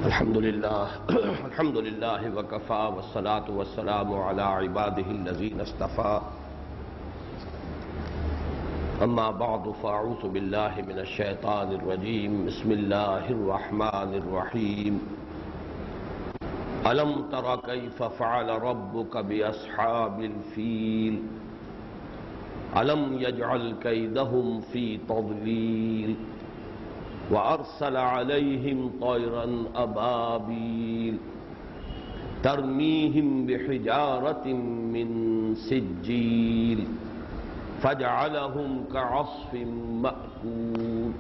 الحمد للہ وکفا والصلاة والسلام علی عباده الذین اصطفى اما بعد فاعوذ باللہ من الشیطان الرجیم بسم اللہ الرحمن الرحیم الم تر کیف فعل ربک باصحاب الفیل الم یجعل کیدہم فی تضلیل وَأَرْسَلَ عَلَيْهِمْ طَيْرًا أَبَابِيلَ تَرْمِيهِمْ بِحِجَارَةٍ مِّن سِجِّيلٍ فَجَعَلَهُمْ كَعَصْفٍ مَّأْكُولٍ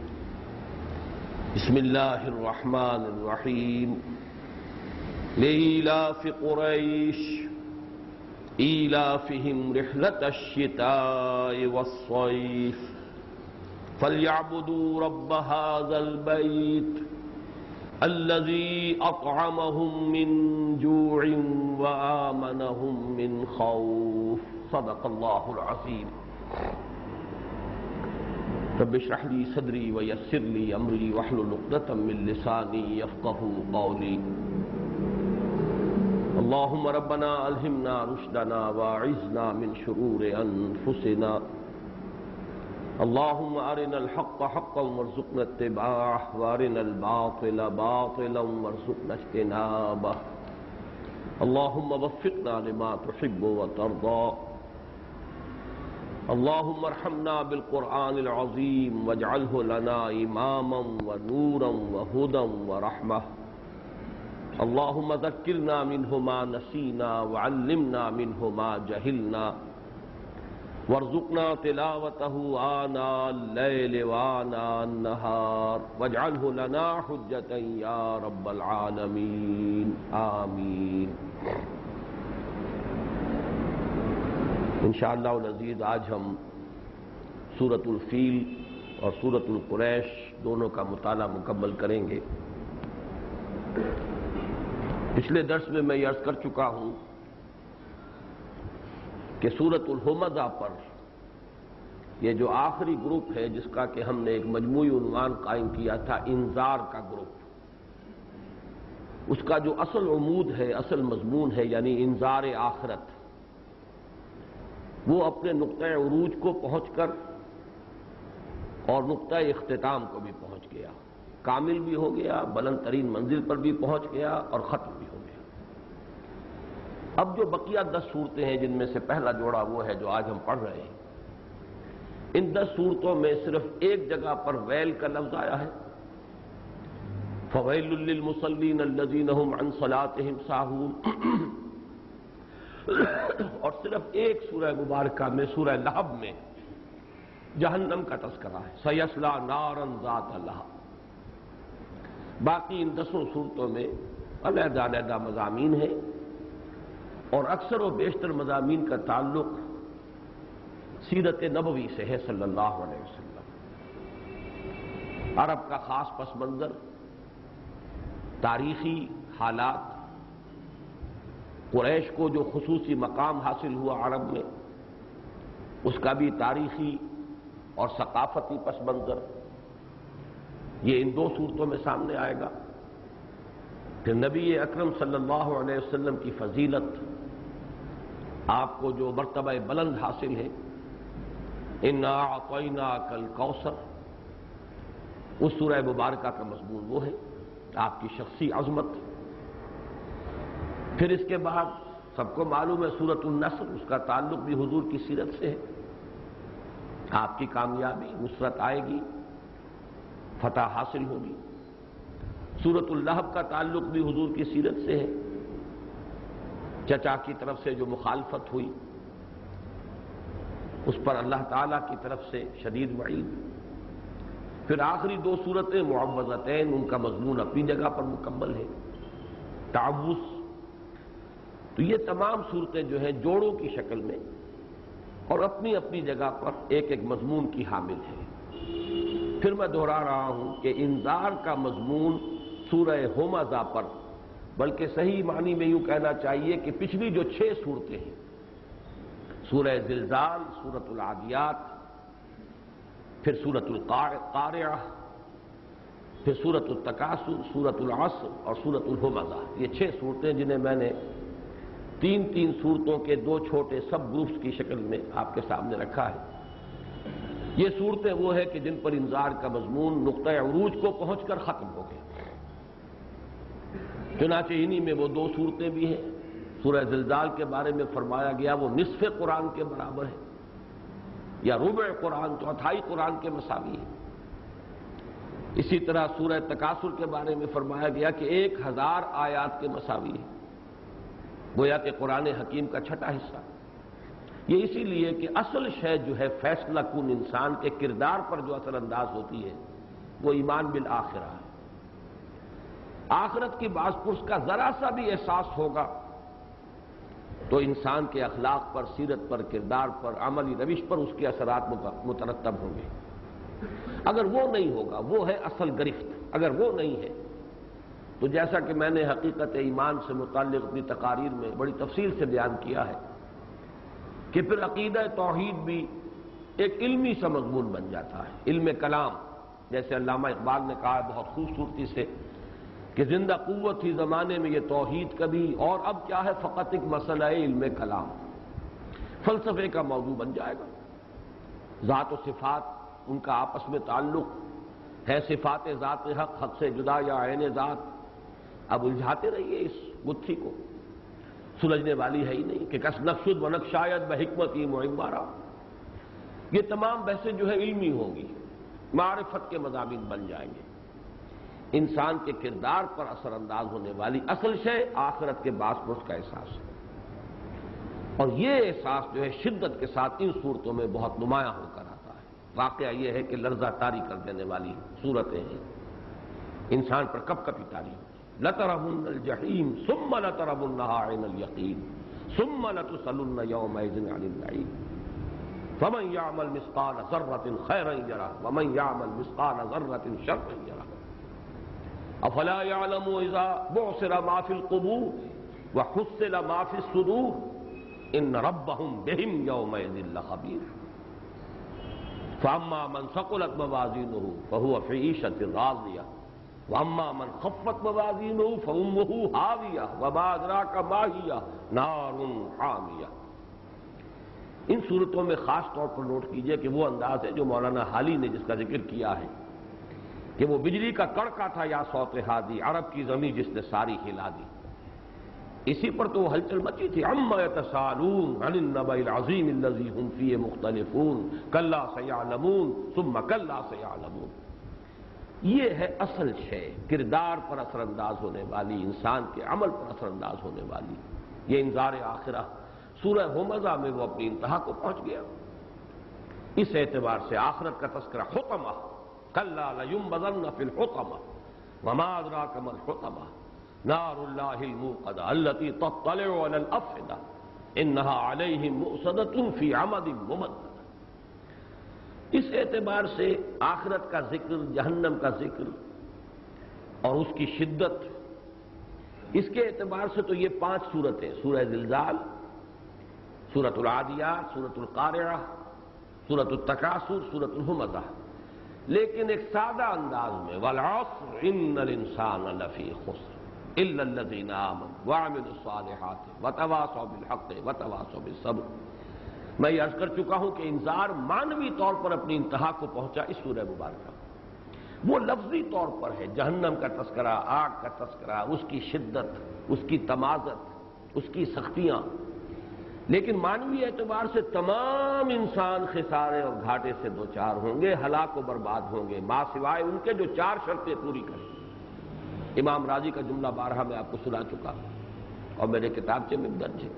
بسم اللہ الرحمن الرحیم لإيلاف قریش إيلافهم رحلة الشتاء والصيف فَلْيَعْبُدُوا رَبَّ هَذَا الْبَيْتِ الَّذِي أَطْعَمَهُم مِّن جُوعٍ وَآمَنَهُم مِّن خَوْفٍ صدق اللہ العظیم رب اشرح لي صدری ويسر لي أمری واحلل عقدة من لسانی يفقهوا قولی اللهم ربنا ألهمنا رشدنا واعذنا من شرور أنفسنا اللهم أرنا الحق حقا وارزقنا اتباعه وأرنا الباطل باطلا وارزقنا اجتنابه اللهم وفقنا لما تحب وترضى اللهم ارحمنا بالقرآن العظيم واجعله لنا إماما ونورا وهدى ورحمة اللهم ذكرنا منه ما نسينا وعلمنا منه ما جهلنا وارزقنا تلاوته آناء الليل وآناء النهار واجعله لنا حجة يا رب العالمين آمین انشاءاللہ العزیز آج ہم سورۃ الفیل اور سورۃ القریش دونوں کا مطالعہ مکمل کریں گے۔ پچھلے درس میں یہ عرض کر چکا ہوں کہ سورۃ الہمزہ پر یہ جو آخری گروپ ہے جس کا کہ ہم نے ایک مجموعی عنوان قائم کیا تھا انذار کا گروپ، اس کا جو اصل عمود ہے، اصل مضمون ہے، یعنی انذار آخرت، وہ اپنے نقطہ عروج کو پہنچ کر اور نقطہ اختتام کو بھی پہنچ گیا، کامل بھی ہو گیا، بلند ترین منزل پر بھی پہنچ گیا اور ختم بھی ہو گیا۔ اب جو بقیہ 10 صورتیں ہیں جن میں سے پہلا جوڑا وہ ہے جو آج ہم پڑھ رہے ہیں، ان 10 صورتوں میں صرف ایک جگہ پر ویل کا لفظ آیا ہے، فَوَيْلٌ لِّلْمُصَلِّينَ الَّذِينَ هُمْ عَنْ صَلَاتِهِمْ سَاهُونَ، اور صرف ایک سورہ مبارکہ میں سورہ لہب میں جہنم کا تذکرہ ہے، سَيَصْلَىٰ نَارًا ذَاتَ لَهَبٍ۔ باقی ان 10 صورتوں میں علیحدہ علیحدہ مضامین ہیں اور اکثر و بیشتر مضامین کا تعلق سیرت نبوی سے ہے صلی اللہ علیہ وسلم۔ عرب کا خاص پس منظر، تاریخی حالات، قریش کو جو خصوصی مقام حاصل ہوا عرب میں، اس کا بھی تاریخی اور ثقافتی پس منظر، یہ ان 2 صورتوں میں سامنے آئے گا۔ پھر نبی اکرم صلی اللہ علیہ وسلم کی فضیلت، آپ کو جو مرتبہ بلند حاصل ہے، اِنَّا أَعْطَيْنَاكَ الْكَوْثَرَ، اس سورہ مبارکہ کا مضمون وہ ہے، آپ کی شخصی عظمت۔ پھر اس کے بعد سب کو معلوم ہے سورۃ النصر، اس کا تعلق بھی حضور کی سیرت سے ہے، آپ کی کامیابی، نصرت آئے گی، فتح حاصل ہوگی۔ سورۃ اللہب کا تعلق بھی حضور کی سیرت سے ہے، چچا کی طرف سے جو مخالفت ہوئی اس پر اللہ تعالیٰ کی طرف سے شدید وعید۔ پھر آخری 2 صورتیں معوذتین، ان کا مضمون اپنی جگہ پر مکمل ہے، تعوذ۔ تو یہ تمام صورتیں جو ہیں جوڑوں کی شکل میں اور اپنی اپنی جگہ پر ایک ایک مضمون کی حامل ہے۔ پھر میں دہرا رہا ہوں کہ انذار کا مضمون سورہ ہمزہ پر، بلکہ صحیح معنی میں یوں کہنا چاہیے کہ پچھلی جو 6 صورتیں ہیں، سورہ زلزال، سورۃ العادیات، پھر سورۃ القارعہ، پھر سورۃ التکاثر، سورۃ العصر اور سورۃ الہمزہ، یہ 6 صورتیں جنہیں میں نے 3 صورتوں کے 2 چھوٹے سب گروپس کی شکل میں آپ کے سامنے رکھا ہے۔ یہ صورتیں وہ ہے کہ جن پر انذار کا مضمون نقطۂ عروج کو پہنچ کر ختم ہو گئے۔ چنانچہ انہی میں وہ 2 صورتیں بھی ہیں۔ سورہ زلزال کے بارے میں فرمایا گیا وہ نصف قرآن کے برابر ہے، یا ربع قرآن، چوتھائی قرآن کے مساوی ہے۔ اسی طرح سورہ تکاثر کے بارے میں فرمایا گیا کہ 1000 آیات کے مساوی ہے، گویا کہ قرآن حکیم کا چھٹا حصہ۔ یہ اسی لیے کہ اصل شے جو ہے فیصلہ کن انسان کے کردار پر جو اثر انداز ہوتی ہے وہ ایمان بالآخرہ ہے۔ آخرت کی باز پرس کا ذرا سا بھی احساس ہوگا تو انسان کے اخلاق پر، سیرت پر، کردار پر، عملی روش پر اس کے اثرات مترتب ہوں گے۔ اگر وہ نہیں ہوگا، وہ ہے اصل گرفت، اگر وہ نہیں ہے تو جیسا کہ میں نے حقیقت ایمان سے متعلق اپنی تقاریر میں بڑی تفصیل سے بیان کیا ہے کہ پھر عقیدہ توحید بھی ایک علمی سا مضمون بن جاتا ہے، علم کلام، جیسے علامہ اقبال نے کہا بہت خوبصورتی سے کہ زندہ قوت تھی زمانے میں یہ توحید کبھی، اور اب کیا ہے فقط ایک مسئلہ علم کلام، فلسفے کا موضوع بن جائے گا۔ ذات و صفات، ان کا آپس میں تعلق ہے، صفات ذات حق، حق سے جدا یا عین ذات، اب الجھاتے رہیے اس گتھی کو، سلجھنے والی ہے ہی نہیں کہ کس نقشد و نقشایت بحکمتی معمارا۔ یہ تمام بحثیں جو ہے علمی ہوں گی، معرفت کے مضامین بن جائیں گے۔ انسان کے کردار پر اثر انداز ہونے والی اصل شے آخرت کے باعث پرس کا احساس ہے، اور یہ احساس جو ہے شدت کے ساتھ ان صورتوں میں بہت نمایاں ہو کر آتا ہے۔ واقعہ یہ ہے کہ لرزہ طاری کر دینے والی صورتیں ہیں، انسان پر کب کبھی طاری ہوتی ہے۔ لَتَرَوُنَّ الْجَحِيمَ ثُمَّ لَتَرَوُنَّهَا عَيْنَ الْيَقِينِ ثُمَّ لَتُسْأَلُنَّ يَوْمَئِذٍ عَنِ النَّعِيمِ فَمَنْ يَعْمَلْ مِثْقَالَ ذَرَّةٍ خَيْرًا يَرَهُ وَمَنْ يَعْمَلْ مِثْقَالَ ذَرَّةٍ شَرًّا يَرَهُ افلا يعلم اذا بعثر ما في القبور وحصل ما في الصدور ان ربهم بهم يومئذ لخبير فاما من ثقلت موازينه فهو في عيشة راضية واما من خفت موازينه فامه هاوية وما ادراك ما هي نار حامية۔ ان صورتوں میں خاص طور پر نوٹ کیجئے کہ وہ انداز ہے جو مولانا حالی نے جس کا ذکر کیا ہے کہ وہ بجلی کا کڑکا تھا یا صوت ہادی، عرب کی زمین جس نے ساری ہلا دی، اسی پر تو وہ ہلچل مچی تھی۔ عما یتساءلون عن النبأ العظیم الذی هم فیہ مختلفون کلا سیعلمون ثم کلا سیعلمون۔ یہ ہے اصل شے، کردار پر اثر انداز ہونے والی، انسان کے عمل پر اثر انداز ہونے والی یہ انذار آخرہ۔ سورہ ہمزہ میں وہ اپنی انتہا کو پہنچ گیا، اس اعتبار سے آخرت کا تذکرہ حطمہ، کلا لینبذن فی الحطمہ وما ادراک ما الحطمہ نار اللہ الموقدہ التی تطلع علی الافئدہ انہا علیہم مؤصدۃ فی عمد ممددہ۔ اس اعتبار سے آخرت کا ذکر، جہنم کا ذکر اور اس کی شدت، اس کے اعتبار سے تو یہ 5 صورتیں، سورہ زلزال، سورۃ العادیات، سورۃ القارعہ، سورۃ التکاثر، سورۃ الہمزہ، لیکن ایک سادہ انداز میں والعصر ان الانسان لفی خسر الا الذین آمنوا وعملوا الصالحات وتواصوا بالحق وتواصوا بالصبر۔ میں یہ عرض کر چکا ہوں کہ انذار معنوی طور پر اپنی انتہا کو پہنچا اس سورہ مبارکہ، وہ لفظی طور پر ہے جہنم کا تذکرہ، آگ کا تذکرہ، اس کی شدت، اس کی تمازت، اس کی سختیاں، لیکن معنوی اعتبار سے تمام انسان خسارے اور گھاٹے سے دوچار ہوں گے، ہلاک و برباد ہوں گے، ما سوائے ان کے جو 4 شرطیں پوری کریں۔ امام راضی کا جملہ بارہا میں آپ کو سنا چکا اور میرے کتابچے میں درج ہے۔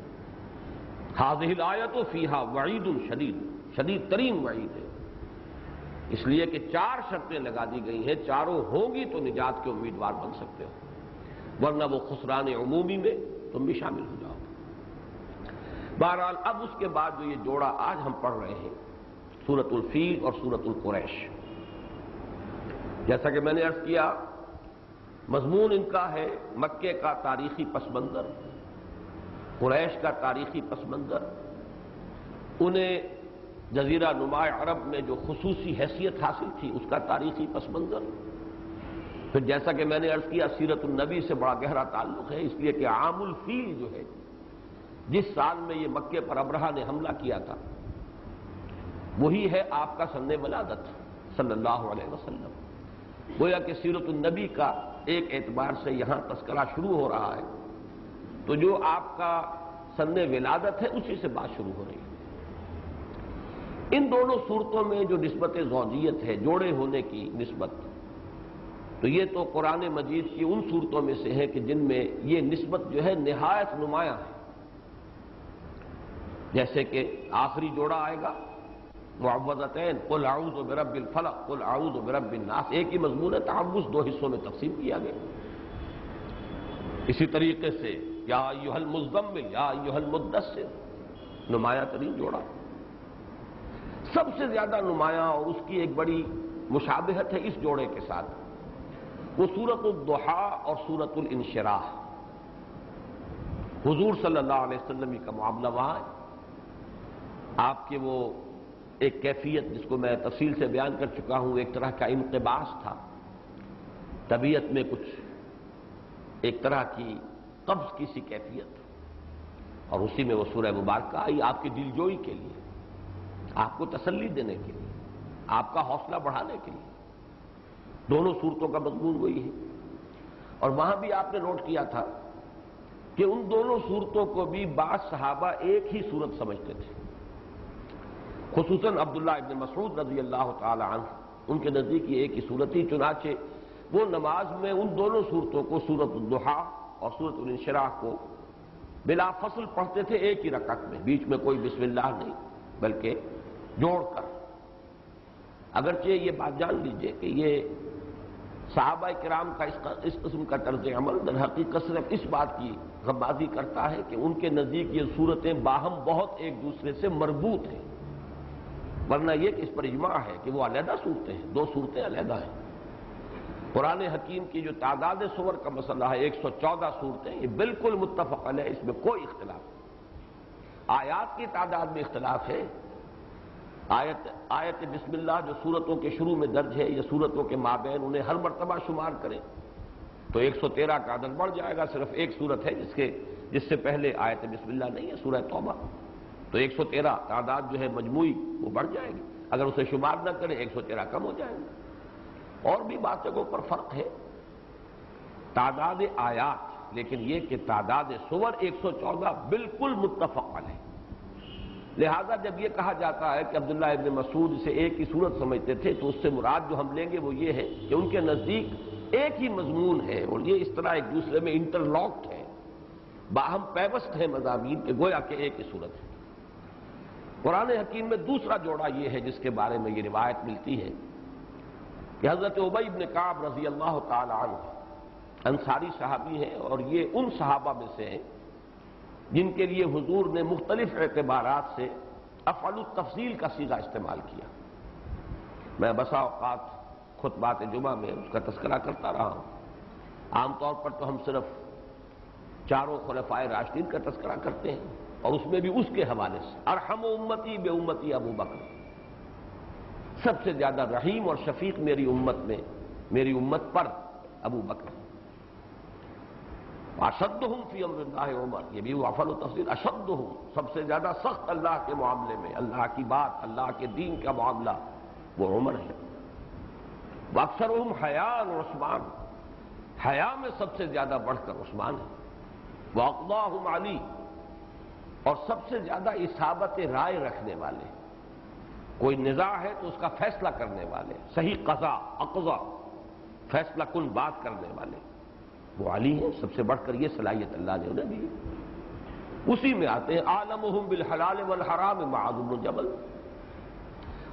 هذه الآیۃ فیہا وعید شدید، شدید ترین وعید ہے، اس لیے کہ 4 شرطیں لگا دی گئی ہیں، چاروں ہوں گی تو نجات کے امیدوار بن سکتے ہو، ورنہ وہ خسران عمومی میں تم بھی شامل ہو جاؤ۔ بہرحال اب اس کے بعد جو یہ جوڑا آج ہم پڑھ رہے ہیں، سورۃ الفیل اور سورۃ القریش، جیسا کہ میں نے عرض کیا مضمون ان کا ہے مکے کا تاریخی پس منظر، قریش کا تاریخی پس منظر، انہیں جزیرہ نما عرب میں جو خصوصی حیثیت حاصل تھی اس کا تاریخی پس منظر، پھر جیسا کہ میں نے عرض کیا سیرت النبی سے بڑا گہرا تعلق ہے، اس لیے کہ عام الفیل جو ہے، جس سال میں یہ مکے پر ابرہہ نے حملہ کیا تھا، وہی ہے آپ کا سن ولادت صلی اللہ علیہ وسلم۔ گویا کہ سیرت النبی کا ایک اعتبار سے یہاں تذکرہ شروع ہو رہا ہے، تو جو آپ کا سن ولادت ہے اسی سے بات شروع ہو رہی ہے۔ ان دونوں صورتوں میں جو نسبت زوجیت ہے، جوڑے ہونے کی نسبت، تو یہ تو قرآن مجید کی ان صورتوں میں سے ہے کہ جن میں یہ نسبت جو ہے نہایت نمایاں ہے۔ جیسے کہ آخری جوڑا آئے گا معوذتین قل اعوذ برب الفلق قل اعوذ برب الناس، ایک ہی مضمون ہے، تعوذ دو حصوں میں تقسیم کیا گیا۔ اسی طریقے سے یا ایھا المزمل یا ایھا المدثر، نمایاں ترین جوڑا۔ سب سے زیادہ نمایاں اور اس کی ایک بڑی مشابہت ہے اس جوڑے کے ساتھ، وہ سورۃ الضحیٰ اور سورۃ الانشراح۔ حضور صلی اللہ علیہ وسلم کا معاملہ وہاں ہے، آپ کے وہ ایک کیفیت جس کو میں تفصیل سے بیان کر چکا ہوں، ایک طرح کا انقباض تھا، طبیعت میں کچھ ایک طرح کی قبض کی سی کیفیت، اور اسی میں وہ سورہ مبارکہ آئی آپ کی دل جوئی کے لیے، آپ کو تسلی دینے کے لیے، آپ کا حوصلہ بڑھانے کے لیے۔ دونوں صورتوں کا مضمون وہی ہے، اور وہاں بھی آپ نے نوٹ کیا تھا کہ ان دونوں صورتوں کو بھی بعض صحابہ ایک ہی صورت سمجھتے تھے، خصوصاً عبداللہ ابن مسعود رضی اللہ تعالی عنہ، ان کے نزدیک یہ ایک ہی صورت ہی، چنانچہ وہ نماز میں ان دونوں صورتوں کو، سورۃ الضحیٰ اور سورۃ الانشراح کو بلا فصل پڑھتے تھے ایک ہی رکعت میں، بیچ میں کوئی بسم اللہ نہیں بلکہ جوڑ کر۔ اگرچہ یہ بات جان لیجئے کہ یہ صحابہ کرام کا اس قسم کا طرز عمل در حقیقت صرف اس بات کی غمازی کرتا ہے کہ ان کے نزدیک یہ صورتیں باہم بہت ایک دوسرے سے مربوط ہیں، ورنہ یہ کہ اس پر اجماع ہے کہ وہ علیحدہ صورتیں ہیں، دو صورتیں علیحدہ ہیں۔ قرآن حکیم کی جو تعداد سور کا مسئلہ ہے 114 صورتیں، یہ بالکل متفق علیہ، اس میں کوئی اختلاف نہیں۔ آیات کی تعداد میں اختلاف ہے، آیت بسم اللہ جو سورتوں کے شروع میں درج ہے یا سورتوں کے مابین انہیں ہر مرتبہ شمار کریں تو 113 کا عدد بڑھ جائے گا، صرف ایک سورت ہے جس سے پہلے آیت بسم اللہ نہیں ہے، سورہ توبہ، تو 113 تعداد جو ہے مجموعی وہ بڑھ جائے گی، اگر اسے شمار نہ کریں 113 کم ہو جائے گا۔ اور بھی باتوں پر فرق ہے تعداد آیات، لیکن یہ کہ تعداد سور 114 بالکل متفق علیہ۔ لہذا جب یہ کہا جاتا ہے کہ عبداللہ ابن مسعود اسے ایک ہی صورت سمجھتے تھے، تو اس سے مراد جو ہم لیں گے وہ یہ ہے کہ ان کے نزدیک ایک ہی مضمون ہے، اور یہ اس طرح ایک دوسرے میں انٹرلاکڈ ہے، باہم پیوست ہے مضامین کے، گویا کہ ایک ہی صورت ہے۔ قرآن حکیم میں دوسرا جوڑا یہ ہے جس کے بارے میں یہ روایت ملتی ہے کہ حضرت ابی بن کعب رضی اللہ تعالی عنہ انصاری صحابی ہیں، اور یہ ان صحابہ میں سے ہیں جن کے لیے حضور نے مختلف اعتبارات سے افعل التفضیل کا صیغہ استعمال کیا۔ میں بسا اوقات خطبات جمعہ میں اس کا تذکرہ کرتا رہا ہوں۔ عام طور پر تو ہم صرف چاروں خلفائے راشدین کا تذکرہ کرتے ہیں، اور اس میں بھی اس کے حوالے سے ارحم امتی بے امتی ابو بکر، سب سے زیادہ رحیم اور شفیق میری امت میں، میری امت پر ابو بکر، اشدہم فی امر اللہ عمر، یہ بھی افعل و تفضیل، اشدہم سب سے زیادہ سخت اللہ کے معاملے میں، اللہ کی بات، اللہ کے دین کا معاملہ وہ عمر ہے۔ واکثرہم حیاء عثمان، حیا میں سب سے زیادہ بڑھ کر عثمان ہے۔ واقضاہم علی، اور سب سے زیادہ اصابت رائے رکھنے والے، کوئی نزاع ہے تو اس کا فیصلہ کرنے والے، صحیح قضا اقضا، فیصلہ کن بات کرنے والے وہ علی ہیں۔ سب سے بڑھ کر یہ صلاحیت اللہ نے انہیں دی۔ اسی میں آتے ہیں عالمہم بالحلال والحرام معاذ بن جبل،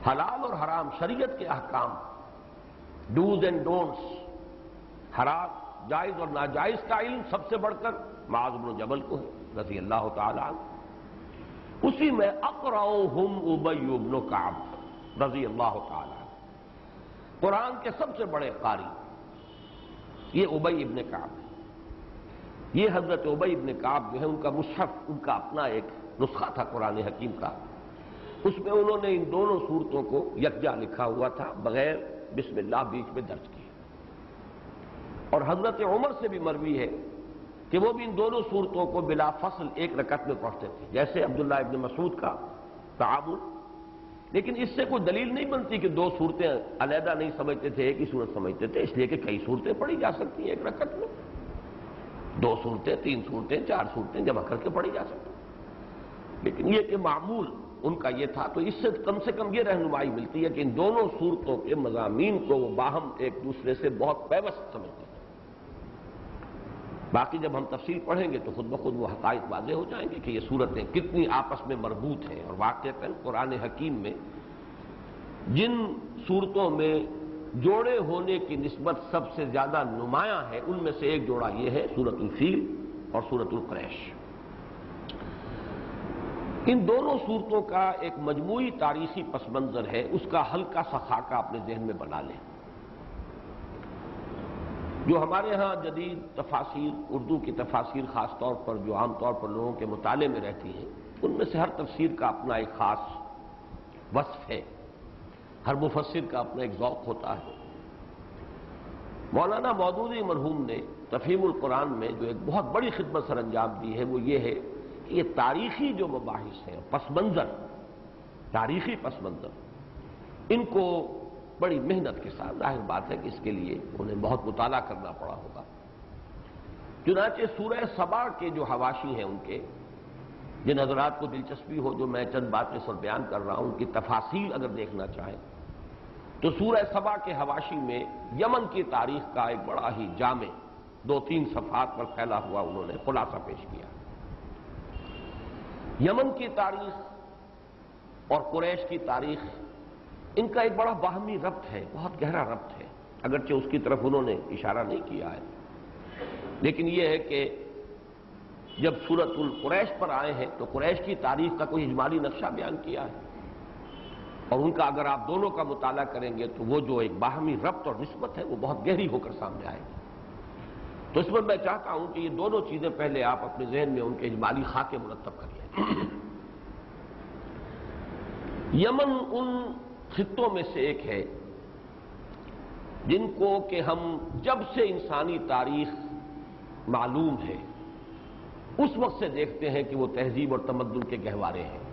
حلال اور حرام شریعت کے احکام، ڈوز اینڈ ڈونٹس، حرام جائز اور ناجائز کا علم سب سے بڑھ کر معاذ بن جبل کو ہے رضی اللہ تعالی عنہ۔ اسی میں اقرأہم ابی بن کعب رضی اللہ تعالی عنہ، قرآن کے سب سے بڑے قاری یہ ابی ابن کعب ہے۔ یہ حضرت ابی ابن کعب جو ہے، ان کا مصحف، ان کا اپنا ایک نسخہ تھا قرآن حکیم کا، اس میں انہوں نے ان دونوں صورتوں کو یکجا لکھا ہوا تھا، بغیر بسم اللہ بیچ میں درج کیے۔ اور حضرت عمر سے بھی مروی ہے کہ وہ بھی ان دونوں صورتوں کو بلا فصل ایک رکعت میں پڑھتے تھے، جیسے عبداللہ ابن مسعود کا تعاون. لیکن اس سے کوئی دلیل نہیں بنتی کہ دو صورتیں علیحدہ نہیں سمجھتے تھے، ایک ہی صورت سمجھتے تھے، اس لیے کہ کئی صورتیں پڑھی جا سکتی ہیں ایک رکعت میں، دو صورتیں، تین صورتیں، چار صورتیں جمع کر کے پڑھی جا سکتی ہیں. لیکن یہ کہ معمول ان کا یہ تھا، تو اس سے کم یہ رہنمائی ملتی ہے کہ ان دونوں صورتوں کے مضامین کو وہ باہم ایک دوسرے سے بہت پیوست سمجھتے تھے. باقی جب ہم تفصیل پڑھیں گے تو خود بخود وہ حقائق واضح ہو جائیں گے کہ یہ صورتیں کتنی آپس میں مربوط ہیں. اور واقعتاً قرآن حکیم میں جن صورتوں میں جوڑے ہونے کی نسبت سب سے زیادہ نمایاں ہے، ان میں سے ایک جوڑا یہ ہے سورۃ الفیل اور سورۃ القریش. ان دونوں صورتوں کا ایک مجموعی تاریخی پس منظر ہے، اس کا ہلکا سا خاکہ اپنے ذہن میں بنا لیں. جو ہمارے ہاں جدید تفاسیر، اردو کی تفاسیر خاص طور پر جو عام طور پر لوگوں کے مطالعے میں رہتی ہیں، ان میں سے ہر تفسیر کا اپنا ایک خاص وصف ہے، ہر مفسر کا اپنا ایک ذوق ہوتا ہے. مولانا مودودی مرحوم نے تفہیم القرآن میں جو ایک بہت بڑی خدمت سر انجام دی ہے وہ یہ ہے کہ یہ تاریخی جو مباحث ہیں، پس منظر، تاریخی پس منظر، ان کو بڑی محنت کے ساتھ، ظاہر بات ہے کہ اس کے لیے انہیں بہت مطالعہ کرنا پڑا ہوگا. چنانچہ سورہ سبا کے جو حواشی ہیں ان کے، جن حضرات کو دلچسپی ہو جو میں چند باتیں اس پر بیان کر رہا ہوں، ان کی تفاصیل اگر دیکھنا چاہیں تو سورہ سبا کے حواشی میں یمن کی تاریخ کا ایک بڑا ہی جامع 2-3 صفحات پر پھیلا ہوا انہوں نے خلاصہ پیش کیا. یمن کی تاریخ اور قریش کی تاریخ، ان کا ایک بڑا باہمی ربط ہے، بہت گہرا ربط ہے، اگرچہ اس کی طرف انہوں نے اشارہ نہیں کیا ہے. لیکن یہ ہے کہ جب سورۃ القریش پر آئے ہیں تو قریش کی تاریخ کا کوئی اجمالی نقشہ بیان کیا ہے، اور ان کا اگر آپ دونوں کا مطالعہ کریں گے تو وہ جو ایک باہمی ربط اور نسبت ہے وہ بہت گہری ہو کر سامنے آئے گی. تو اس میں میں چاہتا ہوں کہ یہ دونوں چیزیں پہلے آپ اپنے ذہن میں ان کے اجمالی خاکے مرتب کر لیں. یمن ان خطوں میں سے ایک ہے جن کو کہ ہم جب سے انسانی تاریخ معلوم ہے اس وقت سے دیکھتے ہیں کہ وہ تہذیب اور تمدن کے گہوارے ہیں.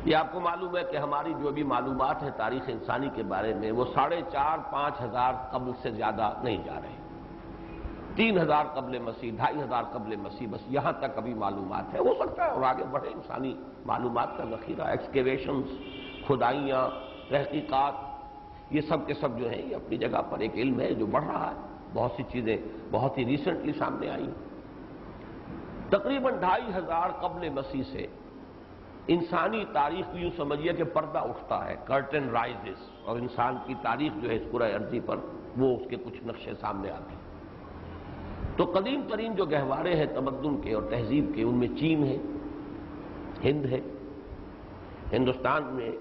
یہ آپ کو معلوم ہے کہ ہماری جو بھی معلومات ہیں تاریخ انسانی کے بارے میں وہ 4,500-5 ہزار قبل سے زیادہ نہیں جا رہے. 3,000 قبل مسیح، 2,500 قبل مسیح، بس یہاں تک ابھی معلومات ہے. ہو سکتا ہے اور آگے بڑھے، انسانی معلومات کا ذخیرہ، ایکسکیویشنز، کھدائیاں، تحقیقات، یہ سب کے سب جو ہیں یہ اپنی جگہ پر ایک علم ہے جو بڑھ رہا ہے. بہت سی چیزیں بہت ہی ریسنٹلی سامنے آئی. تقریباً 2,500 قبل مسیح سے انسانی تاریخ یوں سمجھیے کہ پردہ اٹھتا ہے، کرٹن رائزز، اور انسان کی تاریخ جو ہے اس کرۂ ارضی پر وہ اس کے کچھ نقشے سامنے آتے ہیں. تو قدیم ترین جو گہوارے ہیں تمدن کے اور تہذیب کے، ان میں چین ہے، ہند ہے. ہندوستان میں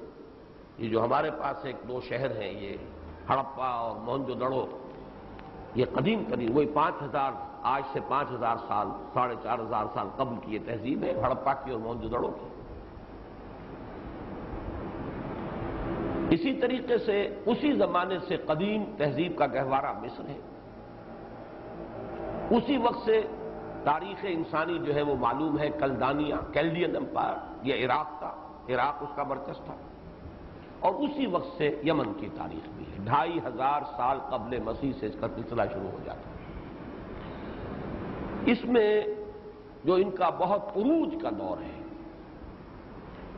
یہ جو ہمارے پاس ایک 2 شہر ہیں، یہ ہڑپا اور موہنجو دڑو، یہ قدیم ترین وہی 5,000 آج سے 5,000 سال 4,500 سال قبل کی یہ تہذیب ہے، ہڑپا کی اور موہنجو دڑو کی. اسی طریقے سے اسی زمانے سے قدیم تہذیب کا گہوارہ مصر ہے. اسی وقت سے تاریخ انسانی جو ہے وہ معلوم ہے، کلدانیہ، کیلڈین امپائر، یہ عراق تھا، عراق اس کا مرکز تھا. اور اسی وقت سے یمن کی تاریخ بھی ہے، 2,500 سال قبل مسیح سے اس کا سلسلہ شروع ہو جاتا ہے. اس میں جو ان کا بہت عروج کا دور ہے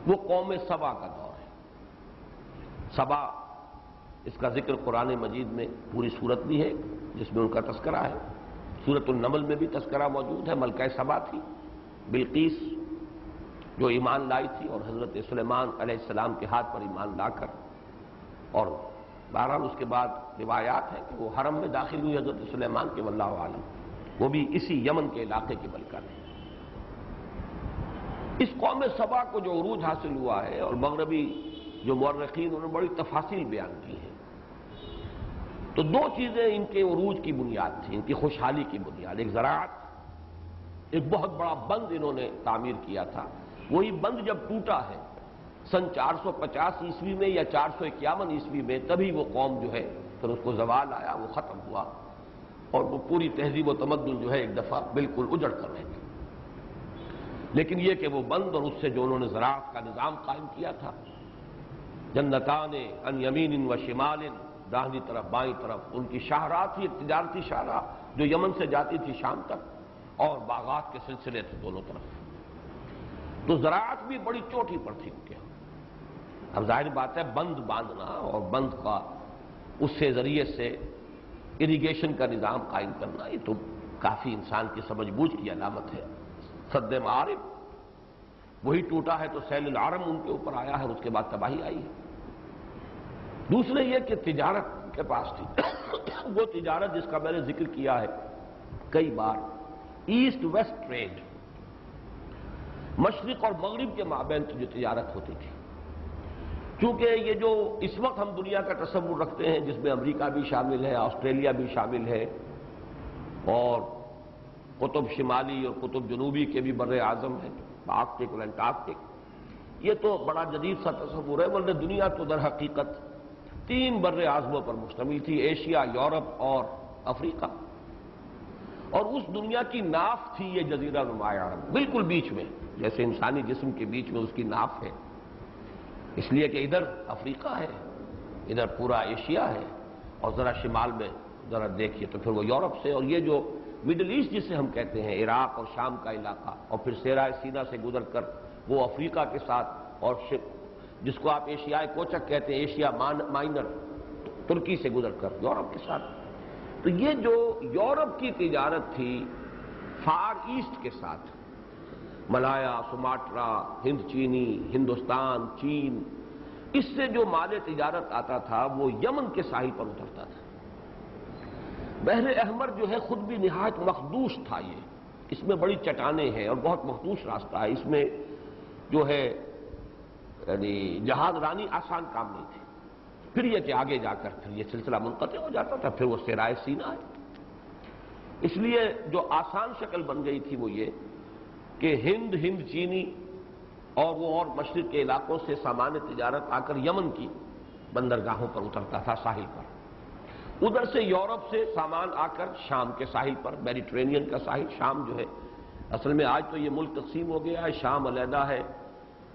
وہ قوم سبا کا دور ہے. سبا، اس کا ذکر قرآن مجید میں پوری صورت بھی ہے جس میں ان کا تذکرہ ہے. سورۃ النمل میں بھی تذکرہ موجود ہے. ملکہ سبا تھی بلقیس جو ایمان لائی تھی، اور حضرت سلیمان علیہ السلام کے ہاتھ پر ایمان لا کر، اور بہرحال اس کے بعد روایات ہیں کہ وہ حرم میں داخل ہوئی حضرت سلیمان کے، واللہ عالم، وہ بھی اسی یمن کے علاقے کی ملکہ ہے. اس قوم سبا کو جو عروج حاصل ہوا ہے، اور مغربی جو مورخین انہوں نے بڑی تفاصیل بیان کی ہیں، تو 2 چیزیں ان کے عروج کی بنیاد تھیں، ان کی خوشحالی کی بنیاد. ایک زراعت، ایک بہت بڑا بند انہوں نے تعمیر کیا تھا. وہی بند جب ٹوٹا ہے سن 450 عیسوی میں یا 451 عیسوی میں، تبھی وہ قوم جو ہے پھر اس کو زوال آیا، وہ ختم ہوا. اور وہ پوری تہذیب و تمدن جو ہے ایک دفعہ بالکل اجڑ کر رہ گئی۔ لیکن یہ کہ وہ بند اور اس سے جو انہوں نے زراعت کا نظام قائم کیا تھا، جنتان عن یمین و شمال، داہنی طرف بائیں طرف ان کی شاہراہ تھی، ایک تجارتی شاہراہ جو یمن سے جاتی تھی شام تک، اور باغات کے سلسلے تھے دونوں طرف۔ تو زراعت بھی بڑی چوٹی پر تھی ان کے ہاں۔ اب ظاہر بات ہے بند باندھنا اور بند کا اس سے ذریعے سے اریگیشن کا نظام قائم کرنا، یہ تو کافی انسان کی سمجھ بوجھ کی علامت ہے۔ سد معارف وہی ٹوٹا ہے تو سیل العرم ان کے اوپر آیا ہے، اس کے بعد تباہی آئی ہے۔ دوسرے یہ کہ تجارت کے پاس تھی وہ تجارت جس کا میں نے ذکر کیا ہے کئی بار، ایسٹ ویسٹ ٹریڈ، مشرق اور مغرب کے مابین جو تجارت ہوتی تھی۔ چونکہ یہ جو اس وقت ہم دنیا کا تصور رکھتے ہیں جس میں امریکہ بھی شامل ہے، آسٹریلیا بھی شامل ہے، اور قطب شمالی اور قطب جنوبی کے بھی بر اعظم ہیں، آرکٹک اور انٹارکٹک، یہ تو بڑا جدید سا تصور ہے، ورنہ دنیا تو در حقیقت 3 بر اعظموں پر مشتمل تھی، ایشیا، یورپ اور افریقہ، اور اس دنیا کی ناف تھی یہ جزیرہ نما عرب، بالکل بیچ میں، جیسے انسانی جسم کے بیچ میں اس کی ناف ہے، اس لیے کہ ادھر افریقہ ہے، ادھر پورا ایشیا ہے، اور ذرا شمال میں ذرا دیکھیے تو پھر وہ یورپ سے، اور یہ جو مڈل ایسٹ جسے ہم کہتے ہیں، عراق اور شام کا علاقہ، اور پھر صحرائے سینا سے گزر کر وہ افریقہ کے ساتھ، اور جس کو آپ ایشیائے کوچک کہتے ہیں، ایشیا مائنر، ترکی سے گزر کر یورپ کے ساتھ۔ تو یہ جو یورپ کی تجارت تھی فار ایسٹ کے ساتھ، ملایا، سماٹرا، ہند چینی، ہندوستان، چین، اس سے جو مال تجارت آتا تھا وہ یمن کے ساحل پر اترتا تھا۔ بحر احمر جو ہے خود بھی نہایت مخدوش تھا، یہ اس میں بڑی چٹانیں ہیں اور بہت مخدوش راستہ ہے، اس میں جو ہے یعنی جہاز رانی آسان کام نہیں تھی۔ پھر یہ کہ آگے جا کر پھر یہ سلسلہ منقطع ہو جاتا تھا، پھر وہ صحرائے سینا ہے۔ اس لیے جو آسان شکل بن گئی تھی وہ یہ کہ ہند چینی اور وہ اور مشرق کے علاقوں سے سامان تجارت آ کر یمن کی بندرگاہوں پر اترتا تھا، ساحل پر، ادھر سے یورپ سے سامان آ کر شام کے ساحل پر، میڈیٹرینین کا ساحل، شام جو ہے اصل میں آج تو یہ ملک تقسیم ہو گیا ہے، شام علیحدہ ہے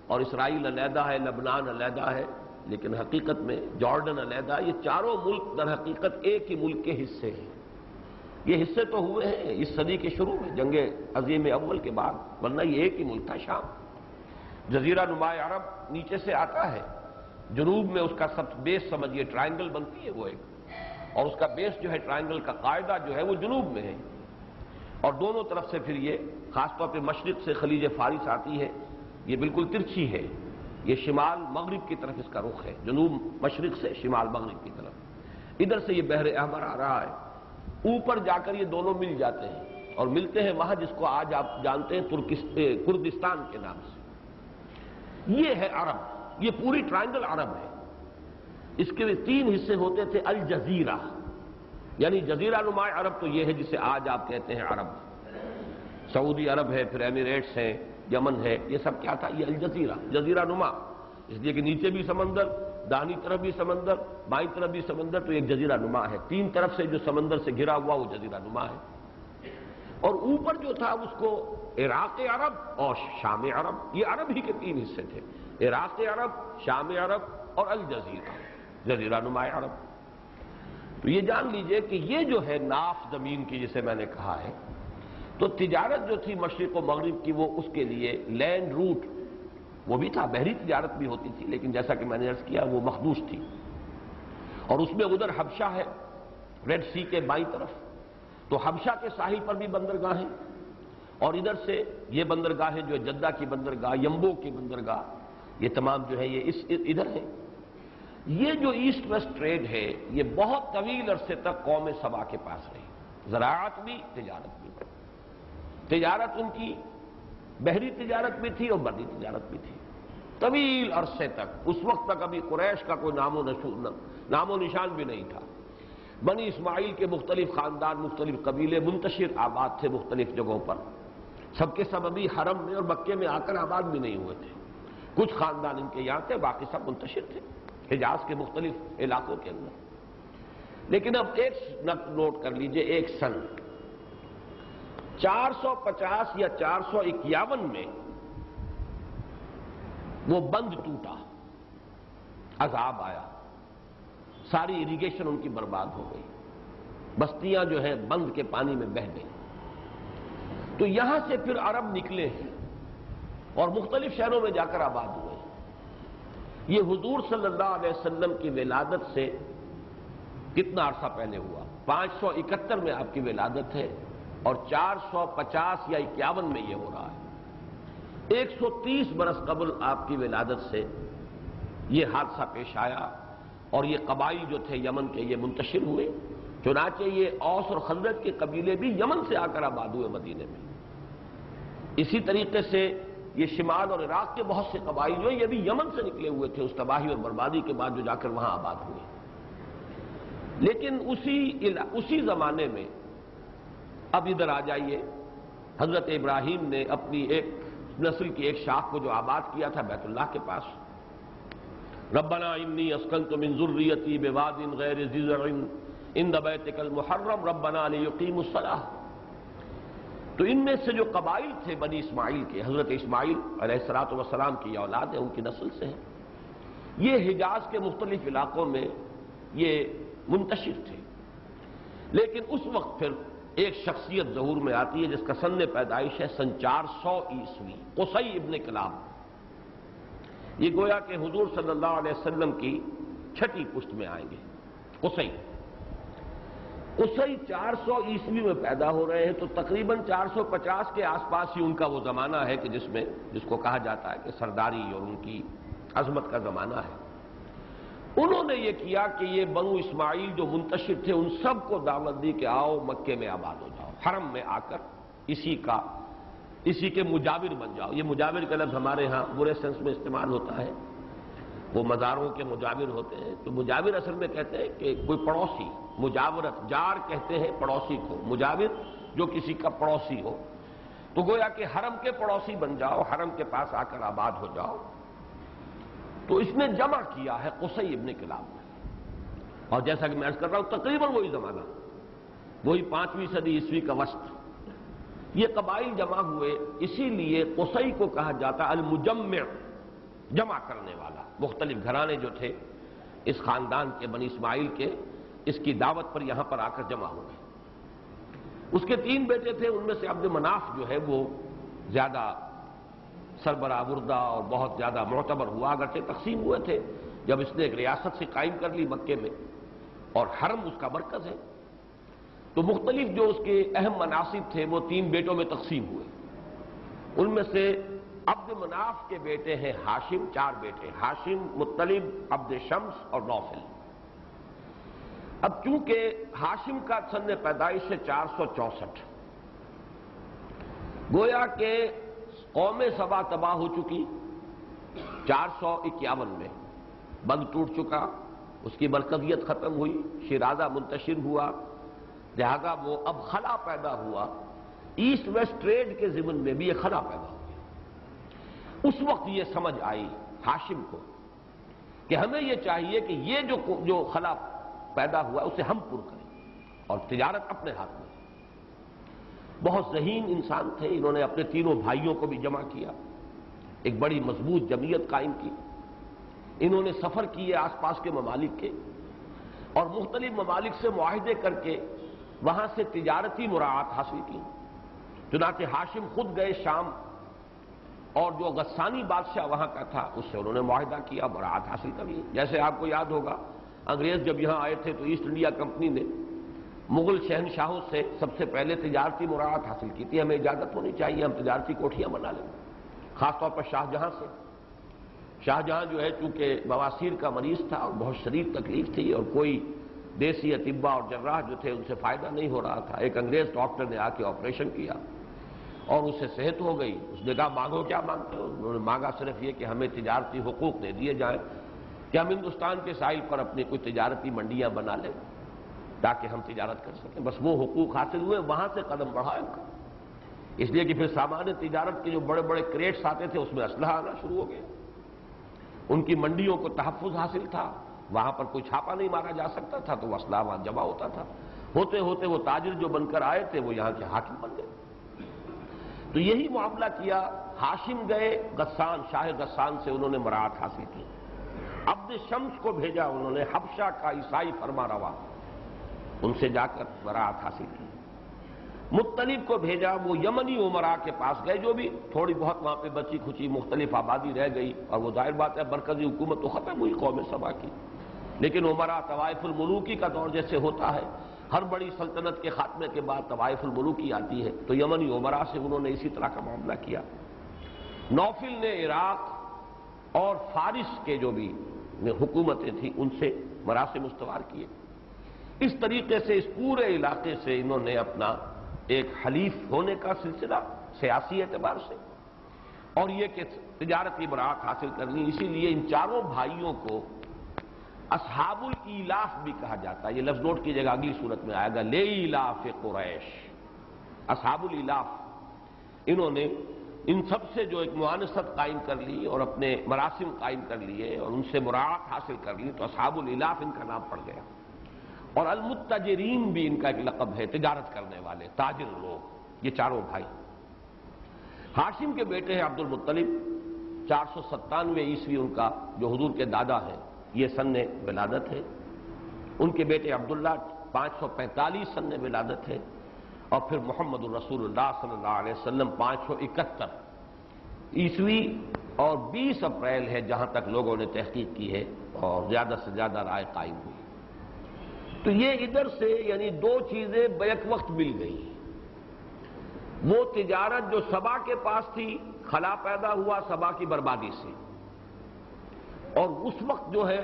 اور اسرائیل علیحدہ ہے، لبنان علیحدہ ہے، لیکن حقیقت میں جارڈن علیحدہ، یہ چاروں ملک در حقیقت ایک ہی ملک کے حصے ہیں۔ یہ حصے تو ہوئے ہیں اس صدی کے شروع میں، جنگ عظیم اول کے بعد، ورنہ یہ ایک ہی ملک تھا شام۔ جزیرہ نما عرب نیچے سے آتا ہے، جنوب میں اس کا سب بیس سمجھیے ٹرائنگل بنتی ہے وہ ایک، اور اس کا بیس جو ہے ٹرائنگل کا قاعدہ جو ہے وہ جنوب میں ہے، اور دونوں طرف سے پھر یہ خاص طور پہ مشرق سے خلیج فارس آتی ہے، یہ بالکل ترچھی ہے، یہ شمال مغرب کی طرف اس کا رخ ہے، جنوب مشرق سے شمال مغرب کی طرف، ادھر سے یہ بحر احمر آ رہا ہے، اوپر جا کر یہ دونوں مل جاتے ہیں، اور ملتے ہیں وہاں جس کو آج آپ جانتے ہیں کردستان کے نام سے۔ یہ ہے عرب، یہ پوری ٹرائنگل عرب ہے۔ اس کے 3 حصے ہوتے تھے، الجزیرہ، یعنی جزیرہ نما عرب تو یہ ہے جسے آج آپ کہتے ہیں عرب، سعودی عرب ہے، پھر ایمریٹس ہے، یمن ہے، یہ سب کیا تھا؟ یہ الجزیرہ، جزیرہ نما، اس لیے کہ نیچے بھی سمندر، داہنی طرف بھی سمندر، بائیں طرف بھی سمندر، تو ایک جزیرہ نما ہے، 3 طرف سے جو سمندر سے گھرا ہوا وہ جزیرہ نما ہے۔ اور اوپر جو تھا اس کو عراق عرب اور شام عرب، یہ عرب ہی کے 3 حصے تھے، عراق عرب، شام عرب اور الجزیرہ، جزیرہ نما عرب۔ تو یہ جان لیجئے کہ یہ جو ہے ناف زمین کی جسے میں نے کہا ہے، تو تجارت جو تھی مشرق و مغرب کی وہ اس کے لیے لینڈ روٹ وہ بھی تھا، بحری تجارت بھی ہوتی تھی، لیکن جیسا کہ میں نے عرض کیا وہ مخدوش تھی، اور اس میں ادھر حبشہ ہے ریڈ سی کے بائیں طرف، تو حبشہ کے ساحل پر بھی بندرگاہیں، اور ادھر سے یہ بندرگاہیں جو جدہ کی بندرگاہ، یمبو کی بندرگاہ، یہ تمام جو ہے یہ ادھر ہے۔ یہ جو ایسٹ ویسٹ ٹریڈ ہے یہ بہت طویل عرصے تک قوم سبا کے پاس رہی، زراعت بھی، تجارت بھی۔ تجارت ان کی بحری تجارت بھی تھی اور بری تجارت بھی تھی، طویل عرصے تک، اس وقت تک ابھی قریش کا کوئی نام و نشان بھی نہیں تھا۔ بنی اسماعیل کے مختلف خاندان، مختلف قبیلے منتشر آباد تھے مختلف جگہوں پر، سب کے سب ابھی حرم میں اور مکے میں آ کر آباد بھی نہیں ہوئے تھے، کچھ خاندان ان کے یہاں تھے، باقی سب منتشر تھے حجاز کے مختلف علاقوں کے اندر۔ لیکن اب ایک نوٹ کر لیجئے، ایک سن 450 یا 451 میں وہ بند ٹوٹا، عذاب آیا، ساری اریگیشن ان کی برباد ہو گئی، بستیاں جو ہے بند کے پانی میں بہہ گئی۔ تو یہاں سے پھر عرب نکلے ہیں اور مختلف شہروں میں جا کر آباد ہوئے۔ یہ حضور صلی اللہ علیہ وسلم کی ولادت سے کتنا عرصہ پہلے ہوا؟ 571 میں آپ کی ولادت ہے اور 450 یا 51 میں یہ ہو رہا ہے۔ 130 برس قبل آپ کی ولادت سے یہ حادثہ پیش آیا اور یہ قبائل جو تھے یمن کے یہ منتشر ہوئے، چنانچہ یہ اوس اور خزرج کے قبیلے بھی یمن سے آ کر آباد ہوئے مدینے میں۔ اسی طریقے سے یہ شمال اور عراق کے بہت سے قبائل جو ہیں یہ بھی یمن سے نکلے ہوئے تھے اس تباہی اور بربادی کے بعد، جو جا کر وہاں آباد ہوئے۔ لیکن اسی زمانے میں اب ادھر آ جائیے، حضرت ابراہیم نے اپنی ایک نسل کی ایک شاخ کو جو آباد کیا تھا بیت اللہ کے پاس، ربنا انی اسکنت من ذریتی بواد غیر ذی زرع عند بیتک المحرم ربنا لیقیموا الصلاۃ۔ تو ان میں سے جو قبائل تھے بنی اسماعیل کے، حضرت اسماعیل علیہ الصلوۃ والسلام کی اولاد ہے، ان کی نسل سے ہیں، یہ حجاز کے مختلف علاقوں میں یہ منتشر تھے۔ لیکن اس وقت پھر ایک شخصیت ظہور میں آتی ہے جس کا سن پیدائش ہے سن 400 عیسوی، قصی ابن کلاب۔ یہ گویا کہ حضور صلی اللہ علیہ وسلم کی چھٹی پشت میں آئیں گے۔ قصی 400 عیسوی میں پیدا ہو رہے ہیں، تو تقریباً 450 کے آس پاس ہی ان کا وہ زمانہ ہے کہ جس کو کہا جاتا ہے کہ سرداری اور ان کی عظمت کا زمانہ ہے۔ انہوں نے یہ کیا کہ یہ بنو اسماعیل جو منتشر تھے ان سب کو دعوت دی کہ آؤ مکے میں آباد ہو جاؤ، حرم میں آ کر اسی کے مجاور بن جاؤ۔ یہ مجاور کا لفظ ہمارے ہاں برے سینس میں استعمال ہوتا ہے، وہ مزاروں کے مجاور ہوتے ہیں، تو مجاور اصل میں کہتے ہیں کہ کوئی پڑوسی، مجاورت، جار کہتے ہیں پڑوسی کو، مجاور جو کسی کا پڑوسی ہو، تو گویا کہ حرم کے پڑوسی بن جاؤ، حرم کے پاس آ کر آباد ہو جاؤ۔ تو اس نے جمع کیا ہے قصی ابن کلاب میں، اور جیسا کہ میں عرض کر رہا ہوں تقریباً وہی زمانہ، وہی 5ویں صدی عیسوی کا وسط، یہ قبائل جمع ہوئے۔ اسی لیے قصی کو کہا جاتا المجمع، جمع کرنے والا۔ مختلف گھرانے جو تھے اس خاندان کے بنی اسماعیل کے، اس کی دعوت پر یہاں پر آ کر جمع ہو گئے۔ اس کے 3 بیٹے تھے، ان میں سے عبد مناف جو ہے وہ زیادہ سربراہ اور بہت زیادہ معتبر ہوا، اگرچہ تقسیم ہوئے تھے جب اس نے ایک ریاست سے قائم کر لی مکے میں، اور حرم اس کا مرکز ہے، تو مختلف جو اس کے اہم مناصب تھے وہ 3 بیٹوں میں تقسیم ہوئے۔ ان میں سے عبد مناف کے بیٹے ہیں ہاشم، 4 بیٹے، ہاشم، مطلب، عبد شمس اور نوفل۔ اب چونکہ ہاشم کا سن پیدائش ہے 464، گویا کہ قوم سبا تباہ ہو چکی 451 میں، بند ٹوٹ چکا، اس کی مرکزیت ختم ہوئی، شیرازہ منتشر ہوا، لہذا وہ اب خلا پیدا ہوا، ایسٹ ویسٹ ٹریڈ کے ضمن میں بھی یہ خلا پیدا ہو گیا۔ اس وقت یہ سمجھ آئی ہاشم کو کہ ہمیں یہ چاہیے کہ یہ جو خلا پیدا ہوا اسے ہم پر کریں، اور تجارت اپنے ہاتھ میں۔ بہت ذہین انسان تھے، انہوں نے اپنے 3 بھائیوں کو بھی جمع کیا، ایک بڑی مضبوط جمعیت قائم کی، انہوں نے سفر کیے آس پاس کے ممالک کے، اور مختلف ممالک سے معاہدے کر کے وہاں سے تجارتی مراعات حاصل کی۔ چنانچہ ہاشم خود گئے شام، اور جو غسانی بادشاہ وہاں کا تھا اس سے انہوں نے معاہدہ کیا، مراعات حاصل کر لی۔ جیسے آپ کو یاد ہوگا انگریز جب یہاں آئے تھے تو ایسٹ انڈیا کمپنی نے مغل شہنشاہوں سے سب سے پہلے تجارتی مراعات حاصل کی تھی، ہمیں اجازت ہونی چاہیے، ہم تجارتی کوٹھیاں بنا لیں، خاص طور پر شاہجہاں سے۔ شاہجہاں جو ہے چونکہ بواسیر کا مریض تھا اور بہت شدید تکلیف تھی، اور کوئی دیسی اطباء اور جراح جو تھے ان سے فائدہ نہیں ہو رہا تھا۔ ایک انگریز ڈاکٹر نے آ کے آپریشن کیا اور اسے صحت ہو گئی۔ اس نے کہا مانگو کیا مانگتے ہو؟ انہوں نے مانگا صرف یہ کہ ہمیں تجارتی حقوق دے دیے جائیں کہ ہم ہندوستان کے ساحل پر اپنی کوئی تجارتی منڈیاں بنا لیں تاکہ ہم تجارت کر سکیں۔ بس وہ حقوق حاصل ہوئے، وہاں سے قدم بڑھا ان کا، اس لیے کہ پھر سامان تجارت کے جو بڑے بڑے کریٹس آتے تھے اس میں اسلحہ آنا شروع ہو گیا، ان کی منڈیوں کو تحفظ حاصل تھا، وہاں پر کوئی چھاپا نہیں مارا جا سکتا تھا تو وہ اسلحہ وہاں جمع ہوتا تھا، ہوتے ہوتے وہ تاجر جو بن کر آئے تھے وہ یہاں کے حاکم بن گئے۔ تو یہی معاملہ کیا، ہاشم گئے غسان، شاہ غسان سے انہوں نے مراعات حاصل کی، عبد شمس کو بھیجا انہوں نے، حبشہ کا عیسائی فرما روا، ان سے جا کر مراعات حاصل کی۔ مطلب کو بھیجا، وہ یمنی عمراء کے پاس گئے، جو بھی تھوڑی بہت وہاں پہ بچی کھچی مختلف آبادی رہ گئی، اور وہ ظاہر بات ہے مرکزی حکومت تو ختم ہوئی قوم سبا کی، لیکن عمراء طوائف الملوکی کا دور جیسے ہوتا ہے، ہر بڑی سلطنت کے خاتمے کے بعد طوائف الملوکی آتی ہے، تو یمنی عمراء سے انہوں نے اسی طرح کا معاملہ کیا۔ نوفل نے عراق اور فارس کے جو بھی حکومتیں تھیں ان سے مراسم استوار کیے۔ اس طریقے سے اس پورے علاقے سے انہوں نے اپنا ایک حلیف ہونے کا سلسلہ سیاسی اعتبار سے، اور یہ کہ تجارتی براعت حاصل کرنی، اسی لیے ان چاروں بھائیوں کو اصحاب الایلاف بھی کہا جاتا ہے۔ یہ لفظ نوٹ کیجیے گا، اگلی صورت میں آئے گا، لیلاف قریش، اصحاب الایلاف۔ انہوں نے ان سب سے جو ایک معانست قائم کر لی اور اپنے مراسم قائم کر لیے اور ان سے مراعات حاصل کر لی، تو اصحاب الایلاف ان کا نام پڑ گیا۔ اور المتجرین بھی ان کا ایک لقب ہے، تجارت کرنے والے، تاجر لوگ، یہ چاروں بھائی۔ ہاشم کے بیٹے ہیں عبد المطلب، 497 عیسوی ان کا جو حضور کے دادا ہیں یہ سن ولادت ہے۔ ان کے بیٹے عبداللہ 545 سن ولادت ہے، اور پھر محمد الرسول اللہ صلی اللہ علیہ وسلم 571 عیسوی اور 20 اپریل ہے جہاں تک لوگوں نے تحقیق کی ہے، اور زیادہ سے زیادہ رائے قائم ہوئی۔ تو یہ ادھر سے یعنی دو چیزیں بیک وقت مل گئی۔ وہ تجارت جو سبا کے پاس تھی، خلا پیدا ہوا سبا کی بربادی سے، اور اس وقت جو ہے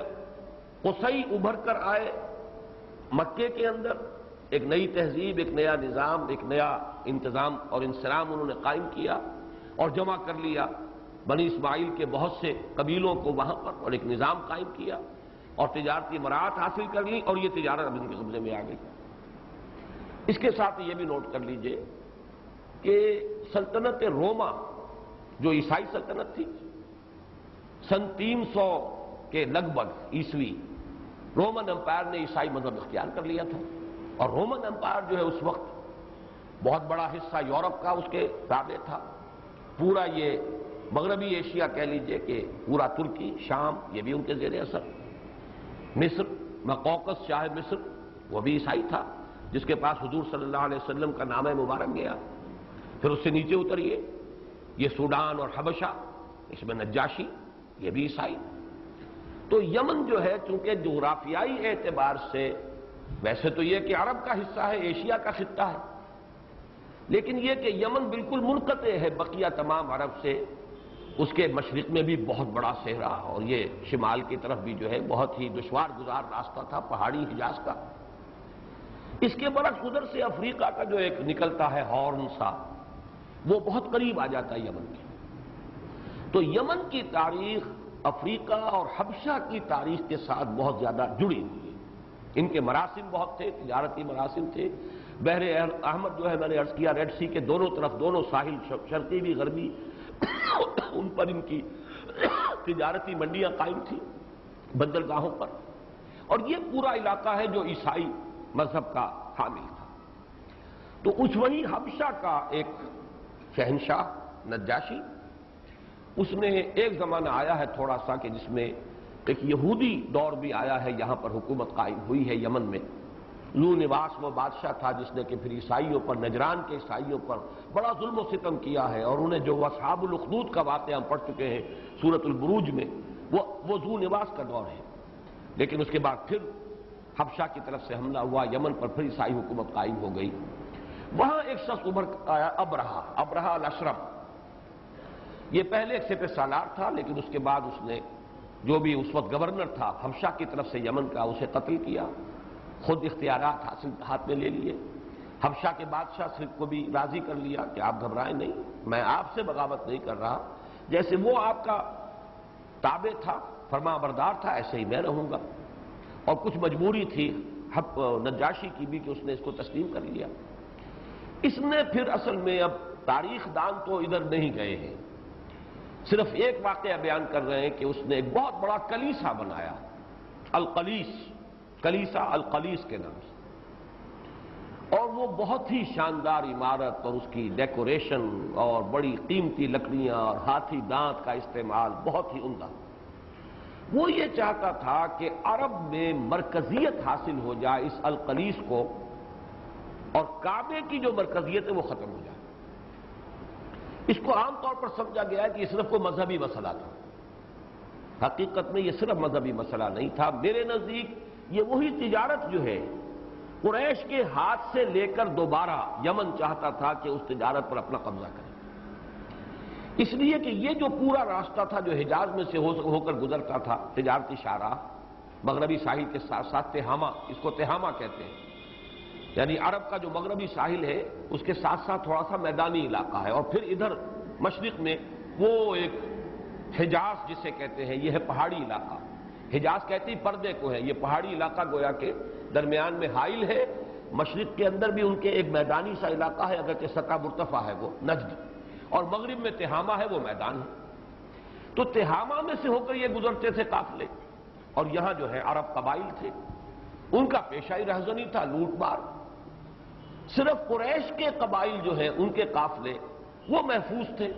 قصی ابھر کر آئے مکے کے اندر، ایک نئی تہذیب، ایک نیا نظام، ایک نیا انتظام اور انصرام انہوں نے قائم کیا اور جمع کر لیا بنی اسماعیل کے بہت سے قبیلوں کو وہاں پر، اور ایک نظام قائم کیا اور تجارتی مراعات حاصل کر لی، اور یہ تجارت اب ان کے قبضے میں آ گئی۔ اس کے ساتھ یہ بھی نوٹ کر لیجئے کہ سلطنت روما جو عیسائی سلطنت تھی، سن 300 کے لگ بھگ عیسوی رومن امپائر نے عیسائی مذہب اختیار کر لیا تھا، اور رومن امپائر جو ہے اس وقت بہت بڑا حصہ یورپ کا اس کے تابع تھا، پورا یہ مغربی ایشیا کہہ لیجئے کہ پورا ترکی، شام، یہ بھی ان کے زیر اثر، مصر، مقوقس شاہ مصر وہ بھی عیسائی تھا جس کے پاس حضور صلی اللہ علیہ وسلم کا نام مبارک گیا۔ پھر اس سے نیچے اتریے، یہ سوڈان اور حبشہ، اس میں نجاشی، یہ بھی عیسائی۔ تو یمن جو ہے چونکہ جغرافیائی اعتبار سے ویسے تو یہ کہ عرب کا حصہ ہے، ایشیا کا خطہ ہے، لیکن یہ کہ یمن بالکل منقطع ہے بقیہ تمام عرب سے، اس کے مشرق میں بھی بہت بڑا صحرا، اور یہ شمال کی طرف بھی جو ہے بہت ہی دشوار گزار راستہ تھا پہاڑی حجاز کا۔ اس کے برعکس ادھر سے افریقہ کا جو ایک نکلتا ہے ہارن سا، وہ بہت قریب آ جاتا ہے یمن کے۔ تو یمن کی تاریخ افریقہ اور حبشہ کی تاریخ کے ساتھ بہت زیادہ جڑی ہوئی ہے۔ ان کے مراسم بہت تھے، تجارتی مراسم تھے۔ بحر احمد جو ہے میں نے عرض کیا، ریڈ سی کے دونوں طرف، دونوں ساحل، شرقی بھی غربی، ان پر ان کی تجارتی منڈیاں قائم تھیں، بندرگاہوں پر، اور یہ پورا علاقہ ہے جو عیسائی مذہب کا حامل تھا۔ تو اس وہی حبشہ کا ایک شہنشاہ نجاشی، اس نے ایک زمانہ آیا ہے تھوڑا سا کہ جس میں ایک یہودی دور بھی آیا ہے، یہاں پر حکومت قائم ہوئی ہے یمن میں۔ لو نواس وہ بادشاہ تھا جس نے کہ پھر عیسائیوں پر، نجران کے عیسائیوں پر بڑا ظلم و ستم کیا ہے، اور انہیں جو اصحاب الاخدود کا واقعہ ہم پڑھ چکے ہیں سورۃ البروج میں، وہ ذو نواس کا دور ہے۔ لیکن اس کے بعد پھر حبشہ کی طرف سے حملہ ہوا یمن پر، پھر عیسائی حکومت قائم ہو گئی۔ وہاں ایک شخص ابھر آیا، ابرہہ الاشرم۔ یہ پہلے ایک سپہ سالار تھا، لیکن اس کے بعد اس نے جو بھی اس وقت گورنر تھا حبشہ کی طرف سے یمن کا، اسے قتل کیا، خود اختیارات حاصل ہاتھ میں لے لیے۔ حبشہ کے بادشاہ صرف کو بھی راضی کر لیا کہ آپ گھبرائیں نہیں، میں آپ سے بغاوت نہیں کر رہا، جیسے وہ آپ کا تابع تھا، فرما بردار تھا، ایسے ہی میں رہوں گا۔ اور کچھ مجبوری تھی نجاشی کی بھی کہ اس نے اس کو تسلیم کر لیا۔ اس نے پھر اصل میں اب تاریخ دان تو ادھر نہیں گئے ہیں، صرف ایک واقعہ بیان کر رہے ہیں کہ اس نے ایک بہت بڑا کلیسا بنایا القلیس، کلیسا القلیس کے نام سے، اور وہ بہت ہی شاندار عمارت اور اس کی ڈیکوریشن اور بڑی قیمتی لکڑیاں اور ہاتھی دانت کا استعمال بہت ہی عمدہ۔ وہ یہ چاہتا تھا کہ عرب میں مرکزیت حاصل ہو جائے اس القلیس کو، اور کعبے کی جو مرکزیت ہے وہ ختم ہو جائے۔ اس کو عام طور پر سمجھا گیا ہے کہ یہ صرف کوئی مذہبی مسئلہ تھا۔ حقیقت میں یہ صرف مذہبی مسئلہ نہیں تھا، میرے نزدیک یہ وہی تجارت جو ہے قریش کے ہاتھ سے لے کر دوبارہ یمن چاہتا تھا کہ اس تجارت پر اپنا قبضہ کرے، اس لیے کہ یہ جو پورا راستہ تھا جو حجاز میں سے ہو کر گزرتا تھا، تجارتی شاہراہ مغربی ساحل کے ساتھ ساتھ تہامہ، اس کو تہامہ کہتے ہیں، یعنی عرب کا جو مغربی ساحل ہے اس کے ساتھ ساتھ تھوڑا سا میدانی علاقہ ہے، اور پھر ادھر مشرق میں وہ ایک حجاز جسے کہتے ہیں، یہ ہے پہاڑی علاقہ۔ حجاز کہتے ہی پردے کو ہے، یہ پہاڑی علاقہ گویا کہ درمیان میں حائل ہے۔ مشرق کے اندر بھی ان کے ایک میدانی سا علاقہ ہے، اگرچہ سطح مرتفع ہے وہ نجد، اور مغرب میں تہامہ ہے، وہ میدان ہے۔ تو تہامہ میں سے ہو کر یہ گزرتے تھے قافلے، اور یہاں جو ہے عرب قبائل تھے، ان کا پیشہ ہی رہزنی تھا لوٹ مار۔ صرف قریش کے قبائل جو ہیں ان کے قافلے وہ محفوظ تھے،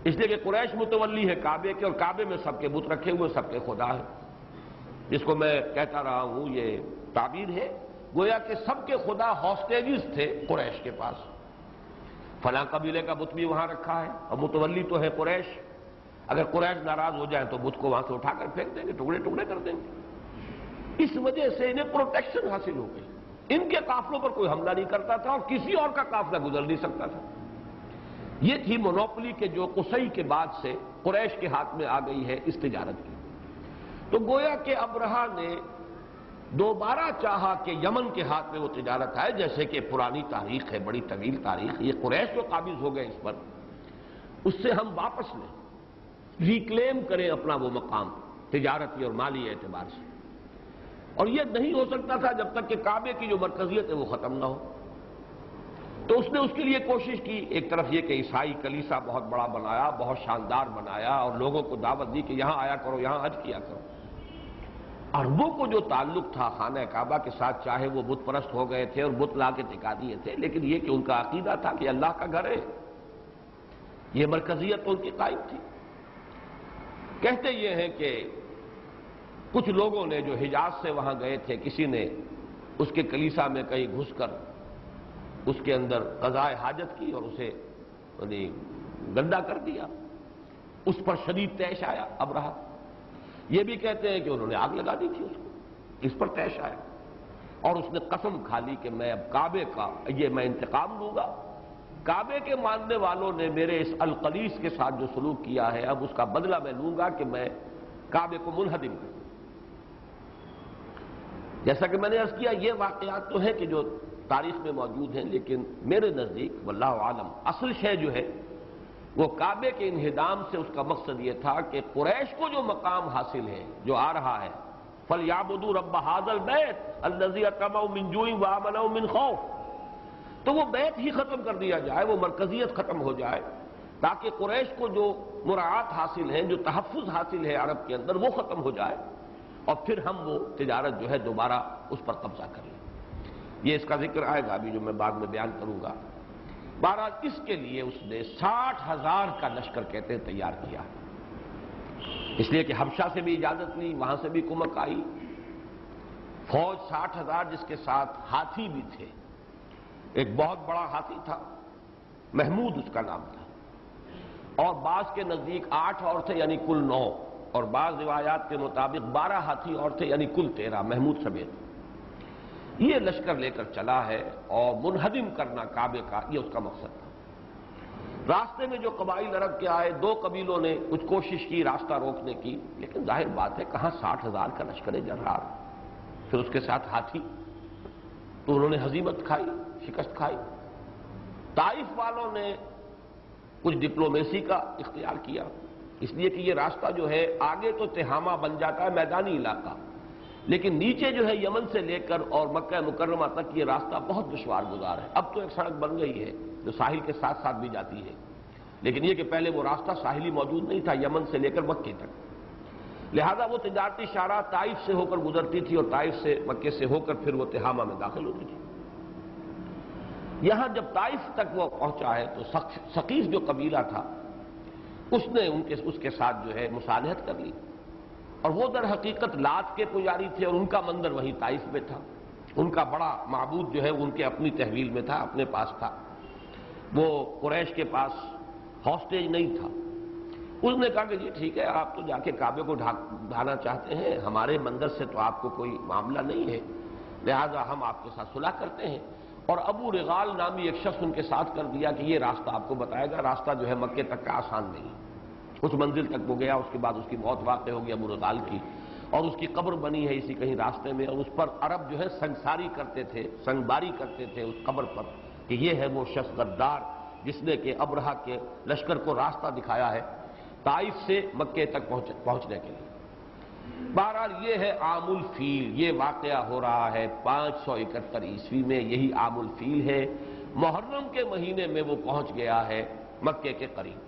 اس لیے کہ قریش متولی ہے کعبے کے، اور کعبے میں سب کے بت رکھے ہوئے، سب کے خدا ہے، جس کو میں کہتا رہا ہوں یہ تعبیر ہے گویا کہ سب کے خدا ہاسٹیجز تھے قریش کے پاس۔ فلاں قبیلے کا بت بھی وہاں رکھا ہے، اور متولی تو ہے قریش، اگر قریش ناراض ہو جائیں تو بت کو وہاں سے اٹھا کر پھینک دیں گے، ٹکڑے ٹکڑے کر دیں گے۔ اس وجہ سے انہیں پروٹیکشن حاصل ہو گئی، ان کے قافلوں پر کوئی حملہ نہیں کرتا تھا، اور کسی اور کا قافلہ گزر نہیں سکتا تھا۔ یہ تھی مونوپلی کے جو قصی کے بعد سے قریش کے ہاتھ میں آ گئی ہے اس تجارت کی۔ تو گویا کہ ابرہہ نے دوبارہ چاہا کہ یمن کے ہاتھ میں وہ تجارت آئے، جیسے کہ پرانی تاریخ ہے، بڑی طویل تاریخ، یہ قریش جو قابض ہو گئے اس پر، اس سے ہم واپس لیں، ریکلیم کریں اپنا وہ مقام تجارتی اور مالی اعتبار سے۔ اور یہ نہیں ہو سکتا تھا جب تک کہ کعبے کی جو مرکزیت ہے وہ ختم نہ ہو۔ تو اس نے اس کے لیے کوشش کی، ایک طرف یہ کہ عیسائی کلیسا بہت بڑا بنایا، بہت شاندار بنایا، اور لوگوں کو دعوت دی کہ یہاں آیا کرو، یہاں حج کیا کرو۔ عربوں کو جو تعلق تھا خانہ کعبہ کے ساتھ، چاہے وہ بت پرست ہو گئے تھے اور بت لا کے ٹکا دیے تھے، لیکن یہ کہ ان کا عقیدہ تھا کہ اللہ کا گھر ہے، یہ مرکزیت تو ان کی قائم تھی۔ کہتے یہ ہیں کہ کچھ لوگوں نے جو حجاز سے وہاں گئے تھے، کسی نے اس کے کلیسا میں کہیں گھس کر اس کے اندر قضاء حاجت کی اور اسے گندا کر دیا، اس پر شدید طیش آیا ابرہہ۔ یہ بھی کہتے ہیں کہ انہوں نے آگ لگا دی تھی اس کو، اس پر طیش آیا، اور اس نے قسم کھا لی کہ میں اب کعبے کا یہ میں انتقام لوں گا، کعبے کے ماننے والوں نے میرے اس القلیس کے ساتھ جو سلوک کیا ہے، اب اس کا بدلہ میں لوں گا کہ میں کعبے کو منہدم کروں۔ جیسا کہ میں نے عرض کیا، یہ واقعات تو ہیں کہ جو تاریخ میں موجود ہیں، لیکن میرے نزدیک واللہ عالم اصل شے جو ہے وہ کعبے کے انہدام سے اس کا مقصد یہ تھا کہ قریش کو جو مقام حاصل ہے، جو آ رہا ہے، فَلْيَعْبُدُوا رَبَّ هَٰذَا الْبَيْتِ الَّذِي أَطْعَمَهُم مِّن جُوعٍ وَآمَنَهُم مِّن خَوْفٍ، تو وہ بیت ہی ختم کر دیا جائے، وہ مرکزیت ختم ہو جائے، تاکہ قریش کو جو مراعات حاصل ہیں، جو تحفظ حاصل ہے عرب کے اندر، وہ ختم ہو جائے، اور پھر ہم وہ تجارت جو ہے دوبارہ اس پر قبضہ کر لیں۔ یہ اس کا ذکر آئے گا ابھی جو میں بعد میں بیان کروں گا۔ بہرحال اس کے لیے اس نے 60,000 کا لشکر کہتے ہیں تیار کیا، اس لیے کہ حبشہ سے بھی اجازت لی، وہاں سے بھی کمک آئی، فوج 60,000 جس کے ساتھ ہاتھی بھی تھے، ایک بہت بڑا ہاتھی تھا، محمود اس کا نام تھا، اور بعض کے نزدیک 8 اور تھے یعنی کل 9، اور بعض روایات کے مطابق 12 ہاتھی اور تھے یعنی کل 13 محمود سمیت۔ یہ لشکر لے کر چلا ہے، اور منہدم کرنا کعبے کا یہ اس کا مقصد تھا۔ راستے میں جو قبائل عرب کے آئے، 2 قبیلوں نے کچھ کوشش کی راستہ روکنے کی، لیکن ظاہر بات ہے کہاں 60,000 کا لشکر جرار، پھر اس کے ساتھ ہاتھی، تو انہوں نے ہزیمت کھائی، شکست کھائی۔ طائف والوں نے کچھ ڈپلومیسی کا اختیار کیا، اس لیے کہ یہ راستہ جو ہے آگے تو تہامہ بن جاتا ہے میدانی علاقہ، لیکن نیچے جو ہے یمن سے لے کر اور مکہ مکرمہ تک یہ راستہ بہت دشوار گزار ہے۔ اب تو ایک سڑک بن گئی ہے جو ساحل کے ساتھ ساتھ بھی جاتی ہے، لیکن یہ کہ پہلے وہ راستہ ساحلی موجود نہیں تھا یمن سے لے کر مکے تک۔ لہذا وہ تجارتی شاہراہ طائف سے ہو کر گزرتی تھی اور طائف سے مکے سے ہو کر پھر وہ تہامہ میں داخل ہوتی تھی۔ یہاں جب طائف تک وہ پہنچا ہے تو ثقیف جو قبیلہ تھا اس نے اس کے ساتھ جو ہے مصالحت کر لی، اور وہ در حقیقت لات کے پجاری تھے اور ان کا مندر وہیں طائف میں تھا۔ ان کا بڑا معبود جو ہے ان کے اپنی تحویل میں تھا، اپنے پاس تھا، وہ قریش کے پاس ہاسٹیج نہیں تھا۔ اس نے کہا کہ جی ٹھیک ہے، آپ تو جا کے کعبے کو ڈھانا چاہتے ہیں، ہمارے مندر سے تو آپ کو کوئی معاملہ نہیں ہے، لہذا ہم آپ کے ساتھ صلح کرتے ہیں۔ اور ابو رغال نامی ایک شخص ان کے ساتھ کر دیا کہ یہ راستہ آپ کو بتائے گا، راستہ جو ہے مکے تک کا آسان نہیں۔ اس منزل تک وہ گیا، اس کے بعد اس کی موت واقع ہوگی ابو رغال کی، اور اس کی قبر بنی ہے اسی کہیں راستے میں، اور اس پر عرب جو ہے سنگساری کرتے تھے، سنگباری کرتے تھے اس قبر پر کہ یہ ہے وہ شخص غدار جس نے کہ ابرہہ کے لشکر کو راستہ دکھایا ہے طائف سے مکے تک پہنچنے کے لیے۔ بہرحال یہ ہے عام الفیل، یہ واقعہ ہو رہا ہے 571 عیسوی میں، یہی عام الفیل ہے۔ محرم کے مہینے میں وہ پہنچ گیا ہے مکے کے قریب۔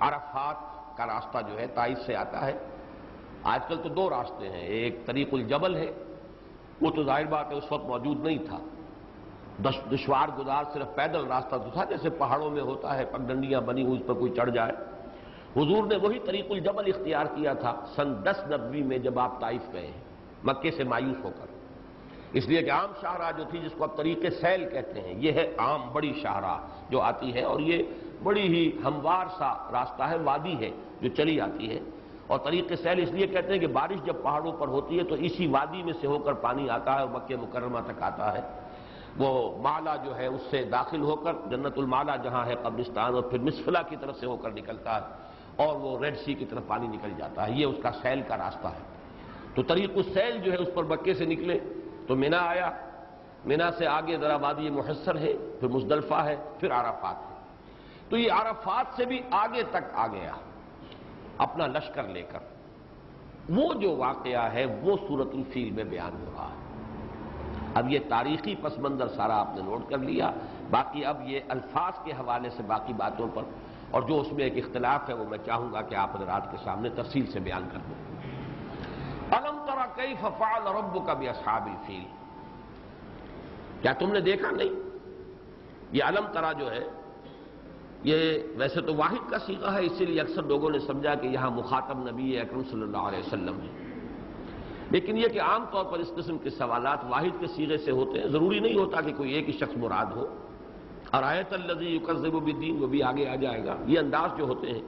عرفات کا راستہ جو ہے طائف سے آتا ہے۔ آج کل تو دو راستے ہیں، ایک طریق الجبل ہے، وہ تو ظاہر بات ہے اس وقت موجود نہیں تھا، دشوار گزار صرف پیدل راستہ تو تھا، جیسے پہاڑوں میں ہوتا ہے پگڈنڈیاں بنی ہوئی، اس پر کوئی چڑھ جائے۔ حضور نے وہی طریق الجبل اختیار کیا تھا سن 1090 میں جب آپ طائف گئے ہیں مکے سے مایوس ہو کر، اس لیے کہ عام شاہراہ جو تھی جس کو اب طریق سیل کہتے ہیں، یہ ہے عام بڑی شاہراہ جو آتی ہے، اور یہ بڑی ہی ہموار سا راستہ ہے، وادی ہے جو چلی آتی ہے۔ اور طریق سیل اس لیے کہتے ہیں کہ بارش جب پہاڑوں پر ہوتی ہے تو اسی وادی میں سے ہو کر پانی آتا ہے اور مکہ مکرمہ تک آتا ہے۔ وہ مالا جو ہے اس سے داخل ہو کر جنت المالا جہاں ہے قبرستان، اور پھر مسفلہ کی طرف سے ہو کر نکلتا ہے اور وہ ریڈ سی کی طرف پانی نکل جاتا ہے، یہ اس کا سیل کا راستہ ہے۔ تو طریق السیل جو ہے اس پر مکے سے نکلے تو منا آیا، منا سے آگے ذرا وادی محصر ہے، پھر مزدلفہ ہے، پھر عرفات ہے۔ تو یہ عرفات سے بھی آگے تک آ گیا اپنا لشکر لے کر۔ وہ جو واقعہ ہے وہ سورۃ الفیل میں بیان ہو رہا ہے۔ اب یہ تاریخی پس منظر سارا آپ نے نوٹ کر لیا، باقی اب یہ الفاظ کے حوالے سے باقی باتوں پر اور جو اس میں ایک اختلاف ہے وہ میں چاہوں گا کہ آپ حضرات کے سامنے تفصیل سے بیان کر دوں۔ الم تر کیف فعل ربک باصحاب الفیل، کیا تم نے دیکھا نہیں؟ یہ الم ترا جو ہے یہ ویسے تو واحد کا صیغہ ہے، اسی لیے اکثر لوگوں نے سمجھا کہ یہاں مخاطب نبی اکرم صلی اللہ علیہ وسلم ہے، لیکن یہ کہ عام طور پر اس قسم کے سوالات واحد کے صیغے سے ہوتے ہیں، ضروری نہیں ہوتا کہ کوئی ایک ہی شخص مراد ہو۔ ارایت الذی یکذب بالدین وہ بھی آگے آ جائے گا۔ یہ انداز جو ہوتے ہیں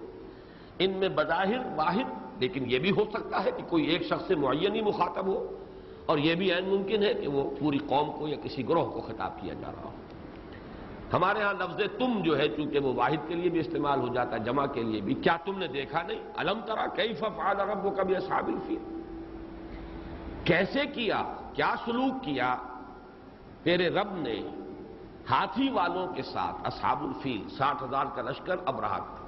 ان میں بظاہر واحد، لیکن یہ بھی ہو سکتا ہے کہ کوئی ایک شخص سے معین ہی مخاطب ہو، اور یہ بھی عین ممکن ہے کہ وہ پوری قوم کو یا کسی گروہ کو خطاب کیا جا رہا ہو۔ ہمارے ہاں لفظ تم جو ہے چونکہ وہ واحد کے لیے بھی استعمال ہو جاتا ہے، جمع کے لیے بھی، کیا تم نے دیکھا نہیں؟ الم ترى کیف فعل ربک باصحاب الفیل، کیسے کیا، کیا سلوک کیا تیرے رب نے ہاتھی والوں کے ساتھ، اصحاب الفیل 60,000 کا لشکر ابرہہ تھا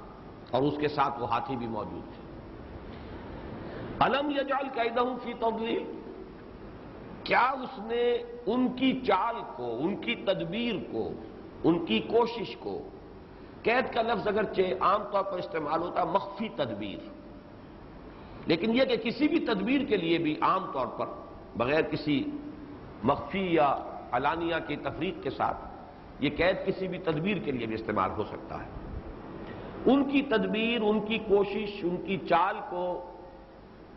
اور اس کے ساتھ وہ ہاتھی بھی موجود تھے۔ الم یجعل کیدہم فی تضلیل، کیا اس نے ان کی چال کو، ان کی تدبیر کو، ان کی کوشش کو، قید کا لفظ اگرچہ عام طور پر استعمال ہوتا ہے مخفی تدبیر، لیکن یہ کہ کسی بھی تدبیر کے لیے بھی عام طور پر بغیر کسی مخفی یا علانیہ کی تفریق کے ساتھ یہ قید کسی بھی تدبیر کے لیے بھی استعمال ہو سکتا ہے۔ ان کی تدبیر، ان کی کوشش، ان کی چال کو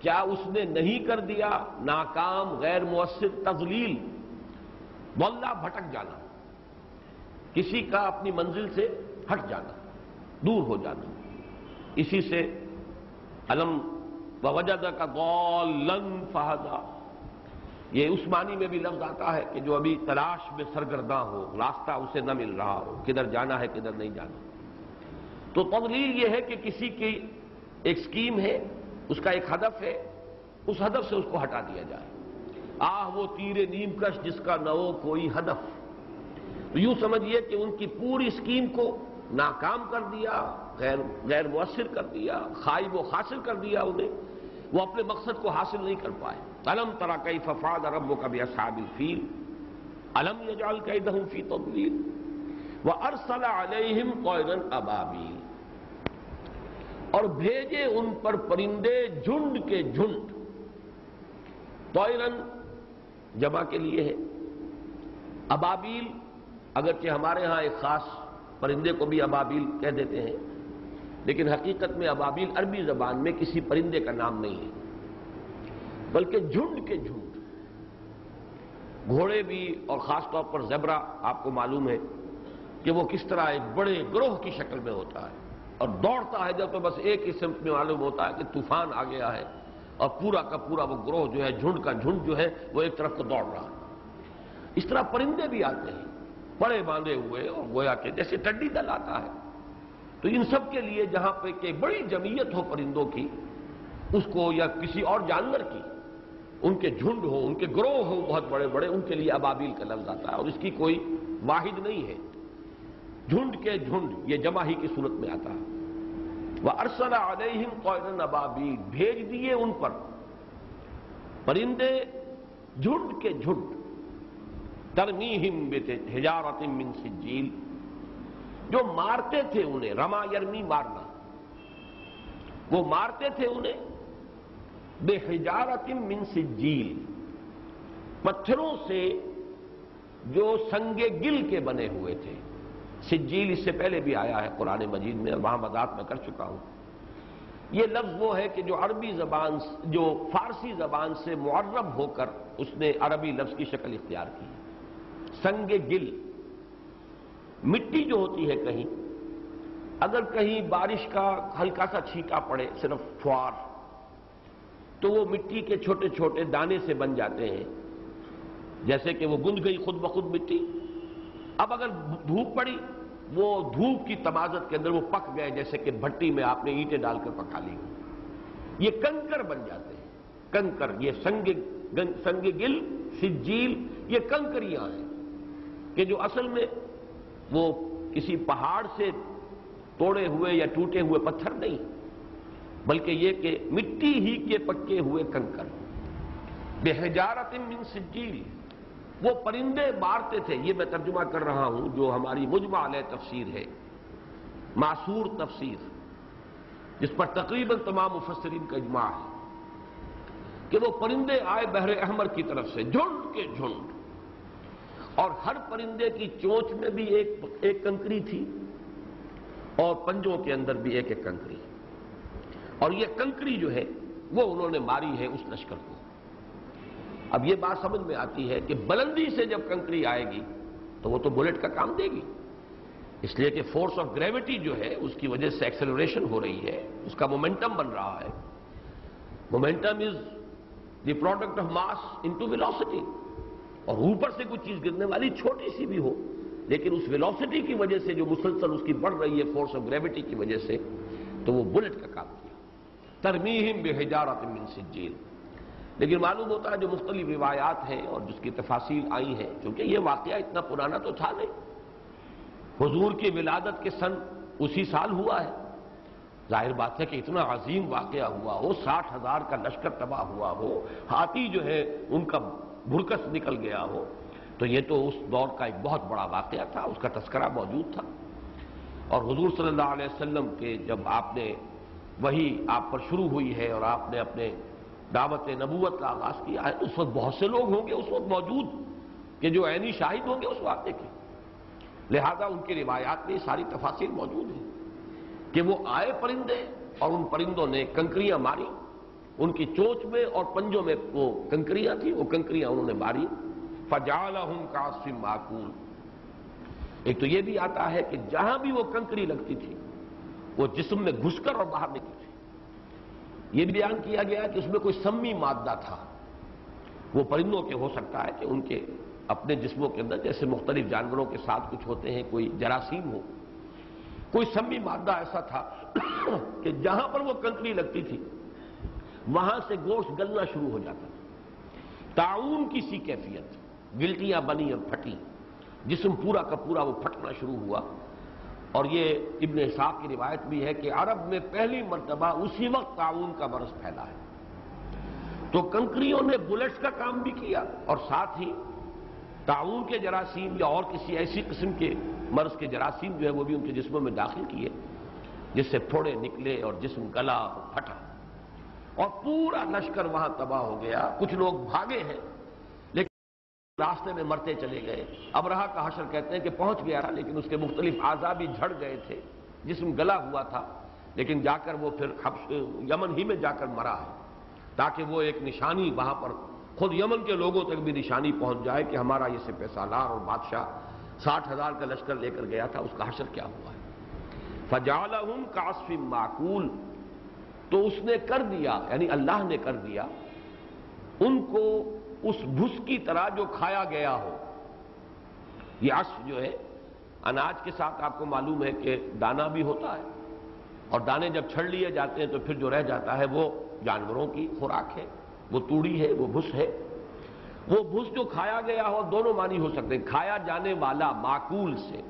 کیا اس نے نہیں کر دیا ناکام، غیر مؤثر، تضلیل، واللہ بھٹک جانا، کسی کا اپنی منزل سے ہٹ جانا، دور ہو جانا۔ اسی سے الم ووجدک ضالا فہدی، یہ اس معنی میں بھی لفظ آتا ہے کہ جو ابھی تلاش میں سرگرداں ہو، راستہ اسے نہ مل رہا ہو، کدھر جانا ہے کدھر نہیں جانا۔ تو تضلیل یہ ہے کہ کسی کی ایک سکیم ہے، اس کا ایک ہدف ہے، اس ہدف سے اس کو ہٹا دیا جائے۔ وہ تیر نیم کش جس کا نہ ہو کوئی ہدف، تو یوں سمجھیے کہ ان کی پوری سکیم کو ناکام کر دیا، غیر مؤثر کر دیا، خائب و خاسر کر دیا انہیں، وہ اپنے مقصد کو حاصل نہیں کر پائے۔ الم تری کیف فعل ربک باصحاب الفیل الم یجعل کیدہم فی تضلیل وارسل علیہم طیرا ابابیل، اور بھیجے ان پر پرندے جھنڈ کے جھنڈ. طیرن جمع کے لیے ہے. ابابیل اگرچہ ہمارے ہاں ایک خاص پرندے کو بھی ابابیل کہہ دیتے ہیں، لیکن حقیقت میں ابابیل عربی زبان میں کسی پرندے کا نام نہیں ہے، بلکہ جھنڈ کے جھنڈ. گھوڑے بھی، اور خاص طور پر زیبرا آپ کو معلوم ہے کہ وہ کس طرح ایک بڑے گروہ کی شکل میں ہوتا ہے اور دوڑتا ہے جب تو بس ایک ہی سمت میں معلوم ہوتا ہے کہ طوفان آ گیا ہے، اور پورا کا پورا وہ گروہ جو ہے، جھنڈ کا جھنڈ جو ہے وہ ایک طرف کو دوڑ رہا ہے. اس طرح پرندے بھی آتے ہیں بڑے باندھے ہوئے، اور گویا کہ جیسے ٹڈی دل آتا ہے. تو ان سب کے لیے جہاں پہ کہ بڑی جمعیت ہو پرندوں کی، اس کو یا کسی اور جانور کی، ان کے جھنڈ ہو، ان کے گروہ ہو بہت بڑے بڑے، ان کے لیے ابابیل کا لفظ آتا ہے، اور اس کی کوئی واحد نہیں ہے. جھنڈ کے جھنڈ یہ جمع ہی کی صورت میں آتا ہے. وَأَرْسَلَ عَلَيْهِمْ طَيْرًا أَبَابِيلَ، بھیج دیے ان پر پرندے جھنڈ کے جھنڈ. ترمیہم بحجارۃ من سجیل، جو مارتے تھے انہیں. رما یرمی مارنا، وہ مارتے تھے انہیں بحجارۃ من سجیل، پتھروں سے جو سنگ گل کے بنے ہوئے تھے. سجیل اس سے پہلے بھی آیا ہے قرآن مجید میں، اور وہاں وضاحت میں کر چکا ہوں. یہ لفظ وہ ہے کہ جو عربی زبان، جو فارسی زبان سے معرب ہو کر اس نے عربی لفظ کی شکل اختیار کی. سنگ گل، مٹی جو ہوتی ہے کہیں، اگر کہیں بارش کا ہلکا سا چھینٹا پڑے، صرف فوار، تو وہ مٹی کے چھوٹے چھوٹے دانے سے بن جاتے ہیں، جیسے کہ وہ گند گئی خود بخود مٹی. اب اگر دھوپ پڑی، وہ دھوپ کی تمازت کے اندر وہ پک گئے، جیسے کہ بھٹی میں آپ نے اینٹیں ڈال کر پکا لی. یہ کنکر بن جاتے ہیں. کنکر، یہ سنگ گل، سجیل، یہ کنکریاں ہیں کہ جو اصل میں وہ کسی پہاڑ سے توڑے ہوئے یا ٹوٹے ہوئے پتھر نہیں، بلکہ یہ کہ مٹی ہی کے پکے ہوئے کنکر. بحجارۃ من سجیل، وہ پرندے مارتے تھے. یہ میں ترجمہ کر رہا ہوں جو ہماری مجمع علیہ تفسیر ہے، معصور تفسیر، جس پر تقریباً تمام مفسرین کا اجماع ہے کہ وہ پرندے آئے بحر احمر کی طرف سے جھنڈ کے جھنڈ، اور ہر پرندے کی چونچ میں بھی ایک کنکری تھی، اور پنجوں کے اندر بھی ایک ایک کنکری. اور یہ کنکری جو ہے وہ انہوں نے ماری ہے اس لشکر کو. اب یہ بات سمجھ میں آتی ہے کہ بلندی سے جب کنکری آئے گی تو وہ تو بلٹ کا کام دے گی، اس لیے کہ فورس آف گریوٹی جو ہے اس کی وجہ سے ایکسلریشن ہو رہی ہے، اس کا مومنٹم بن رہا ہے. Momentum is the product of mass into velocity, اور اوپر سے کوئی چیز گرنے والی چھوٹی سی بھی ہو، لیکن اس ویلوسٹی کی وجہ سے جو مسلسل اس کی بڑھ رہی ہے فورس آف گریوٹی کی وجہ سے، تو وہ بلٹ کا کام کیا. ترمیہم بحجارۃ من سجیل. لیکن معلوم ہوتا ہے جو مختلف روایات ہیں اور جس کی تفاصیل آئی ہیں، کیونکہ یہ واقعہ اتنا پرانا تو تھا نہیں، حضور کی ولادت کے سن اسی سال ہوا ہے. ظاہر بات ہے کہ اتنا عظیم واقعہ ہوا ہو، 60,000 کا لشکر تباہ ہوا ہو، ہاتھی جو ہے ان کا بھرکس نکل گیا ہو، تو یہ تو اس دور کا ایک بہت بڑا واقعہ تھا، اس کا تذکرہ موجود تھا. اور حضور صلی اللہ علیہ وسلم کے جب آپ نے وہی آپ پر شروع ہوئی ہے اور آپ نے اپنے دعوت نبوت کا آغاز کیا ہے، اس وقت بہت سے لوگ ہوں گے اس وقت موجود کہ جو عینی شاہد ہوں گے اس واقعے کے. لہذا ان کی روایات میں یہ ساری تفاصیل موجود ہیں کہ وہ آئے پرندے، اور ان پرندوں نے کنکریاں ماری. ان کی چونچ میں اور پنجوں میں وہ کنکریاں تھیں، وہ کنکریاں انہوں نے ماری. فجعلہم کعصف ماکول. ایک تو یہ بھی آتا ہے کہ جہاں بھی وہ کنکری لگتی تھی وہ جسم میں گھس کر اور باہر نکلتی تھی. یہ بھی بیان کیا گیا کہ اس میں کوئی سمی مادہ تھا. وہ پرندوں کے ہو سکتا ہے کہ ان کے اپنے جسموں کے اندر جیسے مختلف جانوروں کے ساتھ کچھ ہوتے ہیں، کوئی جراثیم ہو، کوئی سمی مادہ ایسا تھا کہ جہاں پر وہ کنکری لگتی تھی وہاں سے گوشت گلنا شروع ہو جاتا تھا. طاعون کی سی کیفیت، گلٹیاں بنی اور پھٹی، جسم پورا کا پورا وہ پھٹنا شروع ہوا. اور یہ ابن اسحاق کی روایت بھی ہے کہ عرب میں پہلی مرتبہ اسی وقت طاعون کا مرض پھیلا ہے. تو کنکریوں نے بلٹس کا کام بھی کیا، اور ساتھ ہی طاعون کے جراثیم یا اور کسی ایسی قسم کے مرض کے جراثیم جو ہے وہ بھی ان کے جسموں میں داخل کیے. جس سے پھوڑے نکلے اور جسم گلا اور پھٹا، اور پورا لشکر وہاں تباہ ہو گیا۔ کچھ لوگ بھاگے ہیں لیکن راستے میں مرتے چلے گئے۔ ابرہہ کا حشر کہتے ہیں کہ پہنچ گیا تھا لیکن اس کے مختلف اعضاء بھی جھڑ گئے تھے، جسم گلا ہوا تھا، لیکن جا کر وہ پھر یمن ہی میں جا کر مرا ہے، تاکہ وہ ایک نشانی وہاں پر خود یمن کے لوگوں تک بھی نشانی پہنچ جائے کہ ہمارا یہ سپہ سالار اور بادشاہ 60,000 کا لشکر لے کر گیا تھا، اس کا حشر کیا ہوا ہے۔ فَجَعَلَهُمْ كَعَصْفٍ مَّأْكُولٍ، تو اس نے کر دیا، یعنی اللہ نے کر دیا ان کو اس بھس کی طرح جو کھایا گیا ہو۔ یہ عصف جو ہے اناج کے ساتھ آپ کو معلوم ہے کہ دانا بھی ہوتا ہے، اور دانے جب چھڑ لیے جاتے ہیں تو پھر جو رہ جاتا ہے وہ جانوروں کی خوراک ہے، وہ توڑی ہے، وہ بھس ہے۔ وہ بھس جو کھایا گیا ہو، دونوں معنی ہو سکتے ہیں، کھایا جانے والا معقول سے،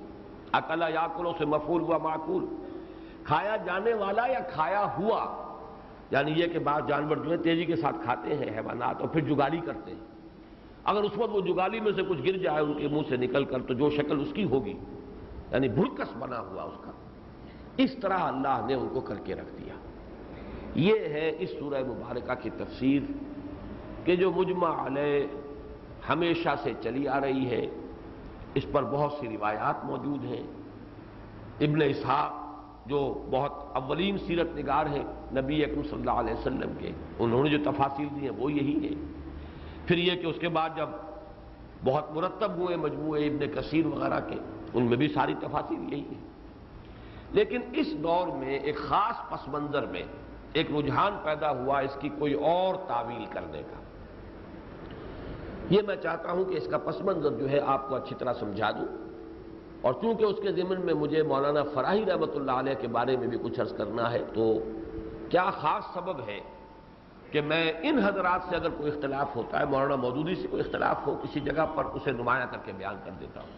اکلا یاکلوں سے مفعول ہوا معقول، کھایا جانے والا یا کھایا ہوا، یعنی یہ کہ بعض جانور جو ہے تیزی کے ساتھ کھاتے ہیں حیوانات اور پھر جگالی کرتے ہیں، اگر اس وقت وہ جگالی میں سے کچھ گر جائے ان کے منہ سے نکل کر تو جو شکل اس کی ہوگی، یعنی بھرکس بنا ہوا اس کا، اس طرح اللہ نے ان کو کر کے رکھ دیا۔ یہ ہے اس سورہ مبارکہ کی تفسیر کہ جو مجمع علیہ ہمیشہ سے چلی آ رہی ہے، اس پر بہت سی روایات موجود ہیں۔ ابن اسحاق جو بہت اولین سیرت نگار ہیں نبی اکرم صلی اللہ علیہ وسلم کے، انہوں نے جو تفاصیل دی ہیں وہ یہی ہے۔ پھر یہ کہ اس کے بعد جب بہت مرتب ہوئے مجموعے ابن کثیر وغیرہ کے، ان میں بھی ساری تفاصیل یہی ہے۔ لیکن اس دور میں ایک خاص پس منظر میں ایک رجحان پیدا ہوا اس کی کوئی اور تعویل کرنے کا۔ یہ میں چاہتا ہوں کہ اس کا پس منظر جو ہے آپ کو اچھی طرح سمجھا دوں، اور چونکہ اس کے ضمن میں مجھے مولانا فراہی رحمۃ اللہ علیہ کے بارے میں بھی کچھ عرض کرنا ہے، تو کیا خاص سبب ہے کہ میں ان حضرات سے اگر کوئی اختلاف ہوتا ہے، مولانا مودودی سے کوئی اختلاف ہو کسی جگہ پر، اسے نمایاں کر کے بیان کر دیتا ہوں۔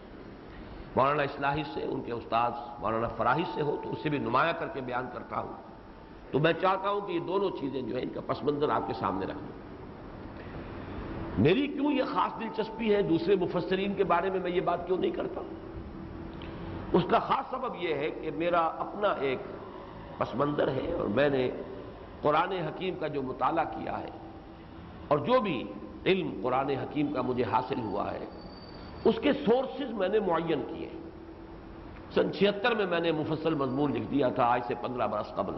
مولانا اصلاحی سے، ان کے استاد مولانا فراہی سے ہو تو اسے بھی نمایاں کر کے بیان کرتا ہوں۔ تو میں چاہتا ہوں کہ یہ دونوں چیزیں جو ہیں ان کا پس منظر آپ کے سامنے رکھ دوں۔ میری کیوں یہ خاص دلچسپی ہے دوسرے مفسرین کے بارے میں یہ بات کیوں نہیں کرتا؟ اس کا خاص سبب یہ ہے کہ میرا اپنا ایک پس منظر ہے، اور میں نے قرآن حکیم کا جو مطالعہ کیا ہے اور جو بھی علم قرآن حکیم کا مجھے حاصل ہوا ہے، اس کے سورسز میں نے معین کیے۔ سن 76 میں میں نے مفصل مضمون لکھ دیا تھا، آج سے 15 برس قبل۔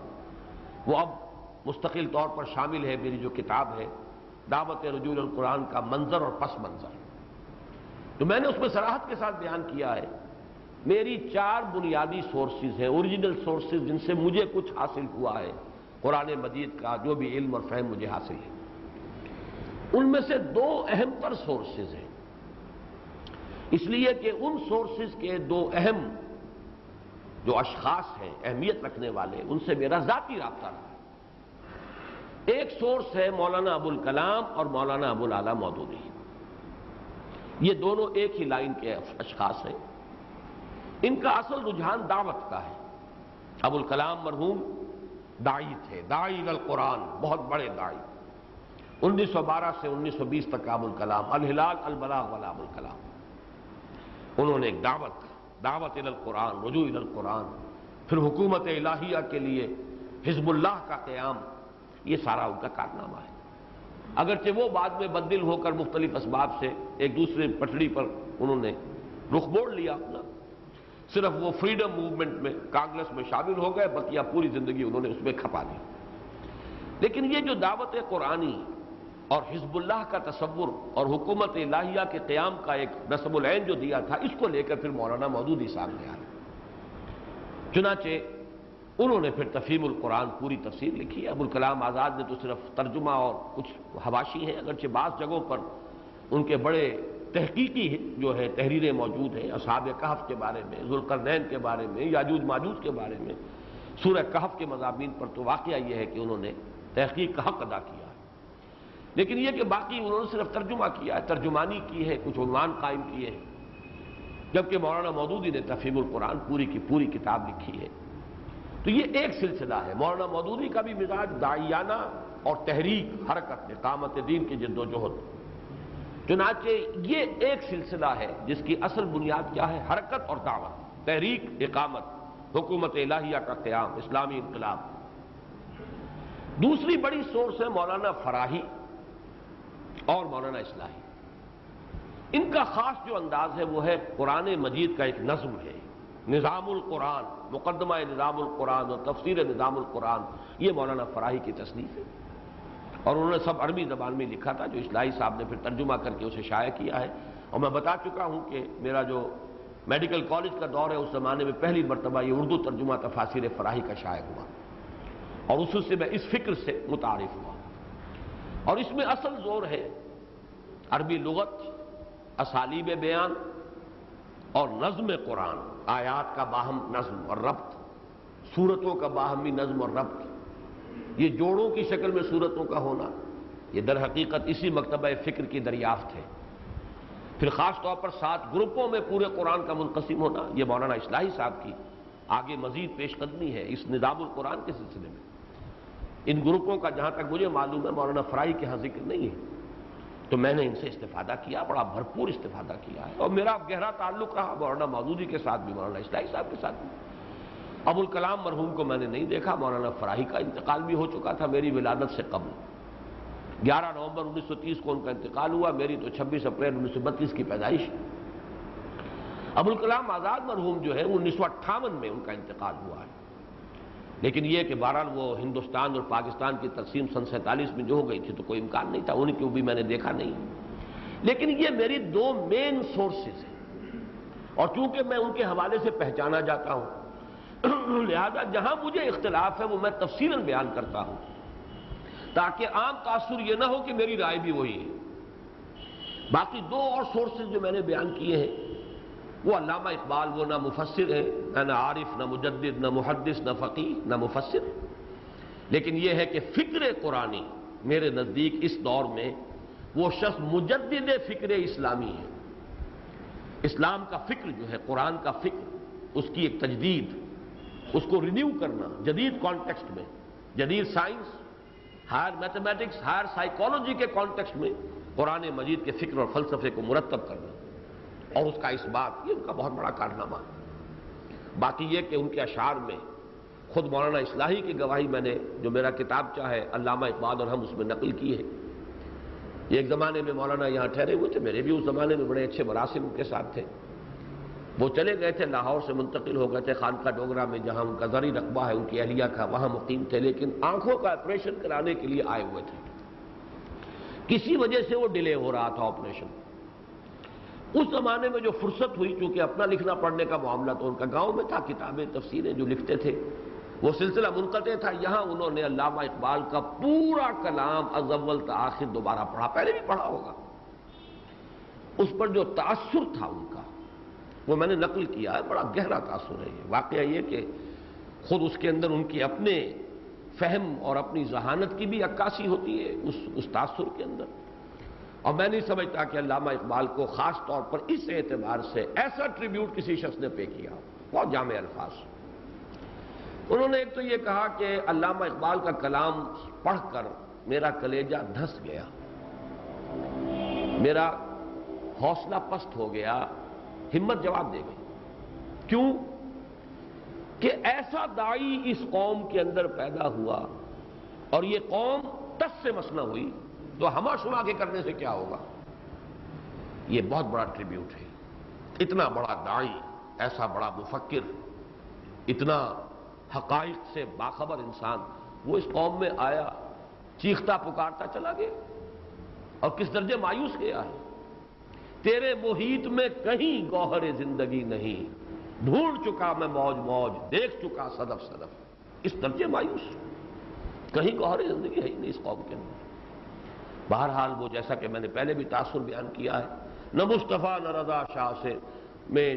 وہ اب مستقل طور پر شامل ہے میری جو کتاب ہے دعوت رجوع القرآن کا منظر اور پس منظر۔ تو میں نے اس میں صراحت کے ساتھ بیان کیا ہے میری 4 بنیادی سورسز ہیں، اوریجنل سورسز، جن سے مجھے کچھ حاصل ہوا ہے قرآن مجید کا جو بھی علم اور فہم مجھے حاصل ہے۔ ان میں سے 2 اہم تر سورسز ہیں، اس لیے کہ ان سورسز کے 2 اہم جو اشخاص ہیں اہمیت رکھنے والے، ان سے میرا ذاتی رابطہ رہا۔ ایک سورس ہے مولانا ابوالکلام اور مولانا ابوالعلا مودودی، یہ دونوں ایک ہی لائن کے اشخاص ہیں۔ ان کا اصل رجحان دعوت کا ہے۔ ابوالکلام مرحوم داعی تھے، داعی القرآن، بہت بڑے داعی۔ 1912 سے 1920 تک ابوالکلام، الہلال البلاغ والا ابوالکلام، انہوں نے ایک دعوت القرآن، رجوع القرآن، پھر حکومت الہیہ کے لیے حزب اللہ کا قیام، یہ سارا ان کا کارنامہ ہے۔ اگرچہ وہ بعد میں بدل ہو کر مختلف اسباب سے ایک دوسرے پٹڑی پر انہوں نے رخ موڑ لیا اپنا، صرف وہ فریڈم موومنٹ میں کانگریس میں شامل ہو گئے، بقیہ پوری زندگی انہوں نے اس میں کھپا دی۔ لیکن یہ جو دعوت قرآنی اور حزب اللہ کا تصور اور حکومت الہیہ کے قیام کا ایک نصب العین جو دیا تھا، اس کو لے کر پھر مولانا مودودی سامنے آئے۔ چنانچہ انہوں نے پھر تفہیم القرآن پوری تفسیر لکھی ہے۔ ابوالکلام آزاد نے تو صرف ترجمہ اور کچھ حواشی ہیں، اگرچہ بعض جگہوں پر ان کے بڑے تحقیقی جو ہے تحریریں موجود ہیں، اصحاب کہف کے بارے میں، ذوالقرنین کے بارے میں، یاجوج ماجوج کے بارے میں، سورہ کہف کے مضامین پر تو واقعہ یہ ہے کہ انہوں نے تحقیق کا حق ادا کیا ہے۔ لیکن یہ کہ باقی انہوں نے صرف ترجمہ کیا ہے، ترجمانی کی ہے، کچھ عنوان قائم کیے ہیں، جبکہ مولانا مودودی نے تفہیم القرآن پوری کی پوری کتاب لکھی ہے۔ تو یہ ایک سلسلہ ہے۔ مولانا مودودی کا بھی مزاج داعیانہ اور تحریک، حرکت، اقامت دین کی جد و جہد۔ چنانچہ یہ ایک سلسلہ ہے جس کی اصل بنیاد کیا ہے؟ حرکت اور دعوت، تحریک، اقامت حکومت الہیہ کا قیام، اسلامی انقلاب۔ دوسری بڑی سورس ہے مولانا فراہی اور مولانا اصلاحی۔ ان کا خاص جو انداز ہے وہ ہے قرآن مجید کا ایک نظم ہے، نظام القرآن، مقدمہ نظام القرآن اور تفسیر نظام القرآن، یہ مولانا فراہی کی تصنیف ہے، اور انہوں نے سب عربی زبان میں لکھا تھا، جو اصلاحی صاحب نے پھر ترجمہ کر کے اسے شائع کیا ہے۔ اور میں بتا چکا ہوں کہ میرا جو میڈیکل کالج کا دور ہے اس زمانے میں پہلی مرتبہ یہ اردو ترجمہ تفاسیر فراہی کا شائع ہوا، اور اس سے میں اس فکر سے متعارف ہوا۔ اور اس میں اصل زور ہے عربی لغت، اسالیب بیان اور نظم قرآن، آیات کا باہم نظم اور ربط، سورتوں کا باہمی نظم اور ربط، یہ جوڑوں کی شکل میں سورتوں کا ہونا، یہ در حقیقت اسی مکتبہ فکر کی دریافت ہے۔ پھر خاص طور پر 7 گروپوں میں پورے قرآن کا منقسم ہونا، یہ مولانا اصلاحی صاحب کی آگے مزید پیش قدمی ہے اس نظام القرآن کے سلسلے میں۔ ان گروپوں کا جہاں تک مجھے معلوم ہے مولانا فراہی کے ہاں ذکر نہیں ہے، تو میں نے ان سے استفادہ کیا، بڑا بھرپور استفادہ کیا ہے، اور میرا گہرا تعلق رہا مولانا مودودی کے ساتھ بھی، مولانا اصلاحی صاحب کے ساتھ بھی۔ ابوالکلام مرحوم کو میں نے نہیں دیکھا، مولانا فراہی کا انتقال بھی ہو چکا تھا میری ولادت سے قبل، 11 نومبر 1930 کو ان کا انتقال ہوا، میری تو 26 اپریل 1932 کی پیدائش۔ ابوالکلام آزاد مرحوم جو ہے 1958 میں ان کا انتقال ہوا ہے، لیکن یہ کہ بہرحال وہ ہندوستان اور پاکستان کی تقسیم سن 47 میں جو ہو گئی تھی تو کوئی امکان نہیں تھا، ان کو بھی میں نے دیکھا نہیں۔ لیکن یہ میری 2 مین سورسز ہیں، اور چونکہ میں ان کے حوالے سے پہچانا جاتا ہوں، لہذا جہاں مجھے اختلاف ہے وہ میں تفصیلاً بیان کرتا ہوں، تاکہ عام تاثر یہ نہ ہو کہ میری رائے بھی وہی ہے۔ باقی 2 اور سورسز جو میں نے بیان کیے ہیں وہ علامہ اقبال، وہ نہ مفسر ہے، نہ عارف، نہ مجدد، نہ محدث، نہ فقیہ، نہ مفسر، لیکن یہ ہے کہ فکر قرآنی میرے نزدیک اس دور میں وہ شخص مجدد فکر اسلامی ہے۔ اسلام کا فکر جو ہے، قرآن کا فکر، اس کی ایک تجدید، اس کو رینیو کرنا جدید کانٹیکسٹ میں، جدید science, higher mathematics, higher psychology کے کانٹیکسٹ میں قرآن مجید کے فکر اور فلسفے کو مرتب کرنا اور اس کا اثبات، یہ ان کا بہت بڑا کارنامہ ہے۔ باقی یہ کہ ان کے اشعار میں خود مولانا اصلاحی کی گواہی میں نے، جو میرا کتاب چاہے علامہ اقبال اور ہم، اس میں نقل کی ہے۔ ایک زمانے میں مولانا یہاں ٹھہرے ہوئے تھے، میرے بھی اس زمانے میں بڑے اچھے مراسم کے ساتھ تھے۔ وہ چلے گئے تھے، لاہور سے منتقل ہو گئے تھے خانقاہ ڈوگرہ میں، جہاں ان کا زرعی رقبہ ہے، ان کی اہلیہ کا، وہاں مقیم تھے، لیکن آنکھوں کا آپریشن کرانے کے لیے آئے ہوئے تھے۔ کسی وجہ سے وہ ڈیلے ہو رہا تھا آپریشن۔ اس زمانے میں جو فرصت ہوئی، چونکہ اپنا لکھنا پڑھنے کا معاملہ تو ان کا گاؤں میں تھا، کتابیں تفسیریں جو لکھتے تھے وہ سلسلہ منقطع تھا، یہاں انہوں نے علامہ اقبال کا پورا کلام از اول تا آخر دوبارہ پڑھا، پہلے بھی پڑھا ہوگا۔ اس پر جو تاثر تھا ان کا وہ میں نے نقل کیا ہے، بڑا گہرا تاثر ہے یہ۔ واقعہ یہ کہ خود اس کے اندر ان کی اپنے فہم اور اپنی ذہانت کی بھی عکاسی ہوتی ہے اس تاثر کے اندر، اور میں نہیں سمجھتا کہ علامہ اقبال کو خاص طور پر اس اعتبار سے ایسا ٹریبیوٹ کسی شخص نے پے کیا، بہت جامع الفاظ۔ انہوں نے ایک تو یہ کہا کہ علامہ اقبال کا کلام پڑھ کر میرا کلیجہ دھس گیا، میرا حوصلہ پست ہو گیا، ہمت جواب دے گئی۔ کیوں؟ کہ ایسا داعی اس قوم کے اندر پیدا ہوا، اور یہ قوم تس سے مس نہ ہوئی تو ہما شما کے کرنے سے کیا ہوگا۔ یہ بہت بڑا ٹریبیوٹ ہے۔ اتنا بڑا داعی، ایسا بڑا مفکر، اتنا حقائق سے باخبر انسان، وہ اس قوم میں آیا، چیختا پکارتا چلا گیا، اور کس درجے مایوس گیا ہے۔ تیرے محیط میں کہیں گوہر زندگی نہیں، ڈھونڈ چکا میں موج موج، دیکھ چکا صدف صدف، اس درجے مایوس، کہیں گوہر زندگی ہے ہی نہیں اس قوم کے اندر۔ بہرحال وہ جیسا کہ میں نے پہلے بھی تاثر بیان کیا ہے، نہ مصطفیٰ نہ رضا شاہ سے میں،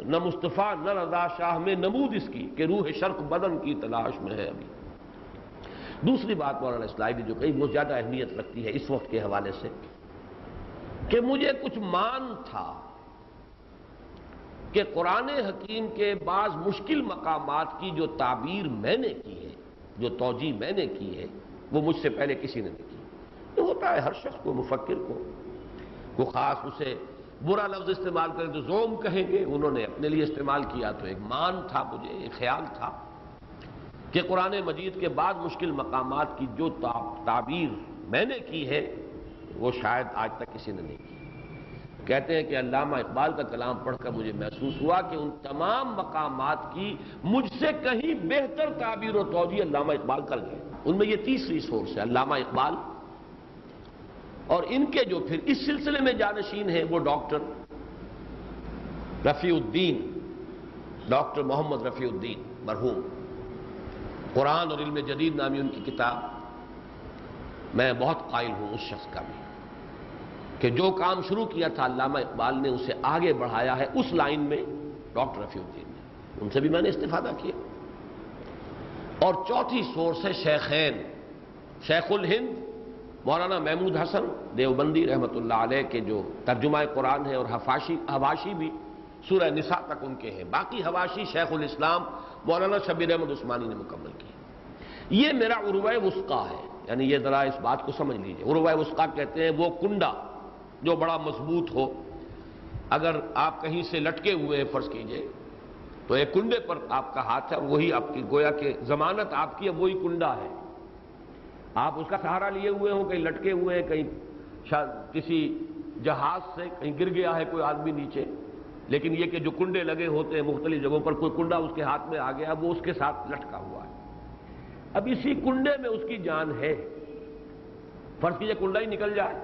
نہ مصطفیٰ نہ رضا شاہ میں نمود اس کی کہ روح شرق بدن کی تلاش میں ہے ابھی۔ دوسری بات مولانا اصلاحی جو کہی وہ زیادہ اہمیت رکھتی ہے اس وقت کے حوالے سے، کہ مجھے کچھ مان تھا کہ قرآن حکیم کے بعض مشکل مقامات کی جو تعبیر میں نے کی ہے، جو توجیہ میں نے کی ہے، وہ مجھ سے پہلے کسی نے نہیں کی۔ یہ ہوتا ہے ہر شخص کو، مفکر کو خاص اسے برا لفظ استعمال کریں تو زوم کہیں گے، انہوں نے اپنے لیے استعمال کیا تو ایک مان تھا، مجھے ایک خیال تھا کہ قرآن مجید کے بعد مشکل مقامات کی جو تعبیر میں نے کی ہے وہ شاید آج تک کسی نے نہیں کی۔ کہتے ہیں کہ علامہ اقبال کا کلام پڑھ کر مجھے محسوس ہوا کہ ان تمام مقامات کی مجھ سے کہیں بہتر تعبیر و توجیہ علامہ اقبال کر گئے۔ ان میں یہ تیسری سورس ہے علامہ اقبال، اور ان کے جو پھر اس سلسلے میں جانشین ہیں وہ ڈاکٹر رفیع الدین، ڈاکٹر محمد رفیع الدین مرحوم، قرآن اور علم جدید نامی ان کی کتاب، میں بہت قائل ہوں اس شخص کا بھی کہ جو کام شروع کیا تھا علامہ اقبال نے اسے آگے بڑھایا ہے اس لائن میں ڈاکٹر رفیع الدین نے، ان سے بھی میں نے استفادہ کیا۔ اور چوتھی سورس ہے شیخین، شیخ الہند مولانا محمود حسن دیوبندی رحمۃ اللہ علیہ کے جو ترجمہ قرآن ہے، اور حواشی بھی سورہ نساء تک ان کے ہیں، باقی حواشی شیخ الاسلام مولانا شبیر احمد عثمانی نے مکمل کی۔ یہ میرا عروہ وثقیٰ ہے، یعنی یہ ذرا اس بات کو سمجھ لیجئے، عروہ وثقیٰ کہتے ہیں وہ کنڈا جو بڑا مضبوط ہو، اگر آپ کہیں سے لٹکے ہوئے فرض کیجئے تو ایک کنڈے پر آپ کا ہاتھ ہے اور وہی آپ کی گویا کہ ضمانت آپ کی وہی کنڈا ہے، آپ اس کا سہارا لیے ہوئے ہوں، کہیں لٹکے ہوئے ہیں، کہیں کسی جہاز سے کہیں گر گیا ہے کوئی آدمی نیچے، لیکن یہ کہ جو کنڈے لگے ہوتے ہیں مختلف جگہوں پر، کوئی کنڈا اس کے ہاتھ میں آ گیا وہ اس کے ساتھ لٹکا ہوا ہے، اب اسی کنڈے میں اس کی جان ہے، فرض کیجئے کنڈا ہی نکل جائے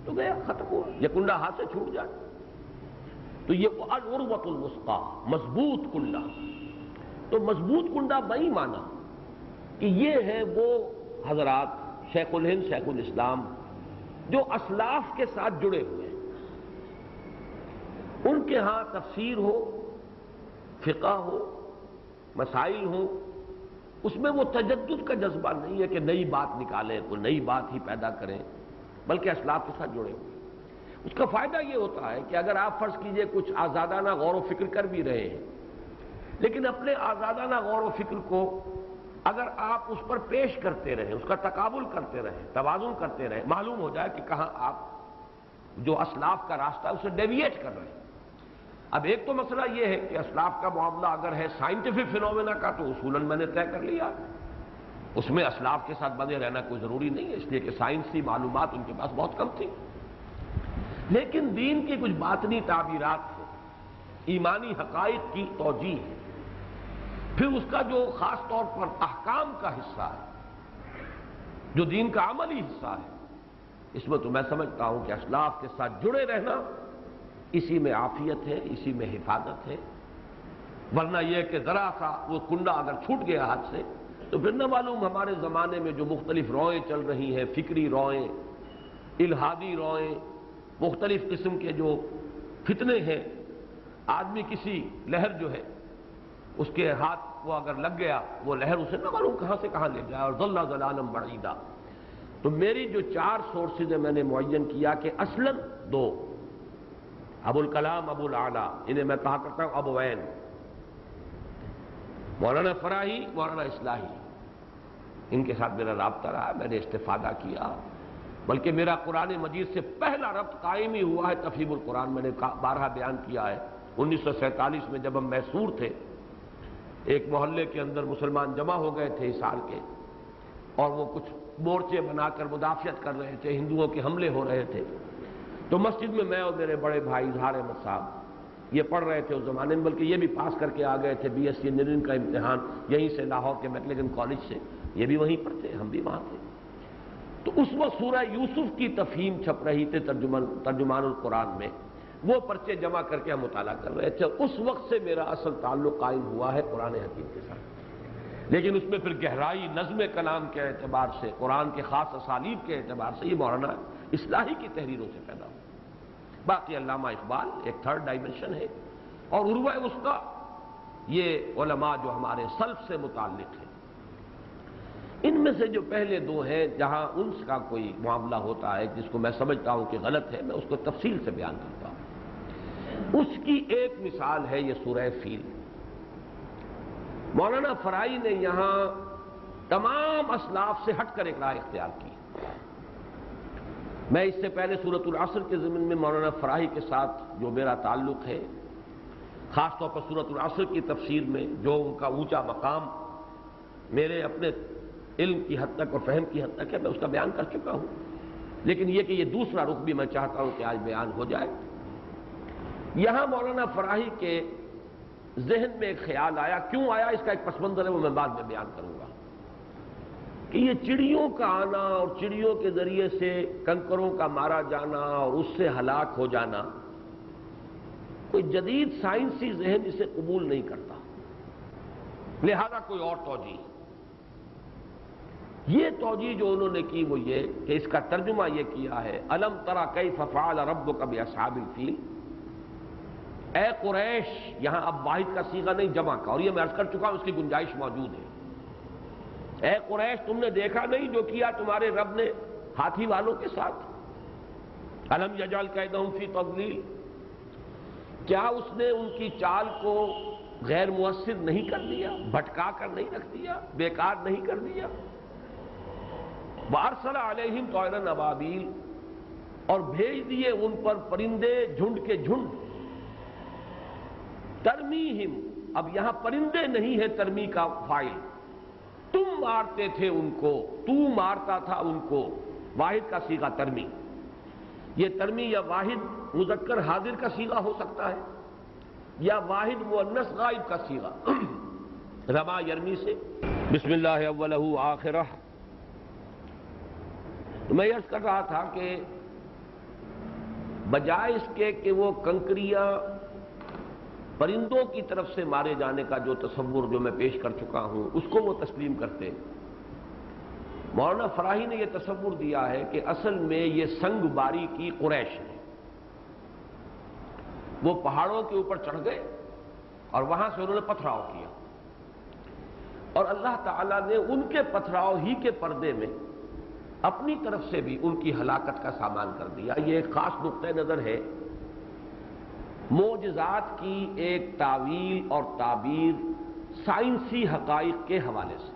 تو گیا، ختم ہوا، یہ کنڈا ہاتھ سے چھوٹ جائے، تو یہ العروۃ الوثقیٰ مضبوط کنڈا۔ تو مضبوط کنڈا بئی مانا کہ یہ ہے وہ حضرات شیخ الہند شیخ الاسلام جو اسلاف کے ساتھ جڑے ہوئے ہیں، ان کے ہاں تفسیر ہو، فقہ ہو، مسائل ہوں، اس میں وہ تجدد کا جذبہ نہیں ہے کہ نئی بات نکالیں، کوئی نئی بات ہی پیدا کریں، بلکہ اسلاف کے ساتھ جڑے ہوئے۔ اس کا فائدہ یہ ہوتا ہے کہ اگر آپ فرض کیجئے کچھ آزادانہ غور و فکر کر بھی رہے ہیں، لیکن اپنے آزادانہ غور و فکر کو اگر آپ اس پر پیش کرتے رہیں، اس کا تقابل کرتے رہیں، توازن کرتے رہیں، معلوم ہو جائے کہ کہاں آپ جو اسلاف کا راستہ ہے اسے ڈیویٹ کر رہے ہیں۔ اب ایک تو مسئلہ یہ ہے کہ اسلاف کا معاملہ اگر ہے سائنٹیفک فینومینا کا تو اصولاً میں نے طے کر لیا، اس میں اسلاف کے ساتھ بندے رہنا کوئی ضروری نہیں ہے، اس لیے کہ سائنسی معلومات ان کے پاس بہت کم تھی، لیکن دین کی کچھ باطنی تعبیرات ہیں، ایمانی حقائق کی توجیہ ہے، پھر اس کا جو خاص طور پر احکام کا حصہ ہے، جو دین کا عملی حصہ ہے، اس میں تو میں سمجھتا ہوں کہ اسلاف کے ساتھ جڑے رہنا اسی میں عافیت ہے، اسی میں حفاظت ہے، ورنہ یہ کہ ذرا سا وہ کنڈا اگر چھوٹ گیا ہاتھ سے تو پھر نہ معلوم ہمارے زمانے میں جو مختلف روئیں چل رہی ہیں، فکری روئیں، الہادی روئیں، مختلف قسم کے جو فتنے ہیں، آدمی کسی لہر جو ہے اس کے ہاتھ وہ اگر لگ گیا وہ لہر اسے نہ معلوم کہاں سے کہاں لے جائے، اور ضل ضلالا بعیدا۔ تو میری جو چار سورسز ہیں میں نے معین کیا کہ اصلاً دو، ابو الکلام ابو الاعلیٰ، انہیں میں کہا کرتا ہوں ابوین، مولانا فراہی مولانا اصلاحی، ان کے ساتھ میرا رابطہ رہا، میں نے استفادہ کیا، بلکہ میرا قرآن مجید سے پہلا ربط قائم ہی ہوا ہے تفہیم القرآن، میں نے بارہا بیان کیا ہے۔ 1947 میں جب ہم میسور تھے، ایک محلے کے اندر مسلمان جمع ہو گئے تھے حصار کے، اور وہ کچھ مورچے بنا کر مدافعت کر رہے تھے، ہندوؤں کے حملے ہو رہے تھے، تو مسجد میں اور میرے بڑے بھائی اظہار احمد صاحب یہ پڑھ رہے تھے اس زمانے میں، بلکہ یہ بھی پاس کر کے آ گئے تھے BSc انجینئرنگ کا امتحان یہیں سے، لاہور کے میکلگن کالج سے، یہ بھی وہیں پر تھے، ہم بھی وہاں تھے۔ تو اس وقت سورہ یوسف کی تفہیم چھپ رہی تھی ترجمان القرآن میں، وہ پرچے جمع کر کے ہم مطالعہ کر رہے تھے، اس وقت سے میرا اصل تعلق قائم ہوا ہے قرآن حکیم کے ساتھ، لیکن اس میں پھر گہرائی نظم کلام کے اعتبار سے، قرآن کے خاص اسالیب کے اعتبار سے یہ مولانا اصلاحی کی تحریروں سے پیدا ہوا۔ باقی علامہ اقبال ایک تھرڈ ڈائمنشن ہے، اور عروہ وثقیٰ یہ علماء جو ہمارے سلف سے متعلق ہیں، ان میں سے جو پہلے دو ہیں جہاں انس کا کوئی معاملہ ہوتا ہے جس کو میں سمجھتا ہوں کہ غلط ہے، میں اس کو تفصیل سے بیان کرتا ہوں۔ اس کی ایک مثال ہے یہ سورہ فیل۔ مولانا فرائی نے یہاں تمام اسلاف سے ہٹ کر ایک رائے اختیار کی، میں اس سے پہلے سورۃ العصر کے ضمن میں مولانا فراہی کے ساتھ جو میرا تعلق ہے، خاص طور پر سورۃ العصر کی تفسیر میں جو ان کا اونچا مقام میرے اپنے علم کی حد تک اور فہم کی حد تک ہے، میں اس کا بیان کر چکا ہوں، لیکن یہ کہ یہ دوسرا رخ بھی میں چاہتا ہوں کہ آج بیان ہو جائے۔ یہاں مولانا فراہی کے ذہن میں ایک خیال آیا، کیوں آیا اس کا ایک پس منظر ہے، وہ میں بعد میں بیان کروں گا، کہ یہ چڑیوں کا آنا اور چڑیوں کے ذریعے سے کنکروں کا مارا جانا اور اس سے ہلاک ہو جانا، کوئی جدید سائنسی ذہن اسے قبول نہیں کرتا، لہذا کوئی اور توجیہ۔ یہ توجیہ جو انہوں نے کی وہ یہ کہ اس کا ترجمہ یہ کیا ہے، الم تری کیف فعل ربک باصحاب الفیل، اے قریش، یہاں اب واحد کا صیغہ نہیں جمع کا، اور یہ میں عرض کر چکا ہوں اس کی گنجائش موجود ہے۔ اے قریش، تم نے دیکھا نہیں جو کیا تمہارے رب نے ہاتھی والوں کے ساتھ؟ الم یجعل کیدہم فی تضلیل، کیا اس نے ان کی چال کو غیر مؤثر نہیں کر دیا، بھٹکا کر نہیں رکھ دیا، بیکار نہیں کر دیا؟ وارسل علیہم طیرا ابابیل، اور بھیج دیے ان پر پرندے جھنڈ کے جھنڈ، ترمیہم، اب یہاں پرندے نہیں ہے ترمی کا فاعل، تم مارتے تھے ان کو، تو مارتا تھا ان کو، واحد کا صیغہ ترمی۔ یہ ترمی یا واحد مذکر حاضر کا صیغہ ہو سکتا ہے یا واحد مؤنث غائب کا صیغہ، رما یرمی سے بسم اللہ اولہ آخرہ۔ میں عرض کر رہا تھا کہ بجائے اس کے کہ وہ کنکریاں پرندوں کی طرف سے مارے جانے کا جو تصور جو میں پیش کر چکا ہوں اس کو وہ تسلیم کرتے، مولانا فراہی نے یہ تصور دیا ہے کہ اصل میں یہ سنگ باری کی قریش ہے، وہ پہاڑوں کے اوپر چڑھ گئے اور وہاں سے انہوں نے پتھراؤ کیا، اور اللہ تعالیٰ نے ان کے پتھراؤ ہی کے پردے میں اپنی طرف سے بھی ان کی ہلاکت کا سامان کر دیا۔ یہ ایک خاص نقطہ نظر ہے معجزات کی ایک تعویل اور تعبیر سائنسی حقائق کے حوالے سے،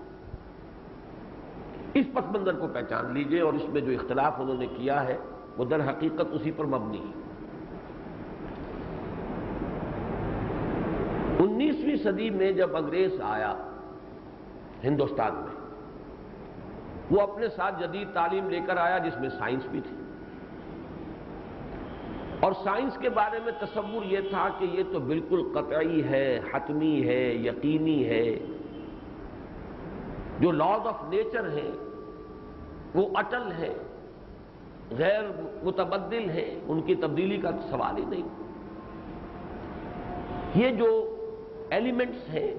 اس پس منظر کو پہچان لیجئے، اور اس میں جو اختلاف انہوں نے کیا ہے وہ در حقیقت اسی پر مبنی ہے۔ 19ویں صدی میں جب انگریز آیا ہندوستان میں، وہ اپنے ساتھ جدید تعلیم لے کر آیا جس میں سائنس بھی تھی، اور سائنس کے بارے میں تصور یہ تھا کہ یہ تو بالکل قطعی ہے، حتمی ہے، یقینی ہے، جو لاز آف نیچر ہیں وہ اٹل ہے، غیر متبدل ہے، ان کی تبدیلی کا سوال ہی نہیں۔ یہ جو ایلیمنٹس ہیں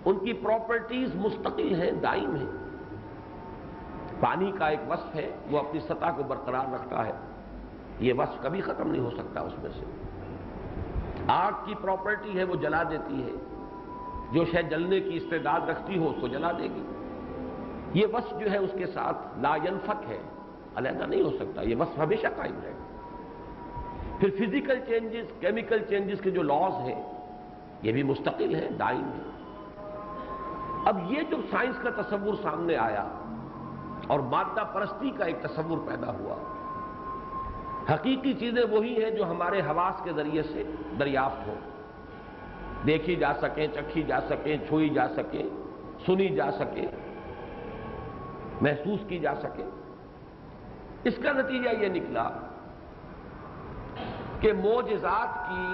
ان کی پراپرٹیز مستقل ہیں، دائم ہیں۔ پانی کا ایک وصف ہے، وہ اپنی سطح کو برقرار رکھتا ہے، یہ وصف کبھی ختم نہیں ہو سکتا اس میں سے۔ آگ کی پراپرٹی ہے، وہ جلا دیتی ہے، جو شے جلنے کی استعداد رکھتی ہو اس کو جلا دے گی۔ یہ وصف جو ہے اس کے ساتھ لا ینفک ہے، علیحدہ نہیں ہو سکتا، یہ وصف ہمیشہ قائم رہے گا۔ پھر فزیکل چینجز، کیمیکل چینجز کے جو لاز ہیں یہ بھی مستقل ہیں، دائم ہیں۔ اب یہ جو سائنس کا تصور سامنے آیا اور مادہ پرستی کا ایک تصور پیدا ہوا، حقیقی چیزیں وہی ہیں جو ہمارے حواس کے ذریعے سے دریافت ہوں، دیکھی جا سکیں، چکھی جا سکیں، چھوئی جا سکیں، سنی جا سکیں، محسوس کی جا سکے۔ اس کا نتیجہ یہ نکلا کہ معجزات کی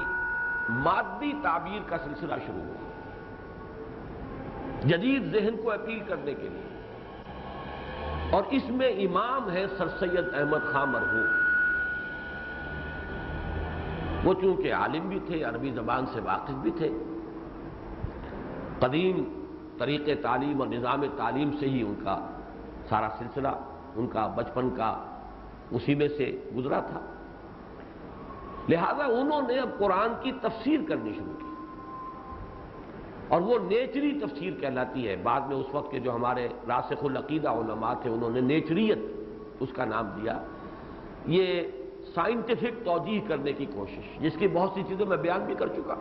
مادی تعبیر کا سلسلہ شروع ہوا، جدید ذہن کو اپیل کرنے کے لیے، اور اس میں امام ہے سر سید احمد خاں مرحوم۔ وہ چونکہ عالم بھی تھے، عربی زبان سے واقف بھی تھے، قدیم طریقے تعلیم اور نظام تعلیم سے ہی ان کا سارا سلسلہ، ان کا بچپن کا اسی میں سے گزرا تھا، لہذا انہوں نے اب قرآن کی تفسیر کرنی شروع کی، اور وہ نیچری تفسیر کہلاتی ہے۔ بعد میں اس وقت کے جو ہمارے راسخ العقیدہ علماء تھے انہوں نے نیچریت اس کا نام دیا، یہ سائنٹیفک توجیہ کرنے کی کوشش، جس کی بہت سی چیزیں میں بیان بھی کر چکا۔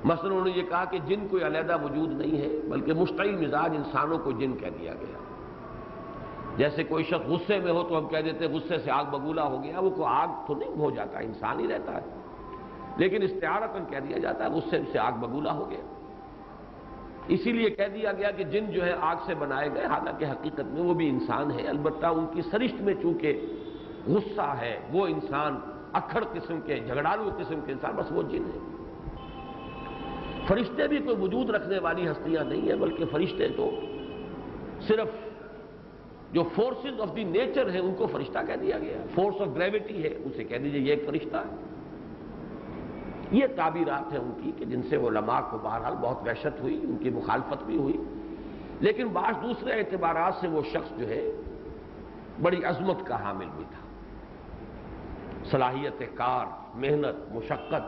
مثلا انہوں نے یہ کہا کہ جن کوئی علیحدہ وجود نہیں ہے، بلکہ مشتعل مزاج انسانوں کو جن کہہ دیا گیا، جیسے کوئی شخص غصے میں ہو تو ہم کہہ دیتے ہیں غصے سے آگ بگولا ہو گیا، وہ کوئی آگ تو نہیں ہو جاتا، انسان ہی رہتا ہے، لیکن استعارتاً کہہ دیا جاتا ہے غصے سے آگ بگولا ہو گیا۔ اسی لیے کہہ دیا گیا کہ جن جو ہے آگ سے بنائے گئے، حالانکہ حقیقت میں وہ بھی انسان ہے، البتہ ان کی سرشت میں چونکہ غصہ ہے، وہ انسان اکھڑ قسم کے، جھگڑالو قسم کے انسان، بس وہ جن ہے۔ فرشتے بھی کوئی وجود رکھنے والی ہستیاں نہیں ہیں، بلکہ فرشتے تو صرف جو فورسز آف دی نیچر ہیں ان کو فرشتہ کہہ دیا گیا، فورس آف گریوٹی ہے اسے کہہ دیجئے یہ ایک فرشتہ ہے۔ یہ تعبیرات ہیں ان کی کہ جن سے علماء کو بہرحال بہت وحشت ہوئی، ان کی مخالفت بھی ہوئی، لیکن بعض دوسرے اعتبارات سے وہ شخص جو ہے بڑی عظمت کا حامل بھی تھا، صلاحیت کار، محنت، مشقت،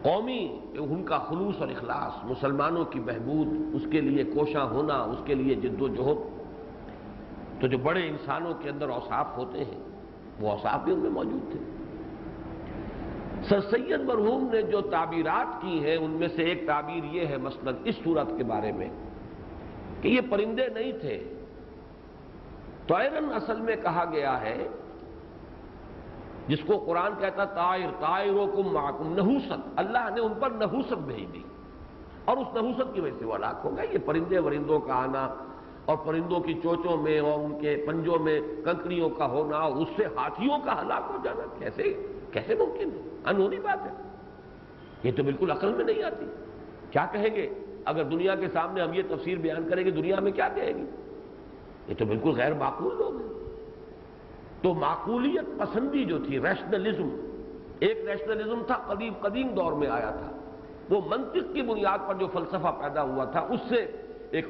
قومی ان کا خلوص اور اخلاص، مسلمانوں کی بہبود، اس کے لیے کوشاں ہونا، اس کے لیے جد و جہد۔ تو جو بڑے انسانوں کے اندر اوصاف ہوتے ہیں وہ اوصاف بھی ان میں موجود تھے۔ سر سید مرحوم نے جو تعبیرات کی ہیں ان میں سے ایک تعبیر یہ ہے مثلا اس صورت کے بارے میں کہ یہ پرندے نہیں تھے، طائرن اصل میں کہا گیا ہے، جس کو قرآن کہتا طائر طائرکم معکم، نحوست، اللہ نے ان پر نحوست بھیج دی اور اس نحوست کی وجہ سے وہ ہلاک ہو گئے۔ یہ پرندے ورندوں کا آنا اور پرندوں کی چوچوں میں اور ان کے پنجوں میں کنکریوں کا ہونا اور اس سے ہاتھیوں کا ہلاک ہو جانا کیسے ممکن ہے؟ انہونی بات ہے، یہ تو بالکل عقل میں نہیں آتی۔ کیا کہیں گے اگر دنیا کے سامنے ہم یہ تفسیر بیان کریں گے، دنیا میں کیا کہے گی؟ یہ تو بالکل غیر معقول لوگ ہیں۔ تو معقولیت پسندی جو تھی، ریشنلزم، ایک ریشنلزم تھا قدیم دور میں آیا تھا، وہ منطق کی بنیاد پر جو فلسفہ پیدا ہوا تھا اس سے ایک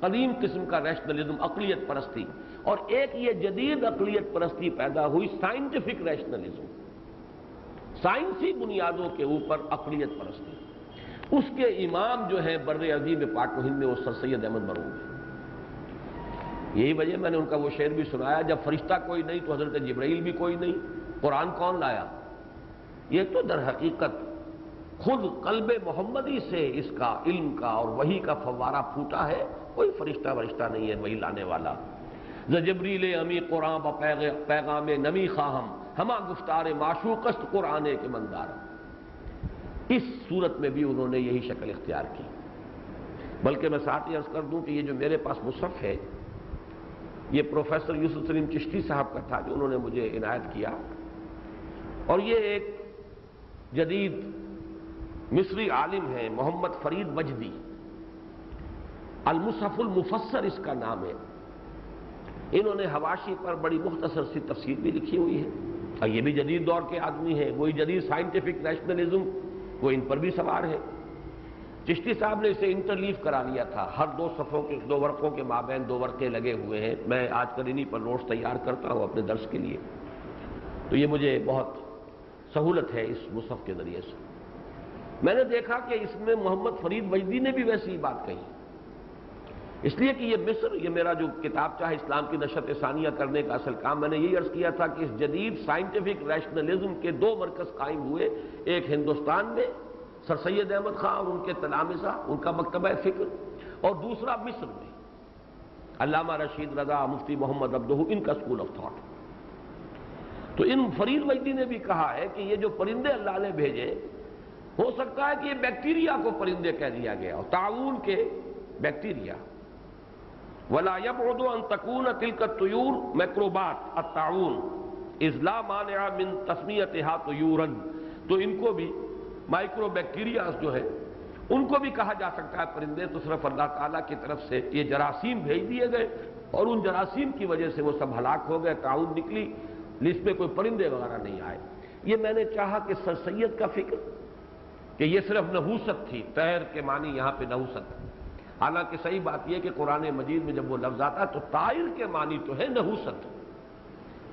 قدیم قسم کا ریشنلزم، عقلیت پرستی، اور ایک یہ جدید عقلیت پرستی پیدا ہوئی، سائنٹیفک ریشنلزم، سائنسی بنیادوں کے اوپر عقلیت پرستی۔ اس کے امام جو ہیں بر عظیم پاک و ہند میں وہ سر سید احمد مرحوم ہیں۔ یہی وجہ میں نے ان کا وہ شعر بھی سنایا، جب فرشتہ کوئی نہیں تو حضرت جبرائیل بھی کوئی نہیں، قرآن کون لایا؟ یہ تو در حقیقت خود قلب محمدی سے اس کا علم کا اور وحی کا فوارہ پھوٹا ہے، کوئی فرشتہ ورشتہ نہیں ہے وہی لانے والا۔ ز جبریل امی قرآن پیغام نمی خواہم، ہما گفتار معشوق است قرآن کے مندار۔ اس صورت میں بھی انہوں نے یہی شکل اختیار کی۔ بلکہ میں ساتھ ہی عرض کر دوں کہ یہ جو میرے پاس مصحف ہے یہ پروفیسر یوسف سلیم چشتی صاحب کا تھا جو انہوں نے مجھے عنایت کیا، اور یہ ایک جدید مصری عالم ہیں محمد فرید وجدی، المصحف المفسر اس کا نام ہے۔ انہوں نے حواشی پر بڑی مختصر سی تفسیر بھی لکھی ہوئی ہے، اور یہ بھی جدید دور کے آدمی ہیں، وہی جدید سائنٹیفک ریشنلزم وہ ان پر بھی سوار ہے۔ چشتی صاحب نے اسے انٹرلیف کرا لیا تھا، ہر دو ورقوں کے مابین 2 ورقے لگے ہوئے ہیں۔ میں آج کل انہی پر نوٹس تیار کرتا ہوں اپنے درس کے لیے، تو یہ مجھے بہت سہولت ہے اس مصحف کے ذریعے سے۔ میں نے دیکھا کہ اس میں محمد فرید وجدی نے بھی ویسی ہی بات کہی، اس لیے کہ یہ مصر، یہ میرا جو کتاب چاہے اسلام کی نشت ثانیہ کرنے کا اصل کام، میں نے یہی عرض کیا تھا کہ اس جدید سائنٹیفک ریشنلزم کے 2 مرکز قائم ہوئے، ایک ہندوستان میں سر سید احمد خان اور ان کے تلامذہ، ان کا مکتبہ فکر، اور دوسرا مصر میں علامہ رشید رضا، مفتی محمد عبدہ، ان کا اسکول آف تھاٹ۔ تو ان فرید وجدی نے بھی کہا ہے کہ یہ جو پرندے اللہ نے بھیجے، ہو سکتا ہے کہ یہ بیکٹیریا کو پرندے کہہ دیا گیا، اور تعاون کے بیکٹیریا، ولا يبعد ان تكون تلك الطيور میکروبات الطاعون اذ لا مانع من تسمیتها طیورا، تو ان کو بھی مائکرو بیکٹیریاز جو ہے ان کو بھی کہا جا سکتا ہے پرندے، تو صرف اللہ تعالیٰ کی طرف سے یہ جراثیم بھیج دیے گئے اور ان جراثیم کی وجہ سے وہ سب ہلاک ہو گئے، تعاون نکلی، اس میں کوئی پرندے وغیرہ نہیں آئے۔ یہ میں نے چاہا کہ سر سید کا فکر کہ یہ صرف نحوست تھی، طیر کے معنی یہاں پہ نحوست، حالانکہ صحیح بات یہ کہ قرآن مجید میں جب وہ لفظ آتا ہے تو طائر کے معنی تو ہے نحوست،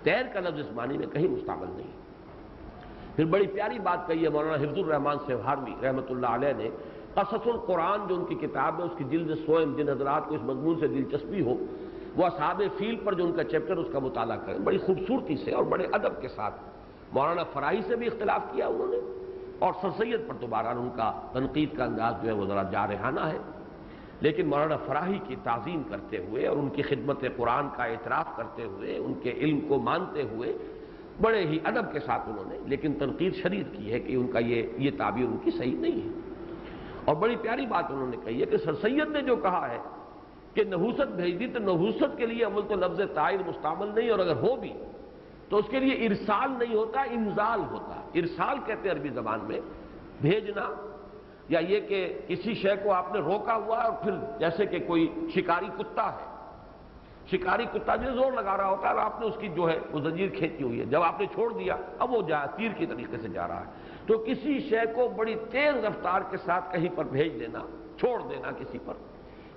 طیر کا لفظ اس معنی میں کہیں مستعمل نہیں۔ پھر بڑی پیاری بات کہی ہے مولانا حفظ الرحمان سیوہاروی رحمۃ اللہ علیہ نے، قصص القرآن جو ان کی کتاب ہے اس کی جلد سوئم، جن حضرات کو اس مضمون سے دلچسپی ہو وہ اصحاب فیل پر جو ان کا چیپٹر اس کا مطالعہ کریں، بڑی خوبصورتی سے اور بڑے ادب کے ساتھ۔ مولانا فراہی سے بھی اختلاف کیا انہوں نے، اور سر سید پر تو بہرحال ان کا تنقید کا انداز جو ہے وہ ذرا جارحانہ ہے، لیکن مولانا فراہی کی تعظیم کرتے ہوئے اور ان کی خدمت قرآن کا اعتراف کرتے ہوئے، ان کے علم کو مانتے ہوئے بڑے ہی ادب کے ساتھ انہوں نے لیکن تنقید شدید کی ہے کہ ان کا یہ تعبیر ان کی صحیح نہیں ہے۔ اور بڑی پیاری بات انہوں نے کہی ہے کہ سر سید نے جو کہا ہے کہ نحوست بھیج دی، تو نحوست کے لیے اول تو لفظ طائر مستعمل نہیں، اور اگر ہو بھی تو اس کے لیے ارسال نہیں ہوتا، انزال ہوتا۔ ارسال کہتے ہیں عربی زبان میں بھیجنا، یا یہ کہ کسی شے کو آپ نے روکا ہوا اور پھر جیسے کہ کوئی شکاری کتا ہے، شکاری کتا جو زور لگا رہا ہوتا ہے اور آپ نے اس کی جو ہے وہ زنجیر کھینچی ہوئی ہے، جب آپ نے چھوڑ دیا اب وہ تیر کی طریقے سے جا رہا ہے۔ تو کسی شے کو بڑی تیز رفتار کے ساتھ کہیں پر بھیج دینا، چھوڑ دینا کسی پر،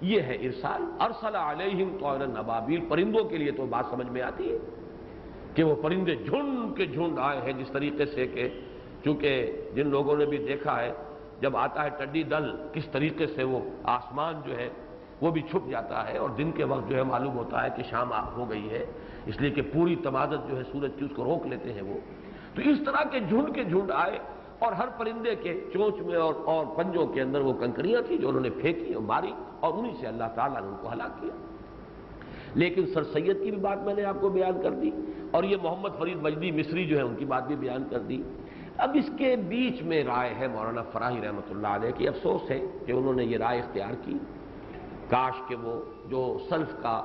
یہ ہے ارسال۔ ارسل علیہم طیرا ابابیل، پرندوں کے لیے تو بات سمجھ میں آتی ہے کہ وہ پرندے جھنڈ کے جھنڈ آئے ہیں، جس طریقے سے کہ چونکہ جن لوگوں نے بھی دیکھا ہے جب آتا ہے ٹڈی دل کس طریقے سے وہ آسمان جو ہے وہ بھی چھپ جاتا ہے، اور دن کے وقت جو ہے معلوم ہوتا ہے کہ شام ہو گئی ہے، اس لیے کہ پوری تمادت جو ہے سورج کی اس کو روک لیتے ہیں وہ۔ تو اس طرح کے جھنڈ آئے، اور ہر پرندے کے چونچ میں اور پنجوں کے اندر وہ کنکریاں تھیں جو انہوں نے پھینکی اور ماری، اور انہی سے اللہ تعالیٰ نے ان کو ہلاک کیا۔ لیکن سر سید کی بھی بات میں نے آپ کو بیان کر دی، اور یہ محمد فرید مجدی مصری جو ہے ان کی بات بھی بیان کر دی۔ اب اس کے بیچ میں رائے ہے مولانا فراہی رحمۃ اللہ علیہ کی، افسوس ہے کہ انہوں نے یہ رائے اختیار کی، کاش کہ وہ جو سلف کا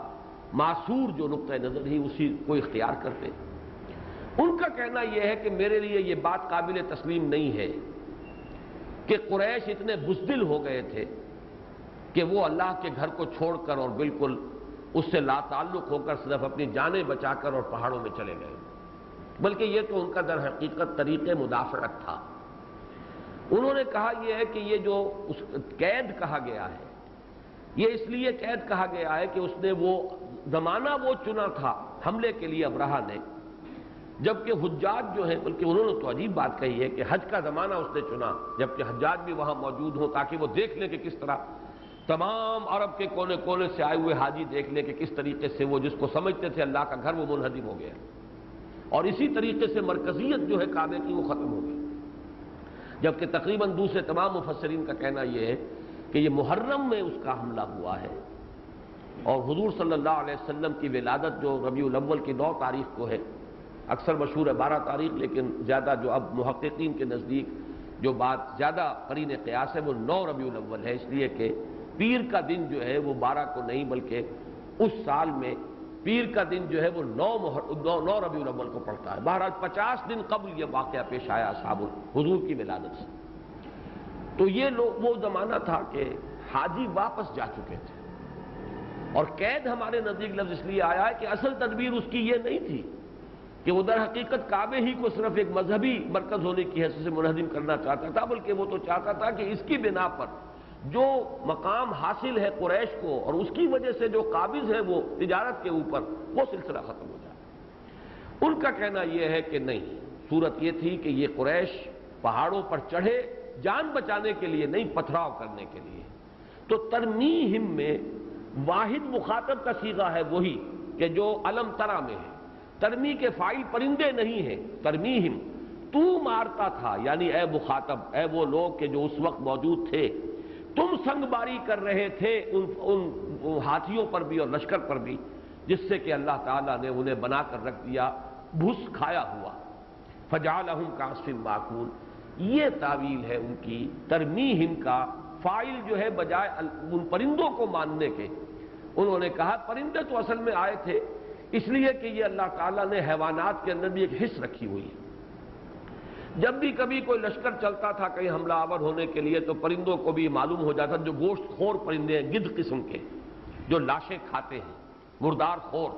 معصور جو نقطہ نظر ہی اسی کو اختیار کرتے۔ ان کا کہنا یہ ہے کہ میرے لیے یہ بات قابل تسلیم نہیں ہے کہ قریش اتنے بزدل ہو گئے تھے کہ وہ اللہ کے گھر کو چھوڑ کر اور بالکل اس سے لا تعلق ہو کر صرف اپنی جانیں بچا کر اور پہاڑوں میں چلے گئے، بلکہ یہ تو ان کا در حقیقت طریقے مدافعت تھا۔ انہوں نے کہا یہ ہے کہ یہ جو اس قید کہا گیا ہے، یہ اس لیے قید کہا گیا ہے کہ اس نے وہ زمانہ وہ چنا تھا حملے کے لیے ابرہہ نے، جبکہ حجاج جو ہیں، بلکہ انہوں نے تو عجیب بات کہی ہے کہ حج کا زمانہ اس نے چنا جبکہ حجاج بھی وہاں موجود ہوں، تاکہ وہ دیکھ لیں کہ کس طرح تمام عرب کے کونے کونے سے آئے ہوئے حاجی دیکھ لیں کہ کس طریقے سے وہ جس کو سمجھتے تھے اللہ کا گھر وہ منہدم ہو گیا، اور اسی طریقے سے مرکزیت جو ہے کعبے کی وہ ختم ہو گئی۔ جبکہ تقریباً دوسرے تمام مفسرین کا کہنا یہ ہے کہ یہ محرم میں اس کا حملہ ہوا ہے، اور حضور صلی اللہ علیہ وسلم کی ولادت جو ربیع الاول کی 9 تاریخ کو ہے، اکثر مشہور ہے 12 تاریخ، لیکن زیادہ جو اب محققین کے نزدیک جو بات زیادہ قرین قیاس ہے وہ 9 ربیع الاول ہے، اس لیے کہ پیر کا دن جو ہے وہ 12 کو نہیں بلکہ اس سال میں پیر کا دن جو ہے وہ 9 ربیع الاول کو پڑتا ہے۔ بہرحال 50 دن قبل یہ واقعہ پیش آیا اصحاب حضور کی ولادت سے۔ تو یہ وہ زمانہ تھا کہ حاجی واپس جا چکے تھے، اور قید ہمارے نزدیک لفظ اس لیے آیا ہے کہ اصل تدبیر اس کی یہ نہیں تھی کہ وہ در حقیقت کعبے ہی کو صرف ایک مذہبی مرکز ہونے کی حیثیت سے منہدم کرنا چاہتا تھا، بلکہ وہ تو چاہتا تھا کہ اس کی بنا پر جو مقام حاصل ہے قریش کو اور اس کی وجہ سے جو قابض ہے وہ تجارت کے اوپر، وہ سلسلہ ختم ہو جائے۔ ان کا کہنا یہ ہے کہ نہیں، صورت یہ تھی کہ یہ قریش پہاڑوں پر چڑھے جان بچانے کے لیے نہیں، پتھراؤ کرنے کے لیے۔ تو ترمیہم میں واحد مخاطب کا صیغہ ہے وہی کہ جو علم ترا میں ہے، ترمی کے فاعل پرندے نہیں ہیں، ترمیہم تو مارتا تھا، یعنی اے مخاطب، اے وہ لوگ کہ جو اس وقت موجود تھے، تم سنگ باری کر رہے تھے ان ہاتھیوں پر بھی اور لشکر پر بھی، جس سے کہ اللہ تعالیٰ نے انہیں بنا کر رکھ دیا بھس کھایا ہوا، فجعلہم کعصف مأکول۔ یہ تعویل ہے ان کی، ترمیہم کا فاعل جو ہے بجائے ان پرندوں کو ماننے کے، انہوں نے کہا پرندے تو اصل میں آئے تھے اس لیے کہ یہ اللہ تعالیٰ نے حیوانات کے اندر بھی ایک حص رکھی ہوئی ہے۔ جب بھی کبھی کوئی لشکر چلتا تھا کہیں حملہ آور ہونے کے لیے تو پرندوں کو بھی معلوم ہو جاتا، جو گوشت خور پرندے ہیں، گدھ قسم کے جو لاشیں کھاتے ہیں، مردار خور،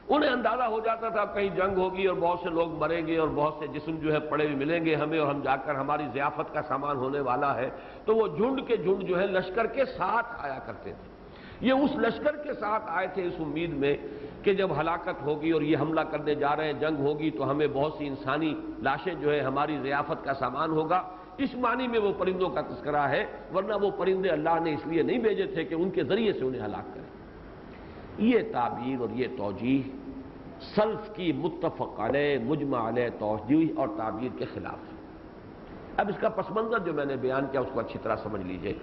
انہیں اندازہ ہو جاتا تھا کہیں جنگ ہوگی اور بہت سے لوگ مریں گے اور بہت سے جسم جو ہے پڑے ہوئے ملیں گے ہمیں، اور ہم جا کر ہماری ضیافت کا سامان ہونے والا ہے، تو وہ جھنڈ کے جھنڈ جو ہے لشکر کے ساتھ آیا کرتے تھے۔ یہ اس لشکر کے ساتھ آئے تھے اس امید میں کہ جب ہلاکت ہوگی اور یہ حملہ کرنے جا رہے ہیں، جنگ ہوگی تو ہمیں بہت سی انسانی لاشیں جو ہے ہماری ضیافت کا سامان ہوگا، اس معنی میں وہ پرندوں کا تذکرہ ہے، ورنہ وہ پرندے اللہ نے اس لیے نہیں بھیجے تھے کہ ان کے ذریعے سے انہیں ہلاک کریں۔ یہ تعبیر اور یہ توجیہ سلف کی متفق علیہ مجمع علیہ توجیہ اور تعبیر کے خلاف ہے۔ اب اس کا پس منظر جو میں نے بیان کیا اس کو اچھی طرح سمجھ لیجئے۔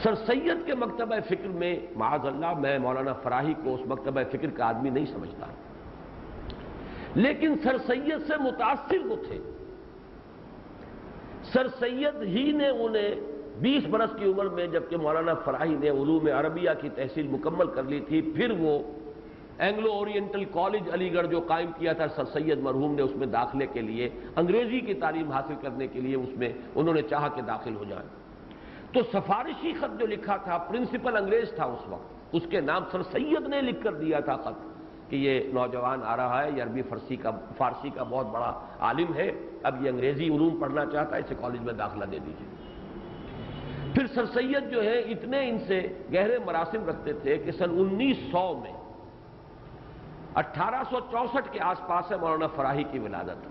سر سید کے مکتبہ فکر میں معاذ اللہ میں مولانا فراہی کو اس مکتبہ فکر کا آدمی نہیں سمجھتا، لیکن سر سید سے متاثر وہ تھے۔ سر سید ہی نے انہیں 20 برس کی عمر میں، جبکہ مولانا فراہی نے علوم عربیہ کی تحصیل مکمل کر لی تھی، پھر وہ اینگلو اورینٹل کالج علی گڑھ جو قائم کیا تھا سر سید مرحوم نے، اس میں داخلے کے لیے انگریزی کی تعلیم حاصل کرنے کے لیے اس میں انہوں نے چاہا کہ داخل ہو جائیں، تو سفارشی خط جو لکھا تھا، پرنسپل انگریز تھا اس وقت، اس کے نام سر سید نے لکھ کر دیا تھا خط کہ یہ نوجوان آ رہا ہے، یہ عربی فارسی کا بہت بڑا عالم ہے، اب یہ انگریزی علوم پڑھنا چاہتا ہے، اسے کالج میں داخلہ دے دیجیے۔ پھر سر سید جو ہے اتنے ان سے گہرے مراسم رکھتے تھے کہ سن 1900 میں 1864 کے آس پاس ہے مولانا فراہی کی ولادت،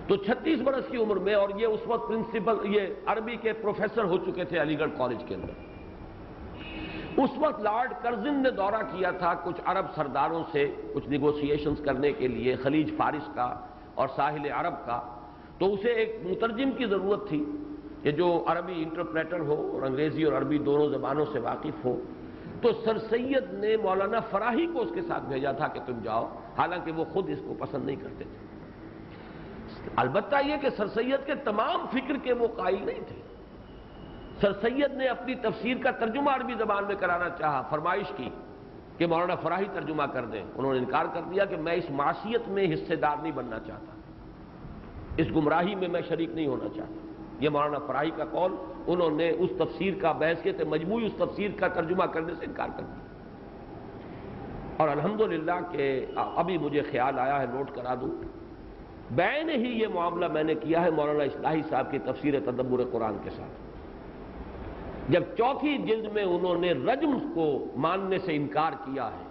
تو 36 برس کی عمر میں، اور یہ اس وقت پرنسپل یہ عربی کے پروفیسر ہو چکے تھے علی گڑھ کالج کے اندر۔ اس وقت لارڈ کرزن نے دورہ کیا تھا کچھ عرب سرداروں سے کچھ نیگوسیشنز کرنے کے لیے، خلیج فارس کا اور ساحل عرب کا، تو اسے ایک مترجم کی ضرورت تھی کہ جو عربی انٹرپریٹر ہو اور انگریزی اور عربی دونوں زبانوں سے واقف ہو، تو سر سید نے مولانا فراہی کو اس کے ساتھ بھیجا تھا کہ تم جاؤ، حالانکہ وہ خود اس کو پسند نہیں کرتے تھے۔ البتہ یہ کہ سر سید کے تمام فکر کے وہ قائل نہیں تھے۔ سر سید نے اپنی تفسیر کا ترجمہ عربی زبان میں کرانا چاہا، فرمائش کی کہ مولانا فراہی ترجمہ کر دیں، انہوں نے انکار کر دیا کہ میں اس معصیت میں حصے دار نہیں بننا چاہتا، اس گمراہی میں میں شریک نہیں ہونا چاہتا۔ یہ مولانا فراہی کا قول، انہوں نے اس تفسیر کا بحث کے مجموعی اس تفسیر کا ترجمہ کرنے سے انکار کر دیا۔ اور الحمدللہ کہ ابھی مجھے خیال آیا ہے، نوٹ کرا دوں، بین ہی یہ معاملہ میں نے کیا ہے مولانا اصلاحی صاحب کی تفسیر تدبر قرآن کے ساتھ، جب چوتھی جلد میں انہوں نے رجم کو ماننے سے انکار کیا ہے،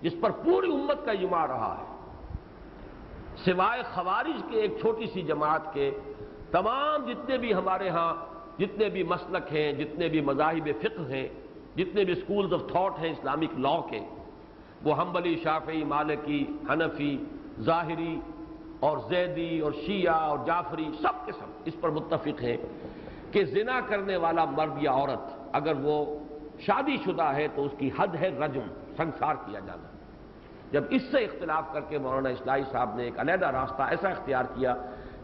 جس پر پوری امت کا اجماع رہا ہے، سوائے خوارج کے ایک چھوٹی سی جماعت کے، تمام جتنے بھی ہمارے ہاں جتنے بھی مسلک ہیں، جتنے بھی مذاہب فقہ ہیں، جتنے بھی سکولز آف تھاٹ ہیں اسلامک لا کے، وہ حنبلی، شافعی، مالکی، حنفی، ظاہری اور زیدی اور شیعہ اور جعفری، سب کے سب اس پر متفق ہیں کہ زنا کرنے والا مرد یا عورت اگر وہ شادی شدہ ہے تو اس کی حد ہے رجم، سنسار کیا جانا۔ جب اس سے اختلاف کر کے مولانا اصلاحی صاحب نے ایک علیحدہ راستہ ایسا اختیار کیا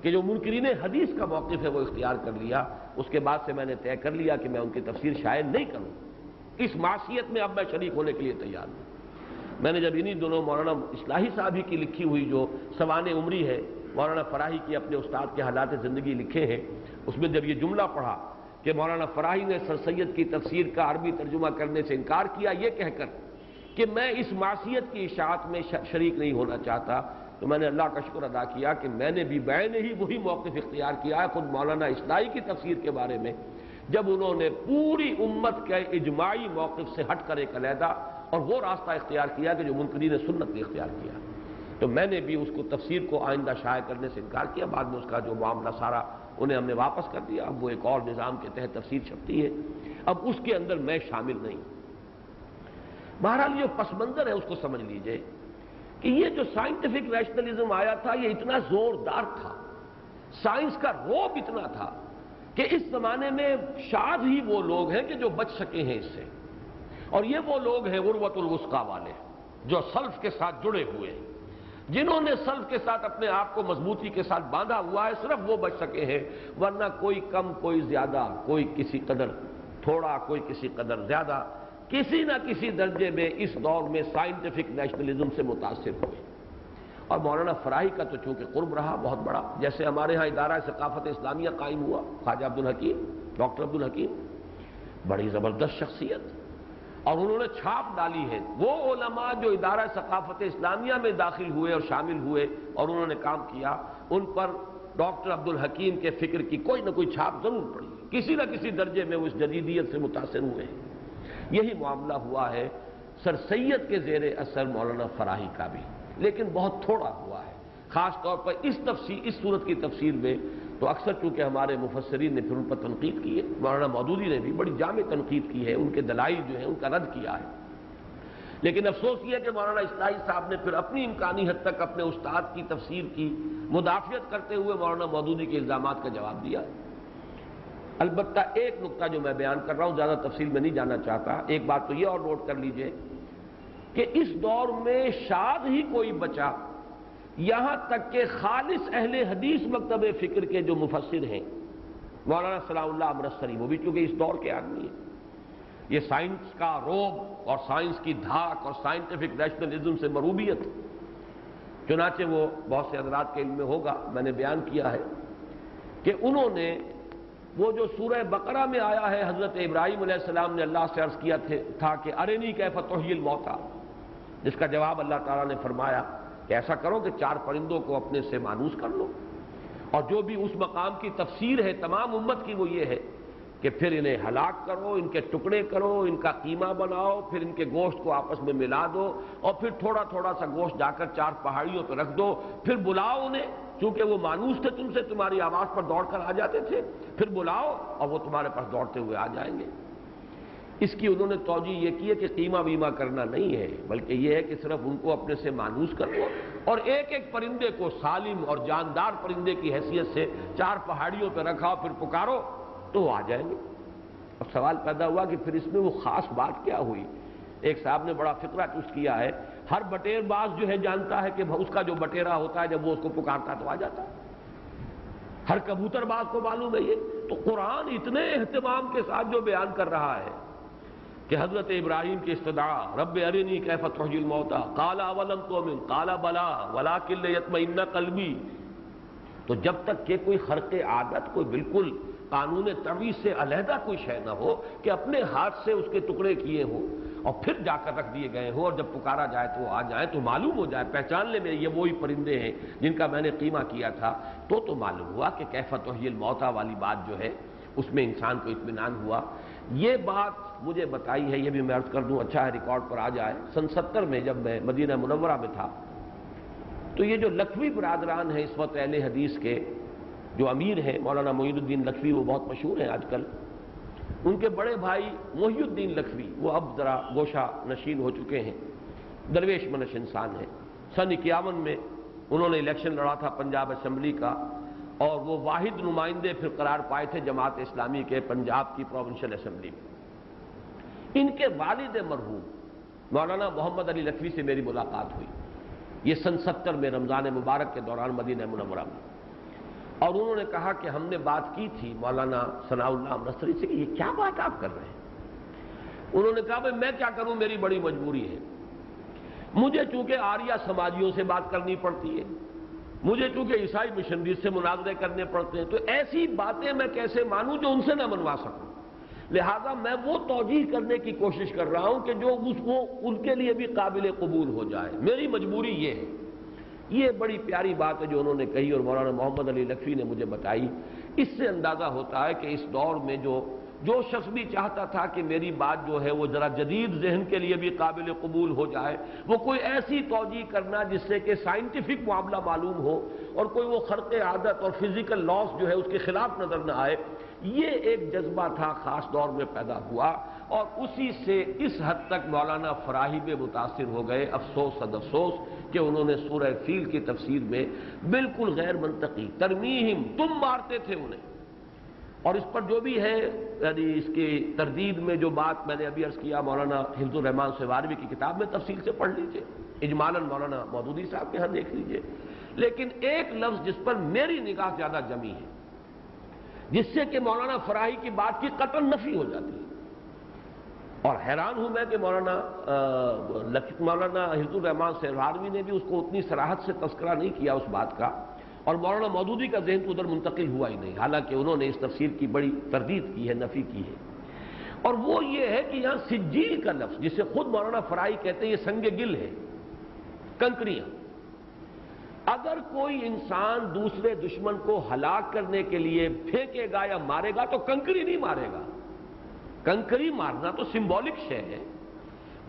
کہ جو منکرین حدیث کا موقف ہے وہ اختیار کر لیا، اس کے بعد سے میں نے طے کر لیا کہ میں ان کی تفسیر شائع نہیں کروں، اس معصیت میں اب میں شریک ہونے کے لیے تیار ہوں۔ میں نے جب انہی دونوں مولانا اصلاحی صاحب ہی کی لکھی ہوئی جو سوانح عمری ہے، مولانا فراہی کی اپنے استاد کے حالات زندگی لکھے ہیں، اس میں جب یہ جملہ پڑھا کہ مولانا فراہی نے سر سید کی تفسیر کا عربی ترجمہ کرنے سے انکار کیا یہ کہہ کر کہ میں اس معصیت کی اشاعت میں شریک نہیں ہونا چاہتا، تو میں نے اللہ کا شکر ادا کیا کہ میں نے بھی بعین ہی وہی موقف اختیار کیا ہے خود مولانا اصلاحی کی تفسیر کے بارے میں، جب انہوں نے پوری امت کے اجماعی موقف سے ہٹ کر ایک علیحدہ اور وہ راستہ اختیار کیا کہ جو منکرین سنت نے اختیار کیا، تو میں نے بھی اس کو تفسیر کو آئندہ شائع کرنے سے انکار کیا۔ بعد میں اس کا جو معاملہ سارا انہیں ہم نے واپس کر دیا، اب وہ ایک اور نظام کے تحت تفسیر چھپتی ہے، اب اس کے اندر میں شامل نہیں۔ بہرحال یہ پس منظر ہے، اس کو سمجھ لیجئے کہ یہ جو سائنٹیفک ریشنلزم آیا تھا یہ اتنا زوردار تھا، سائنس کا رعب اتنا تھا کہ اس زمانے میں شاید ہی وہ لوگ ہیں کہ جو بچ سکے ہیں اس سے، اور یہ وہ لوگ ہیں عروۃ الوثقیٰ والے جو سلف کے ساتھ جڑے ہوئے ہیں، جنہوں نے سلف کے ساتھ اپنے آپ کو مضبوطی کے ساتھ باندھا ہوا ہے، صرف وہ بچ سکے ہیں، ورنہ کوئی کم کوئی زیادہ، کوئی کسی قدر تھوڑا کوئی کسی قدر زیادہ، کسی نہ کسی درجے میں اس دور میں سائنٹیفک نیشنلزم سے متاثر ہوئے۔ اور مولانا فراہی کا تو چونکہ قرب رہا بہت بڑا، جیسے ہمارے ہاں ادارہ ثقافت اسلامیہ قائم ہوا، خواجہ عبدالحکیم، ڈاکٹر عبدالحکیم، بڑی زبردست شخصیت، اور انہوں نے چھاپ ڈالی ہے۔ وہ علماء جو ادارہ ثقافت اسلامیہ میں داخل ہوئے اور شامل ہوئے اور انہوں نے کام کیا، ان پر ڈاکٹر عبدالحکیم کے فکر کی کوئی نہ کوئی چھاپ ضرور پڑی، کسی نہ کسی درجے میں وہ اس جدیدیت سے متاثر ہوئے ہیں۔ یہی معاملہ ہوا ہے سر سید کے زیر اثر مولانا فراہی کا بھی، لیکن بہت تھوڑا ہوا ہے، خاص طور پر اس صورت کی تفسیر میں تو اکثر چونکہ ہمارے مفسرین نے پھر ان پر تنقید کی ہے، مولانا مودودی نے بھی بڑی جامع تنقید کی ہے، ان کے دلائل جو ہیں ان کا رد کیا ہے، لیکن افسوس یہ ہے کہ مولانا اصلاحی صاحب نے پھر اپنی امکانی حد تک اپنے استاد کی تفسیر کی مدافعت کرتے ہوئے مولانا مودودی کے الزامات کا جواب دیا۔ البتہ ایک نقطہ جو میں بیان کر رہا ہوں، زیادہ تفصیل میں نہیں جانا چاہتا، ایک بات تو یہ اور نوٹ کر لیجئے کہ اس دور میں شاذ ہی کوئی بچا، یہاں تک کہ خالص اہل حدیث مکتب فکر کے جو مفسر ہیں، مولانا ثناء اللہ امرتسری، وہ بھی چونکہ اس دور کے آدمی ہیں، یہ سائنس کا روب اور سائنس کی دھاک اور سائنٹیفک ریشنلزم سے مروبیت، چنانچہ وہ بہت سے حضرات کے علم میں ہوگا، میں نے بیان کیا ہے کہ انہوں نے وہ جو سورہ بقرہ میں آیا ہے، حضرت ابراہیم علیہ السلام نے اللہ سے عرض کیا تھا کہ ارنی کیف تحیی الموتیٰ، جس کا جواب اللہ تعالیٰ نے فرمایا کہ ایسا کرو کہ 4 پرندوں کو اپنے سے مانوس کر لو، اور جو بھی اس مقام کی تفسیر ہے تمام امت کی وہ یہ ہے کہ پھر انہیں ہلاک کرو، ان کے ٹکڑے کرو، ان کا قیمہ بناؤ، پھر ان کے گوشت کو آپس میں ملا دو، اور پھر تھوڑا تھوڑا سا گوشت جا کر 4 پہاڑیوں پہ رکھ دو، پھر بلاؤ انہیں، چونکہ وہ مانوس تھے تم سے، تمہاری آواز پر دوڑ کر آ جاتے تھے، پھر بلاؤ اور وہ تمہارے پاس دوڑتے ہوئے آ جائیں گے۔ اس کی انہوں نے توجیہ یہ کی ہے کہ قیمہ ویمہ کرنا نہیں ہے، بلکہ یہ ہے کہ صرف ان کو اپنے سے مانوس کر لو، اور ایک ایک پرندے کو سالم اور جاندار پرندے کی حیثیت سے 4 پہاڑیوں پہ رکھاؤ، پھر پکارو تو وہ آ جائیں گے۔ اب سوال پیدا ہوا کہ پھر اس میں وہ خاص بات کیا ہوئی؟ ایک صاحب نے بڑا فقرہ چست کیا ہے، ہر بٹیر باز جو ہے جانتا ہے کہ اس کا جو بٹیرا ہوتا ہے جب وہ اس کو پکارتا تو آ جاتا ہے، ہر کبوتر باز کو معلوم ہے یہ۔ تو قرآن اتنے اہتمام کے ساتھ جو بیان کر رہا ہے کہ حضرت ابراہیم کی استدعا، رب ارنی کیف تحیی الموتیٰ، قال اولم تؤمن قال بلی ولکن لیطمئن قلبی، تو جب تک کہ کوئی خرق عادت، کوئی بالکل قانون تعویض سے علیحدہ کوئی شے نہ ہو کہ اپنے ہاتھ سے اس کے ٹکڑے کیے ہوں اور پھر جا کر رکھ دیے گئے ہوں، اور جب پکارا جائے تو وہ آ جائیں، تو معلوم ہو جائے، پہچان لے میں یہ وہی پرندے ہیں جن کا میں نے قیمہ کیا تھا، تو معلوم ہوا کہ کیف تحیی الموتیٰ والی بات جو ہے اس میں انسان کو اطمینان ہوا۔ یہ بات مجھے بتائی ہے، یہ بھی میں عرض کر دوں، اچھا ہے ریکارڈ پر آ جائے، سن 70 میں جب میں مدینہ منورہ میں تھا، تو یہ جو لکھوی برادران ہیں اس وقت اہل حدیث کے جو امیر ہیں، مولانا معین الدین لکھوی، وہ بہت مشہور ہیں آج کل، ان کے بڑے بھائی محی الدین لکھوی، وہ اب ذرا گوشہ نشین ہو چکے ہیں، درویش منش انسان ہیں۔ سن 51 میں انہوں نے الیکشن لڑا تھا پنجاب اسمبلی کا، اور وہ واحد نمائندے پھر قرار پائے تھے جماعت اسلامی کے پنجاب کی پروونشل اسمبلی میں۔ ان کے والد مرحوم مولانا محمد علی لکھوی سے میری ملاقات ہوئی، یہ سن 70 میں رمضان مبارک کے دوران مدینہ منورہ میں، اور انہوں نے کہا کہ ہم نے بات کی تھی مولانا ثناء اللہ امرتسری سے کہ یہ کیا بات آپ کر رہے ہیں؟ انہوں نے کہا بھئی میں کیا کروں، میری بڑی مجبوری ہے، مجھے چونکہ آریہ سماجیوں سے بات کرنی پڑتی ہے، مجھے چونکہ عیسائی مشنریز سے مناظرے کرنے پڑتے ہیں، تو ایسی باتیں میں کیسے مانوں جو ان سے نہ منوا سکوں، لہذا میں وہ توجیہ کرنے کی کوشش کر رہا ہوں کہ جو وہ ان کے لیے بھی قابل قبول ہو جائے، میری مجبوری یہ ہے۔ یہ بڑی پیاری بات ہے جو انہوں نے کہی، اور مولانا محمد علی لکھوی نے مجھے بتائی۔ اس سے اندازہ ہوتا ہے کہ اس دور میں جو شخص بھی چاہتا تھا کہ میری بات جو ہے وہ ذرا جدید ذہن کے لیے بھی قابل قبول ہو جائے، وہ کوئی ایسی توجیہ کرنا جس سے کہ سائنٹیفک معاملہ معلوم ہو اور کوئی وہ خرق عادت اور فزیکل لاس جو ہے اس کے خلاف نظر نہ آئے، یہ ایک جذبہ تھا، خاص دور میں پیدا ہوا، اور اسی سے اس حد تک مولانا فراہی پہ متاثر ہو گئے۔ افسوس صد افسوس کہ انہوں نے سورہ فیل کی تفسیر میں بالکل غیر منطقی ترمیہم، تم مارتے تھے انہیں، اور اس پر جو بھی ہے، یعنی اس کی تردید میں جو بات میں نے ابھی عرض کیا، مولانا حفظ الرحمان سواروی کی کتاب میں تفصیل سے پڑھ لیجئے، اجمالاً مولانا مودودی صاحب کے ہاں دیکھ لیجئے، لیکن ایک لفظ جس پر میری نگاہ زیادہ جمی ہے، جس سے کہ مولانا فراہی کی بات کی قطعاً نفی ہو جاتی ہے، اور حیران ہوں میں کہ مولانا حفظ الرحمان سواروی نے بھی اس کو اتنی صراحت سے تذکرہ نہیں کیا اس بات کا، اور مولانا مودودی کا ذہن تو ادھر منتقل ہوا ہی نہیں، حالانکہ انہوں نے اس تفسیر کی بڑی تردید کی ہے، نفی کی ہے۔ اور وہ یہ ہے کہ یہاں سجیل کا لفظ، جسے خود مولانا فراہی کہتے ہیں، یہ سنگ گل ہے، کنکریاں۔ اگر کوئی انسان دوسرے دشمن کو ہلاک کرنے کے لیے پھینکے گا یا مارے گا تو کنکری نہیں مارے گا، کنکری مارنا تو سمبولک شے ہے،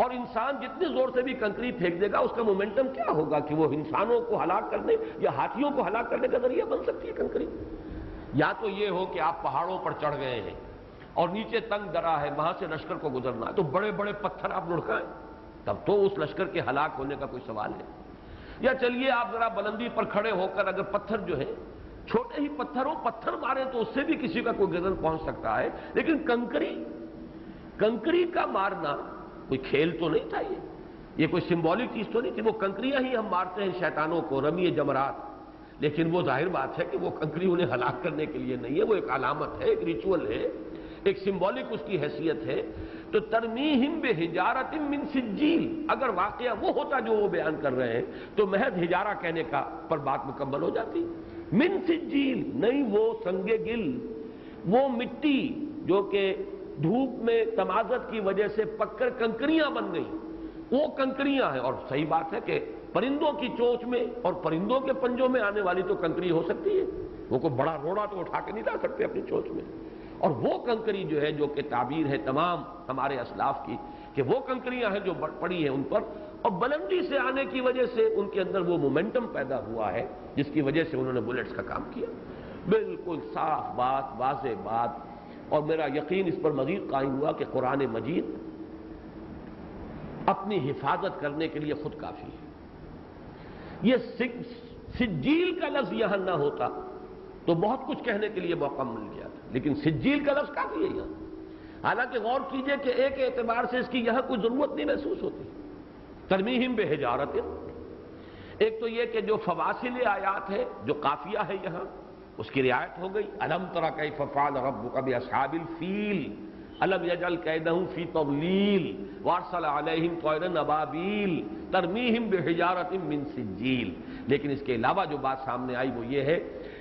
اور انسان جتنے زور سے بھی کنکری پھینک دے گا اس کا مومنٹم کیا ہوگا کہ وہ انسانوں کو ہلاک کرنے یا ہاتھیوں کو ہلاک کرنے کا ذریعہ بن سکتی ہے کنکری۔ یا تو یہ ہو کہ آپ پہاڑوں پر چڑھ گئے ہیں اور نیچے تنگ درا ہے، وہاں سے لشکر کو گزرنا ہے، تو بڑے بڑے پتھر آپ لڑکائیں، تب تو اس لشکر کے ہلاک ہونے کا کوئی سوال ہے۔ یا چلیے آپ ذرا بلندی پر کھڑے ہو کر اگر پتھر جو ہے چھوٹے ہی پتھر مارے تو اس سے بھی کسی کا کوئی گردن پہنچ سکتا ہے، لیکن کنکری کا مارنا کوئی کھیل تو نہیں تھا، یہ کوئی سمبولک چیز تو نہیں تھی۔ وہ کنکریاں ہی ہم مارتے ہیں شیطانوں کو، رمی جمرات، لیکن وہ ظاہر بات ہے کہ وہ کنکری انہیں ہلاک کرنے کے لیے نہیں ہے، وہ ایک علامت ہے، ایک ریچول ہے، ایک سمبولک اس کی حیثیت ہے۔ تو ترمیہم بحجارۃ من سجیل، اگر واقعہ وہ ہوتا جو وہ بیان کر رہے ہیں تو محض حجارہ کہنے کا پر بات مکمل ہو جاتی۔ من سجیل نہیں، وہ سنگ گل، وہ مٹی جو کہ دھوپ میں تمازت کی وجہ سے پک کر کنکریاں بن گئی، وہ کنکریاں ہیں۔ اور صحیح بات ہے کہ پرندوں کی چونچ میں اور پرندوں کے پنجوں میں آنے والی تو کنکری ہو سکتی ہے، وہ کوئی بڑا روڑا تو اٹھا کے نہیں لا سکتے اپنی چونچ میں، اور وہ کنکری جو ہے جو کہ تعبیر ہے تمام ہمارے اسلاف کی کہ وہ کنکریاں ہیں جو پڑی ہیں ان پر، اور بلندی سے آنے کی وجہ سے ان کے اندر وہ مومنٹم پیدا ہوا ہے جس کی وجہ سے انہوں نے بلٹس کا کام کیا۔ بالکل صاف بات، واضح بات، اور میرا یقین اس پر مزید قائم ہوا کہ قرآن مجید اپنی حفاظت کرنے کے لیے خود کافی ہے۔ یہ سجیل کا لفظ یہاں نہ ہوتا تو بہت کچھ کہنے کے لیے موقع مل گیا تھا، لیکن سجیل کا لفظ کافی ہے یہاں۔ حالانکہ غور کیجئے کہ ایک اعتبار سے اس کی یہاں کوئی ضرورت نہیں محسوس ہوتی۔ ترمیہم بحجارۃ، ایک تو یہ کہ جو فواصل آیات ہے، جو قافیہ ہے یہاں، اس کی رعایت ہو گئی۔ الم تر کیف فعل ربک باصحاب الفیل الم یجعل کیدہم فی تضلیل وارسل علیہم طیرا ابابیل ترمیہم بحجارۃ من سجیل۔ لیکن اس کے علاوہ جو بات سامنے آئی وہ یہ ہے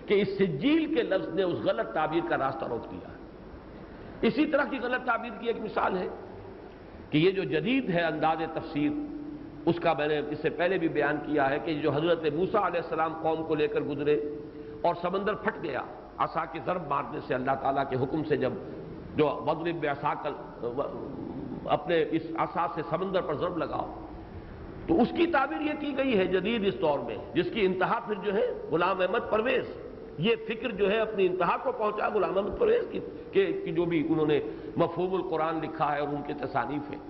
کہ اس سجیل کے لفظ نے اس غلط تعبیر کا راستہ روک دیا۔ اسی طرح کی غلط تعبیر کی ایک مثال ہے کہ یہ جو جدید ہے انداز تفسیر، اس کا میں نے اس سے پہلے بھی بیان کیا ہے کہ جو حضرت موسیٰ علیہ السلام قوم کو لے کر گزرے اور سمندر پھٹ گیا عصا کی ضرب مارنے سے، اللہ تعالیٰ کے حکم سے، جب جو وضرب بعصاک اپنے اس عصا سے سمندر پر ضرب لگاؤ، تو اس کی تعبیر یہ کی گئی ہے جدید اس دور میں، جس کی انتہا پھر جو ہے غلام احمد پرویز، یہ فکر جو ہے اپنی انتہا کو پہنچا غلام احمد پرویز کی جو بھی انہوں نے مفہوم القرآن لکھا ہے اور ان کے تصانیف ہیں،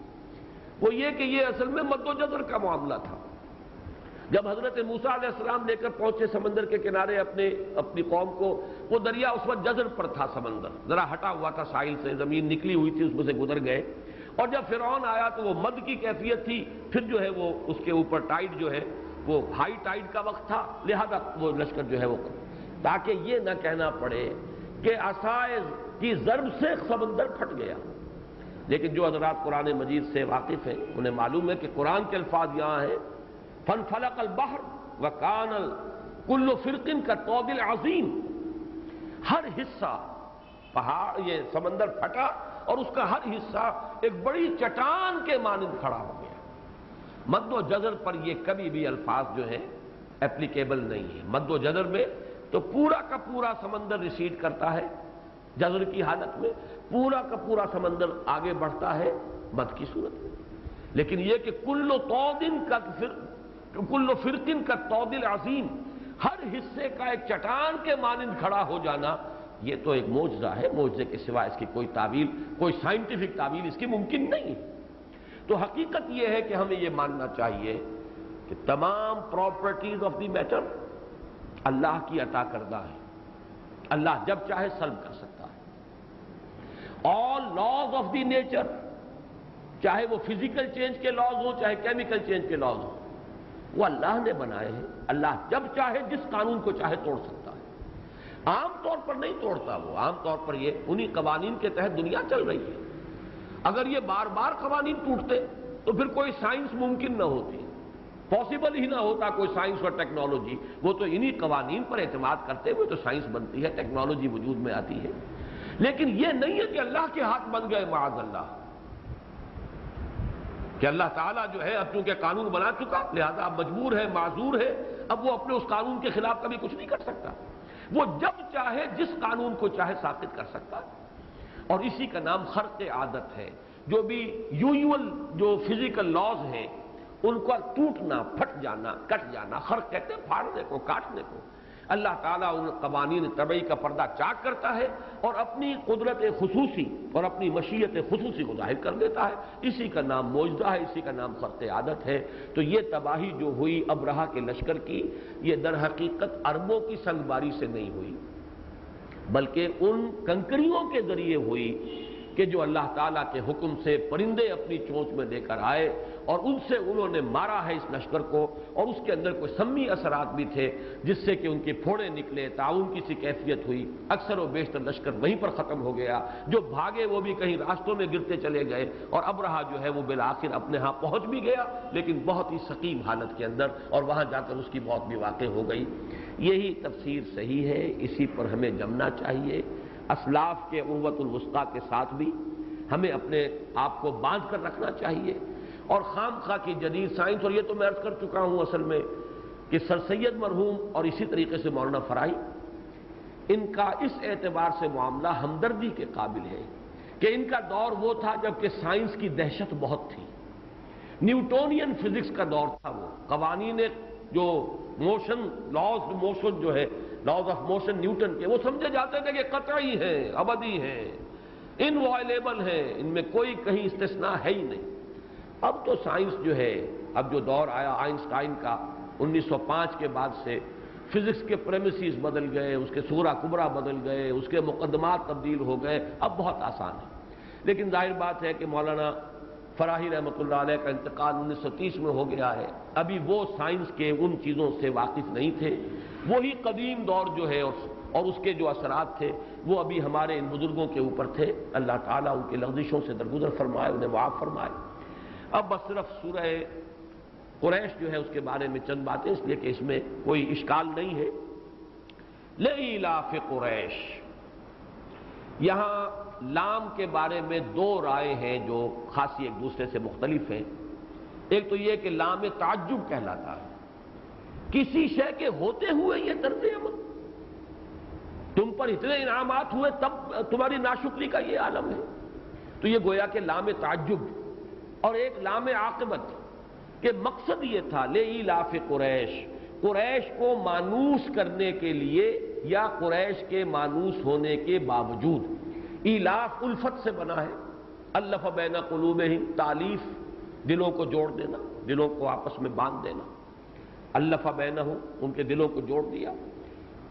وہ یہ کہ یہ اصل میں مد و جزر کا معاملہ تھا۔ جب حضرت موسیٰ علیہ السلام لے کر پہنچے سمندر کے کنارے اپنی قوم کو، وہ دریا اس وقت جزر پر تھا، سمندر ذرا ہٹا ہوا تھا ساحل سے، زمین نکلی ہوئی تھی، اس میں سے گزر گئے، اور جب فرعون آیا تو وہ مد کی کیفیت تھی، پھر جو ہے وہ اس کے اوپر ٹائیڈ جو ہے وہ ہائی ٹائیڈ کا وقت تھا، لہذا وہ لشکر جو ہے وہ، تاکہ یہ نہ کہنا پڑے کہ عصائے کی ضرب سے سمندر پھٹ گیا۔ لیکن جو حضرات قرآن مجید سے واقف ہیں انہیں معلوم ہے کہ قرآن کے الفاظ یہاں ہیں فانفلق البحر وکان کل فرق کالطود العظیم، ہر حصہ پہاڑ یہ سمندر پھٹا اور اس کا ہر حصہ ایک بڑی چٹان کے مانند کھڑا ہو گیا۔ مد و جزر پر یہ کبھی بھی الفاظ جو ہیں اپلیکیبل نہیں ہے۔ مد و جزر میں تو پورا کا پورا سمندر ریسیڈ کرتا ہے، جزر کی حالت میں پورا کا پورا سمندر آگے بڑھتا ہے مد کی صورت میں، لیکن یہ کہ کل فرقن کا طود العظیم، ہر حصے کا ایک چٹان کے مانند کھڑا ہو جانا، یہ تو ایک معجزہ ہے، معجزے کے سوا اس کی کوئی تعبیر، کوئی سائنٹیفک تعبیر اس کی ممکن نہیں ہے۔ تو حقیقت یہ ہے کہ ہمیں یہ ماننا چاہیے کہ تمام پراپرٹیز آف دی میٹر اللہ کی عطا کردہ ہے، اللہ جب چاہے سلب کر سکتا ہے۔ آل لاز آف دی نیچر، چاہے وہ فزیکل چینج کے لاز ہوں چاہے کیمیکل چینج کے لاز ہوں، وہ اللہ نے بنائے ہیں، اللہ جب چاہے جس قانون کو چاہے توڑ سکتا ہے، عام طور پر نہیں توڑتا، وہ عام طور پر یہ انہی قوانین کے تحت دنیا چل رہی ہے۔ اگر یہ بار بار قوانین ٹوٹتے تو پھر کوئی سائنس ممکن نہ ہوتی، پاسبل ہی نہ ہوتا کوئی سائنس اور ٹیکنالوجی، وہ تو انہی قوانین پر اعتماد کرتے ہوئے تو سائنس بنتی ہے، ٹیکنالوجی وجود میں آتی ہے۔ لیکن یہ نہیں ہے کہ اللہ کے ہاتھ بن گئے معاذ اللہ، کہ اللہ تعالیٰ جو ہے اب چونکہ قانون بنا چکا لہذا اب مجبور ہے، معذور ہے، اب وہ اپنے اس قانون کے خلاف کبھی کچھ نہیں کر سکتا، وہ جب چاہے جس قانون کو چاہے ساقط کر سکتا ہے۔ اور اسی کا نام خرق عادت ہے۔ جو بھی یوزول جو فزیکل لاز ہیں ان کا ٹوٹنا، پھٹ جانا، کٹ جانا، خرق کہتے ہیں پھاڑنے کو، کاٹنے کو، اللہ تعالیٰ ان قوانین طبعی کا پردہ چاک کرتا ہے اور اپنی قدرت خصوصی اور اپنی مشیت خصوصی کو ظاہر کر دیتا ہے. اسی کا نام معجزہ ہے، اسی کا نام خرق عادت ہے. تو یہ تباہی جو ہوئی ابرہہ کے لشکر کی، یہ در حقیقت عربوں کی سنگ باری سے نہیں ہوئی، بلکہ ان کنکریوں کے ذریعے ہوئی کہ جو اللہ تعالیٰ کے حکم سے پرندے اپنی چونچ میں لے کر آئے اور ان سے انہوں نے مارا ہے اس لشکر کو، اور اس کے اندر کوئی سمی اثرات بھی تھے جس سے کہ ان کے پھوڑے نکلے، تعاون کی سی کیفیت ہوئی. اکثر و بیشتر لشکر وہیں پر ختم ہو گیا. جو بھاگے وہ بھی کہیں راستوں میں گرتے چلے گئے، اور ابرہہ جو ہے وہ بالآخر اپنے ہاں پہنچ بھی گیا، لیکن بہت ہی سقیم حالت کے اندر، اور وہاں جا کر اس کی موت بھی واقع ہو گئی. یہی تفسیر صحیح ہے، اسی پر ہمیں جمنا چاہیے. اسلاف کے عروۃ الوثقیٰ کے ساتھ بھی ہمیں اپنے آپ کو باندھ کر رکھنا چاہیے، اور خام خواہ کی جدید سائنس، اور یہ تو میں عرض کر چکا ہوں اصل میں کہ سر سید مرحوم اور اسی طریقے سے مولانا فرائی، ان کا اس اعتبار سے معاملہ ہمدردی کے قابل ہے کہ ان کا دور وہ تھا جب کہ سائنس کی دہشت بہت تھی. نیوٹونین فزکس کا دور تھا. وہ قوانین جو موشن، لاز موشن جو ہے، لاز آف موشن نیوٹن کے، وہ سمجھے جاتے تھے کہ قطعی ہیں، ابدی ہیں، انوائلیبل ہیں، ان میں کوئی کہیں استثناء ہے ہی نہیں. اب تو سائنس جو ہے، اب جو دور آیا آئنسٹائن کا 1905 کے بعد سے، فزکس کے پریمیسز بدل گئے، اس کے صغرا کبرا بدل گئے، اس کے مقدمات تبدیل ہو گئے. اب بہت آسان ہے. لیکن ظاہر بات ہے کہ مولانا فراہی رحمۃ اللہ علیہ کا انتقال 1930 میں ہو گیا ہے. ابھی وہ سائنس کے ان چیزوں سے واقف نہیں تھے. وہی قدیم دور جو ہے اور اس کے جو اثرات تھے وہ ابھی ہمارے ان بزرگوں کے اوپر تھے. اللہ تعالیٰ ان کی لغزشوں سے درگزر فرمائے، انہیں معاف فرمائے. اب بس صرف سورہ قریش جو ہے اس کے بارے میں چند باتیں، اس لیے کہ اس میں کوئی اشکال نہیں ہے. لإیلاف قریش، یہاں لام کے بارے میں دو رائے ہیں جو خاصی ایک دوسرے سے مختلف ہیں. ایک تو یہ کہ لام تعجب کہلاتا ہے، کسی شے کے ہوتے ہوئے یہ طرز عمل، تم پر اتنے انعامات ہوئے تب تمہاری ناشکری کا یہ عالم ہے. تو یہ گویا کہ لام تعجب. اور ایک لام عاقبت کہ مقصد یہ تھا لإیلاف قریش، قریش کو مانوس کرنے کے لیے یا قریش کے مانوس ہونے کے باوجود. ایلاف الفت سے بنا ہے، الف بین قلوبہم، تالیف، دلوں کو جوڑ دینا، دلوں کو آپس میں باندھ دینا. الف بینہم، ان کے دلوں کو جوڑ دیا.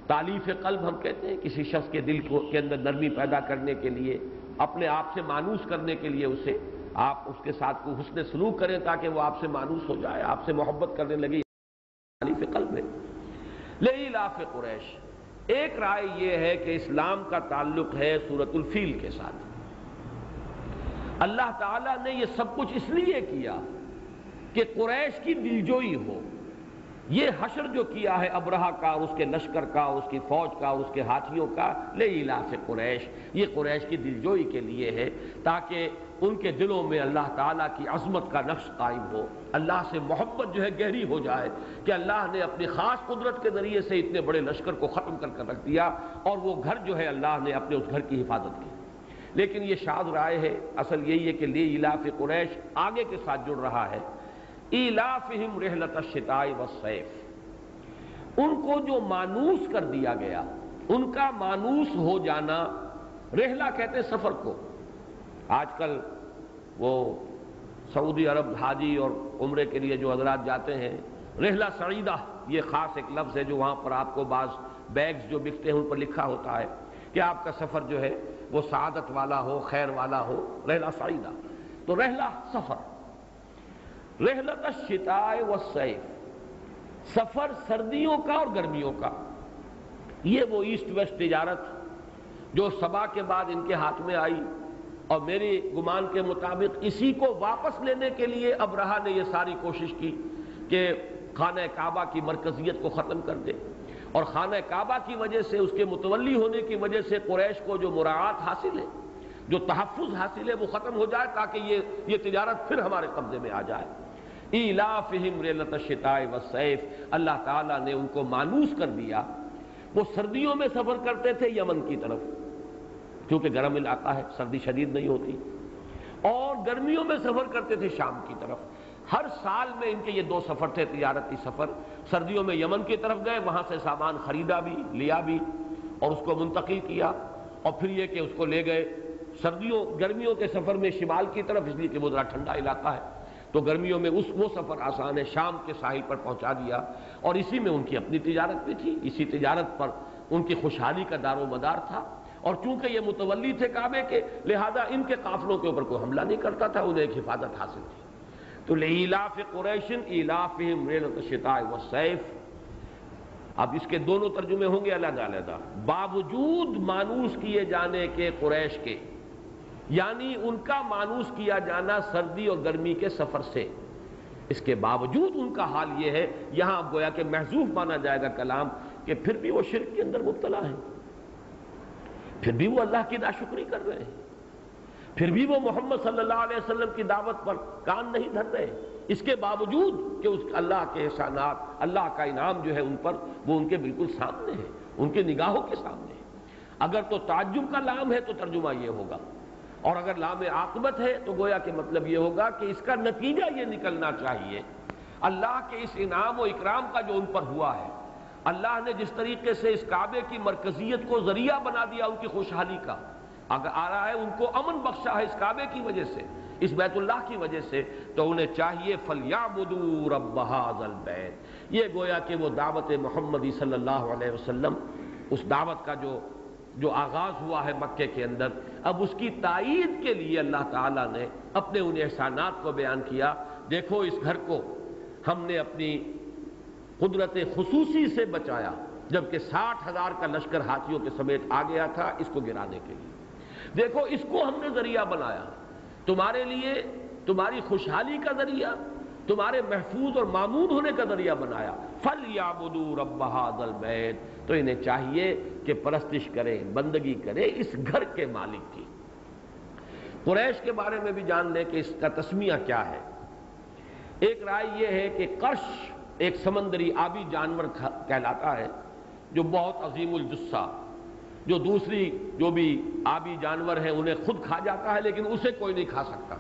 تالیف قلب ہم کہتے ہیں کسی شخص کے دل کے اندر نرمی پیدا کرنے کے لیے، اپنے آپ سے مانوس کرنے کے لیے اسے آپ اس کے ساتھ کو حسن سلوک کریں تاکہ وہ آپ سے مانوس ہو جائے، آپ سے محبت کرنے لگے. تالیف قلب ہے. لإیلاف قریش. ایک رائے یہ ہے کہ اسلام کا تعلق ہے سورۃ الفیل کے ساتھ. اللہ تعالیٰ نے یہ سب کچھ اس لیے کیا کہ قریش کی دلجوئی ہو. یہ حشر جو کیا ہے ابرہہ کا اور اس کے لشکر کا، اس کی فوج کا اور اس کے ہاتھیوں کا، لإیلاف قریش، یہ قریش کی دلجوئی کے لیے ہے تاکہ ان کے دلوں میں اللہ تعالیٰ کی عظمت کا نقش قائم ہو، اللہ سے محبت جو ہے گہری ہو جائے کہ اللہ نے اپنی خاص قدرت کے ذریعے سے اتنے بڑے لشکر کو ختم کر رکھ دیا، اور وہ گھر جو ہے اللہ نے اپنے اس گھر کی حفاظت کی. لیکن یہ شاذ رائے ہے. اصل یہی ہے کہ لإیلاف قریش آگے کے ساتھ جڑ رہا ہے. ایلافہم رحلۃ الشتاء والصیف، ان کو جو مانوس کر دیا گیا، ان کا مانوس ہو جانا. رحلہ کہتے ہیں سفر کو. آج کل وہ سعودی عرب حاجی اور عمرے کے لیے جو حضرات جاتے ہیں، رحلہ سعیدہ یہ خاص ایک لفظ ہے جو وہاں پر آپ کو بعض بیگز جو بکتے ہیں ان پر لکھا ہوتا ہے کہ آپ کا سفر جو ہے وہ سعادت والا ہو، خیر والا ہو، رحلہ سعیدہ. تو رحلہ سفر. رحلۃ الشتاء والصیف، سفر سردیوں کا اور گرمیوں کا. یہ وہ ایسٹ ویسٹ تجارت جو سبا کے بعد ان کے ہاتھ میں آئی، اور میری گمان کے مطابق اسی کو واپس لینے کے لیے ابرہہ نے یہ ساری کوشش کی کہ خانہ کعبہ کی مرکزیت کو ختم کر دے، اور خانہ کعبہ کی وجہ سے، اس کے متولی ہونے کی وجہ سے قریش کو جو مراعات حاصل ہے، جو تحفظ حاصل ہے، وہ ختم ہو جائے تاکہ یہ تجارت پھر ہمارے قبضے میں آ جائے. ایلافہم رحلۃ الشتاء والصیف، اللہ تعالیٰ نے ان کو مانوس کر دیا. وہ سردیوں میں سفر کرتے تھے یمن کی طرف کیونکہ گرم علاقہ ہے، سردی شدید نہیں ہوتی، اور گرمیوں میں سفر کرتے تھے شام کی طرف. ہر سال میں ان کے یہ 2 سفر تھے، تجارتی سفر۔ سردیوں میں یمن کی طرف گئے، وہاں سے سامان خریدا بھی، لیا بھی اور اس کو منتقل کیا، اور پھر یہ کہ اس کو لے گئے گرمیوں کے سفر میں شمال کی طرف، اس لیے کہ وہ ذرا ٹھنڈا علاقہ ہے، تو گرمیوں میں وہ سفر آسان ہے، شام کے ساحل پر پہنچا دیا، اور اسی میں ان کی اپنی تجارت بھی تھی، اسی تجارت پر ان کی خوشحالی کا دار و مدار تھا۔ اور چونکہ یہ متولی تھے کعبے کے، لہذا ان کے قافلوں کے اوپر کوئی حملہ نہیں کرتا تھا، انہیں ایک حفاظت حاصل تھی۔ تو لإیلاف قریش ایلافہم رحلۃ الشتاء والصیف، اب اس کے دونوں ترجمے ہوں گے علیحدہ علیحدہ۔ باوجود مانوس کیے جانے کے قریش کے، یعنی ان کا مانوس کیا جانا سردی اور گرمی کے سفر سے، اس کے باوجود ان کا حال یہ ہے، یہاں گویا کہ محذوف مانا جائے گا کلام، کہ پھر بھی وہ شرک کے اندر مبتلا ہیں، پھر بھی وہ اللہ کی ناشکری کر رہے ہیں، پھر بھی وہ محمد صلی اللہ علیہ وسلم کی دعوت پر کان نہیں دھر رہے، اس کے باوجود کہ اس اللہ کے احسانات، اللہ کا انعام جو ہے ان پر، وہ ان کے بالکل سامنے ہے، ان کے نگاہوں کے سامنے ہے۔ اگر تو تعجب کا لام ہے تو ترجمہ یہ ہوگا، اور اگر لام عاقبت ہے تو گویا کہ مطلب یہ ہوگا کہ اس کا نتیجہ یہ نکلنا چاہیے اللہ کے اس انعام و اکرام کا جو ان پر ہوا ہے، اللہ نے جس طریقے سے اس کعبے کی مرکزیت کو ذریعہ بنا دیا ان کی خوشحالی کا، اگر آ رہا ہے ان کو امن بخشا ہے اس کعبے کی وجہ سے، اس بیت اللہ کی وجہ سے، تو انہیں چاہیے فَلْيَعْبُدُوا رَبَّ هَذَا الْبَيْتِ، یہ گویا کہ وہ دعوت محمدی صلی اللہ علیہ وسلم، اس دعوت کا جو آغاز ہوا ہے مکے کے اندر، اب اس کی تائید کے لیے اللہ تعالیٰ نے اپنے ان احسانات کو بیان کیا۔ دیکھو اس گھر کو ہم نے اپنی قدرت خصوصی سے بچایا، جبکہ 60,000 کا لشکر ہاتھیوں کے سمیت آ گیا تھا اس کو گرانے کے لیے۔ دیکھو اس کو ہم نے ذریعہ بنایا تمہارے لیے، تمہاری خوشحالی کا ذریعہ، تمہارے محفوظ اور مامون ہونے کا ذریعہ بنایا۔ فَلْيَعْبُدُوا رَبَّ هَذَا الْبَيْتِ، تو انہیں چاہیے کہ پرستش کریں، بندگی کریں اس گھر کے مالک کی۔ قریش کے بارے میں بھی جان لیں کہ اس کا تسمیہ کیا ہے۔ ایک رائے یہ ہے کہ قرش ایک سمندری آبی جانور کہلاتا ہے، جو بہت عظیم الجثہ، جو دوسری جو بھی آبی جانور ہیں انہیں خود کھا جاتا ہے، لیکن اسے کوئی نہیں کھا سکتا،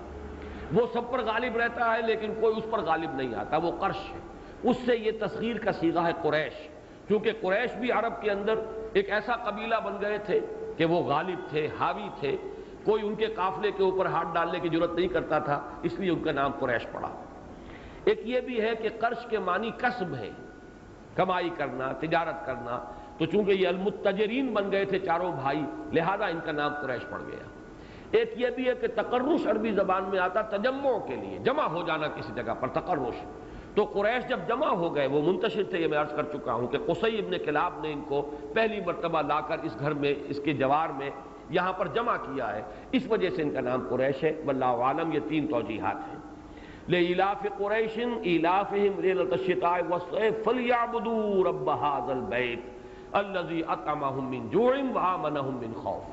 وہ سب پر غالب رہتا ہے لیکن کوئی اس پر غالب نہیں آتا، وہ قرش ہے۔ اس سے یہ تصغیر کا صیغہ ہے قریش، کیونکہ قریش بھی عرب کے اندر ایک ایسا قبیلہ بن گئے تھے کہ وہ غالب تھے، حاوی تھے، کوئی ان کے قافلے کے اوپر ہاتھ ڈالنے کی ضرورت نہیں کرتا تھا، اس لیے ان کا نام قریش پڑا۔ ایک یہ بھی ہے کہ قرش کے معنی کسب ہے، کمائی کرنا، تجارت کرنا، تو چونکہ یہ المتجرین بن گئے تھے چاروں بھائی، لہذا ان کا نام قریش پڑ گیا۔ ایک یہ بھی ہے کہ تقرش عربی زبان میں آتا تجمع کے لیے، جمع ہو جانا کسی جگہ پر، تقرش۔ تو قریش جب جمع ہو گئے، وہ منتشر تھے، یہ میں عرض کر چکا ہوں کہ قصی ابن کلاب نے ان کو پہلی مرتبہ لا کر اس گھر میں، اس کے جوار میں یہاں پر جمع کیا ہے، اس وجہ سے ان کا نام قریش ہے۔ واللہ عالم، یہ 3 توجیحات ہیں۔ لإیلاف قریش ایلافہم رحلۃ الشتاء والصیف فلیعبدوا رب ھذا البیت الذی اطعمہم من جوع وآمنہم من خوف۔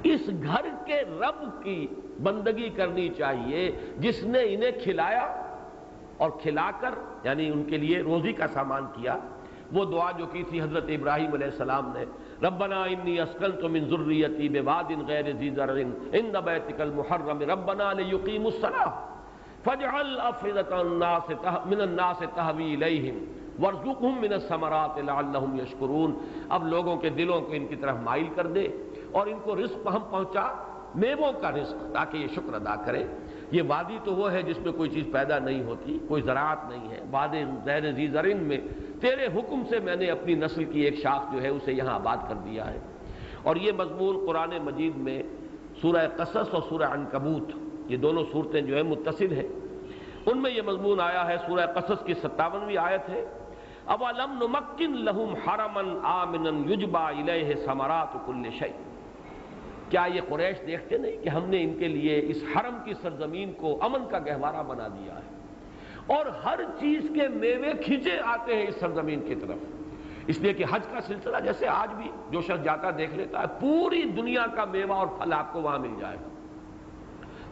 اس گھر کے رب کی بندگی کرنی چاہیے جس نے انہیں کھلایا اور کھلا کر یعنی ان کے لیے روزی کا سامان کیا۔ وہ دعا جو کی تھی حضرت ابراہیم علیہ السلام نے، ربنا انی اسکنت من ذریتی بواد غیر ذی زرع عند بیتک المحرم ربنا لیقیموا الصلاۃ فاجعل افئدة من الناس تهوی الیہم وارزقہم من الثمرات لعلہم یشکرون۔ اب لوگوں کے دلوں کو ان کی طرف مائل کر دے اور ان کو رزق ہم پہنچا، میووں کا رزق، تاکہ یہ شکر ادا کرے۔ یہ وادی تو وہ ہے جس میں کوئی چیز پیدا نہیں ہوتی، کوئی زراعت نہیں ہے، واد غیر ذی زرع میں تیرے حکم سے میں نے اپنی نسل کی ایک شاخ جو ہے اسے یہاں آباد کر دیا ہے۔ اور یہ مضمون قرآن مجید میں سورہ قصص اور سورہ عنکبوت، یہ دونوں صورتیں جو ہیں متصل ہیں، ان میں یہ مضمون آیا ہے۔ سورہ قصص کی 57ویں آیت ہے، اَوَلَمْ نُمَكِّنْ لَهُمْ حَرَمًا آمِنًا يُجْبَى إِلَيْهِ ثَمَرَاتُ كُلِّ شَيْءٍ۔ کیا یہ قریش دیکھتے نہیں کہ ہم نے ان کے لیے اس حرم کی سرزمین کو امن کا گہوارہ بنا دیا ہے، اور ہر چیز کے میوے کھینچے آتے ہیں اس سرزمین کی طرف۔ اس لیے کہ حج کا سلسلہ جیسے آج بھی جو شخص جاتا دیکھ لیتا ہے، پوری دنیا کا میوہ اور پھل آپ کو وہاں مل جائے گا۔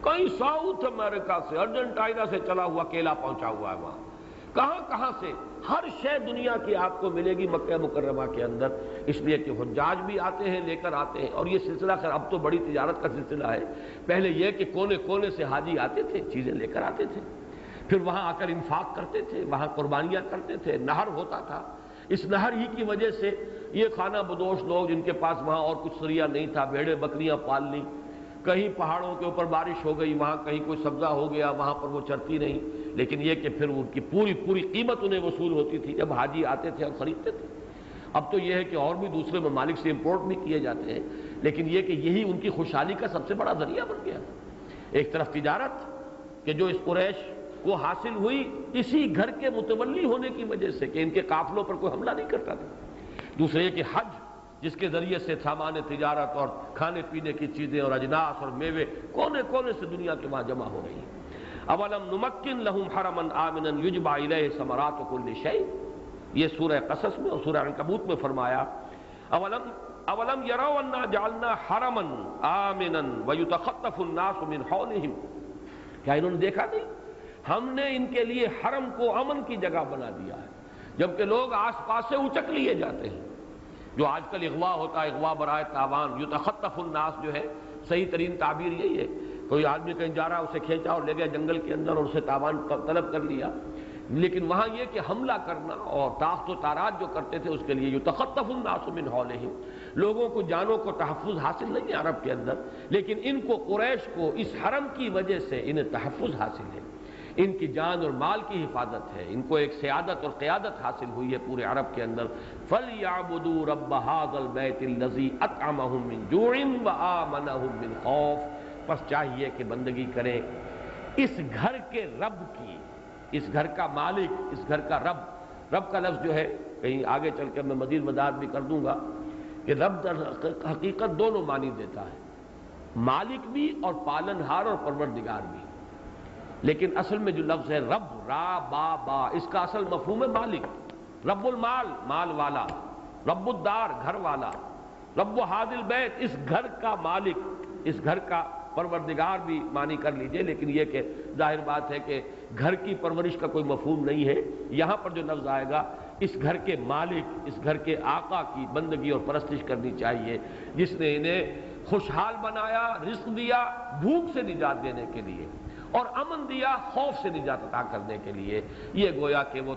کہیں ساؤتھ امریکہ سے، ارجنٹائنا سے چلا ہوا کیلا پہنچا ہوا ہے وہاں، کہاں کہاں سے ہر شے دنیا کی آپ کو ملے گی مکہ مکرمہ کے اندر، اس لیے کہ حجاج بھی آتے ہیں، لے کر آتے ہیں، اور یہ سلسلہ خیر اب تو بڑی تجارت کا سلسلہ ہے۔ پہلے یہ کہ کونے کونے سے حاجی آتے تھے، چیزیں لے کر آتے تھے، پھر وہاں آ کر انفاق کرتے تھے، وہاں قربانیاں کرتے تھے، نہر ہوتا تھا، اس نہر ہی کی وجہ سے یہ خانہ بدوش لوگ جن کے پاس وہاں اور کچھ ذریعہ نہیں تھا، بھیڑیں بکریاں پال لی، کہیں پہاڑوں کے اوپر بارش ہو گئی، وہاں کہیں کوئی سبزہ ہو گیا، وہاں پر وہ چرتی نہیں، لیکن یہ کہ پھر ان کی پوری قیمت انہیں وصول ہوتی تھی جب حاجی آتے تھے اور خریدتے تھے۔ اب تو یہ ہے کہ اور بھی دوسرے ممالک سے امپورٹ بھی کیے جاتے ہیں، لیکن یہ کہ یہی ان کی خوشحالی کا سب سے بڑا ذریعہ بن گیا۔ ایک طرف تجارت کہ جو اس قریش کو حاصل ہوئی اسی گھر کے متولی ہونے کی وجہ سے کہ ان کے قافلوں پر کوئی حملہ نہیں کرتا تھا، دوسرے یہ کہ حج جس کے ذریعے سے سامان تجارت اور کھانے پینے کی چیزیں اور اجناس اور میوے کونے کونے سے دنیا کے وہاں جمع ہو رہی ہیں۔ اولم نمکن لہم حرما آمنا یجبی الیہ ثمرات کل شیء، یہ سورہ قصص میں اور سورہ عنکبوت میں فرمایا اولم یروا انا جعلنا حرما آمنا ویتخطف الناس من حولہم، کیا انہوں نے دیکھا نہیں ہم نے ان کے لیے حرم کو امن کی جگہ بنا دیا ہے، جبکہ لوگ آس پاس سے اچک لیے جاتے ہیں۔ جو آج کل اغوا ہوتا ہے، اغوا برائے تاوان، یتخطف الناس جو ہے صحیح ترین تعبیر یہی ہے، کوئی آدمی کہیں جا رہا اسے کھینچا اور لے گیا جنگل کے اندر اور اسے تاوان طلب کر لیا، لیکن وہاں یہ کہ حملہ کرنا اور تاخت و تاراج جو کرتے تھے اس کے لیے یتخطف الناس من حولہم، لوگوں کو جانوں کو تحفظ حاصل نہیں ہے عرب کے اندر، لیکن ان کو قریش کو اس حرم کی وجہ سے انہیں تحفظ حاصل ہے، ان کی جان اور مال کی حفاظت ہے، ان کو ایک سیادت اور قیادت حاصل ہوئی ہے پورے عرب کے اندر۔ فَلْيَعْبُدُوا رَبَّ هَٰذَا الْبَيْتِ الَّذِي أَطْعَمَهُم مِّن جُوعٍ وَآمَنَهُم مِّن خَوْفٍ، بس چاہیے کہ بندگی کریں اس گھر کے رب کی، اس گھر کا مالک، اس گھر کا رب۔ رب کا لفظ جو ہے کہیں آگے چل کر میں مزید وضاحت بھی کر دوں گا کہ رب در حقیقت دونوں معنی دیتا ہے، مالک بھی اور پالنہار اور پروردگار بھی، لیکن اصل میں جو لفظ ہے رب، را با با، اس کا اصل مفہوم ہے مالک، رب المال، مال والا، رب الدار، گھر والا، رب هذا البیت، اس گھر کا مالک، اس گھر کا پروردگار بھی معنی کر لیجئے، لیکن یہ کہ ظاہر بات ہے کہ گھر کی پرورش کا کوئی مفہوم نہیں ہے، یہاں پر جو لفظ آئے گا اس گھر کے مالک، اس گھر کے آقا کی بندگی اور پرستش کرنی چاہیے، جس نے انہیں خوشحال بنایا، رزق دیا بھوک سے نجات دینے کے لیے، اور امن دیا خوف سے نجات عطا کرنے کے لیے۔ یہ گویا کہ وہ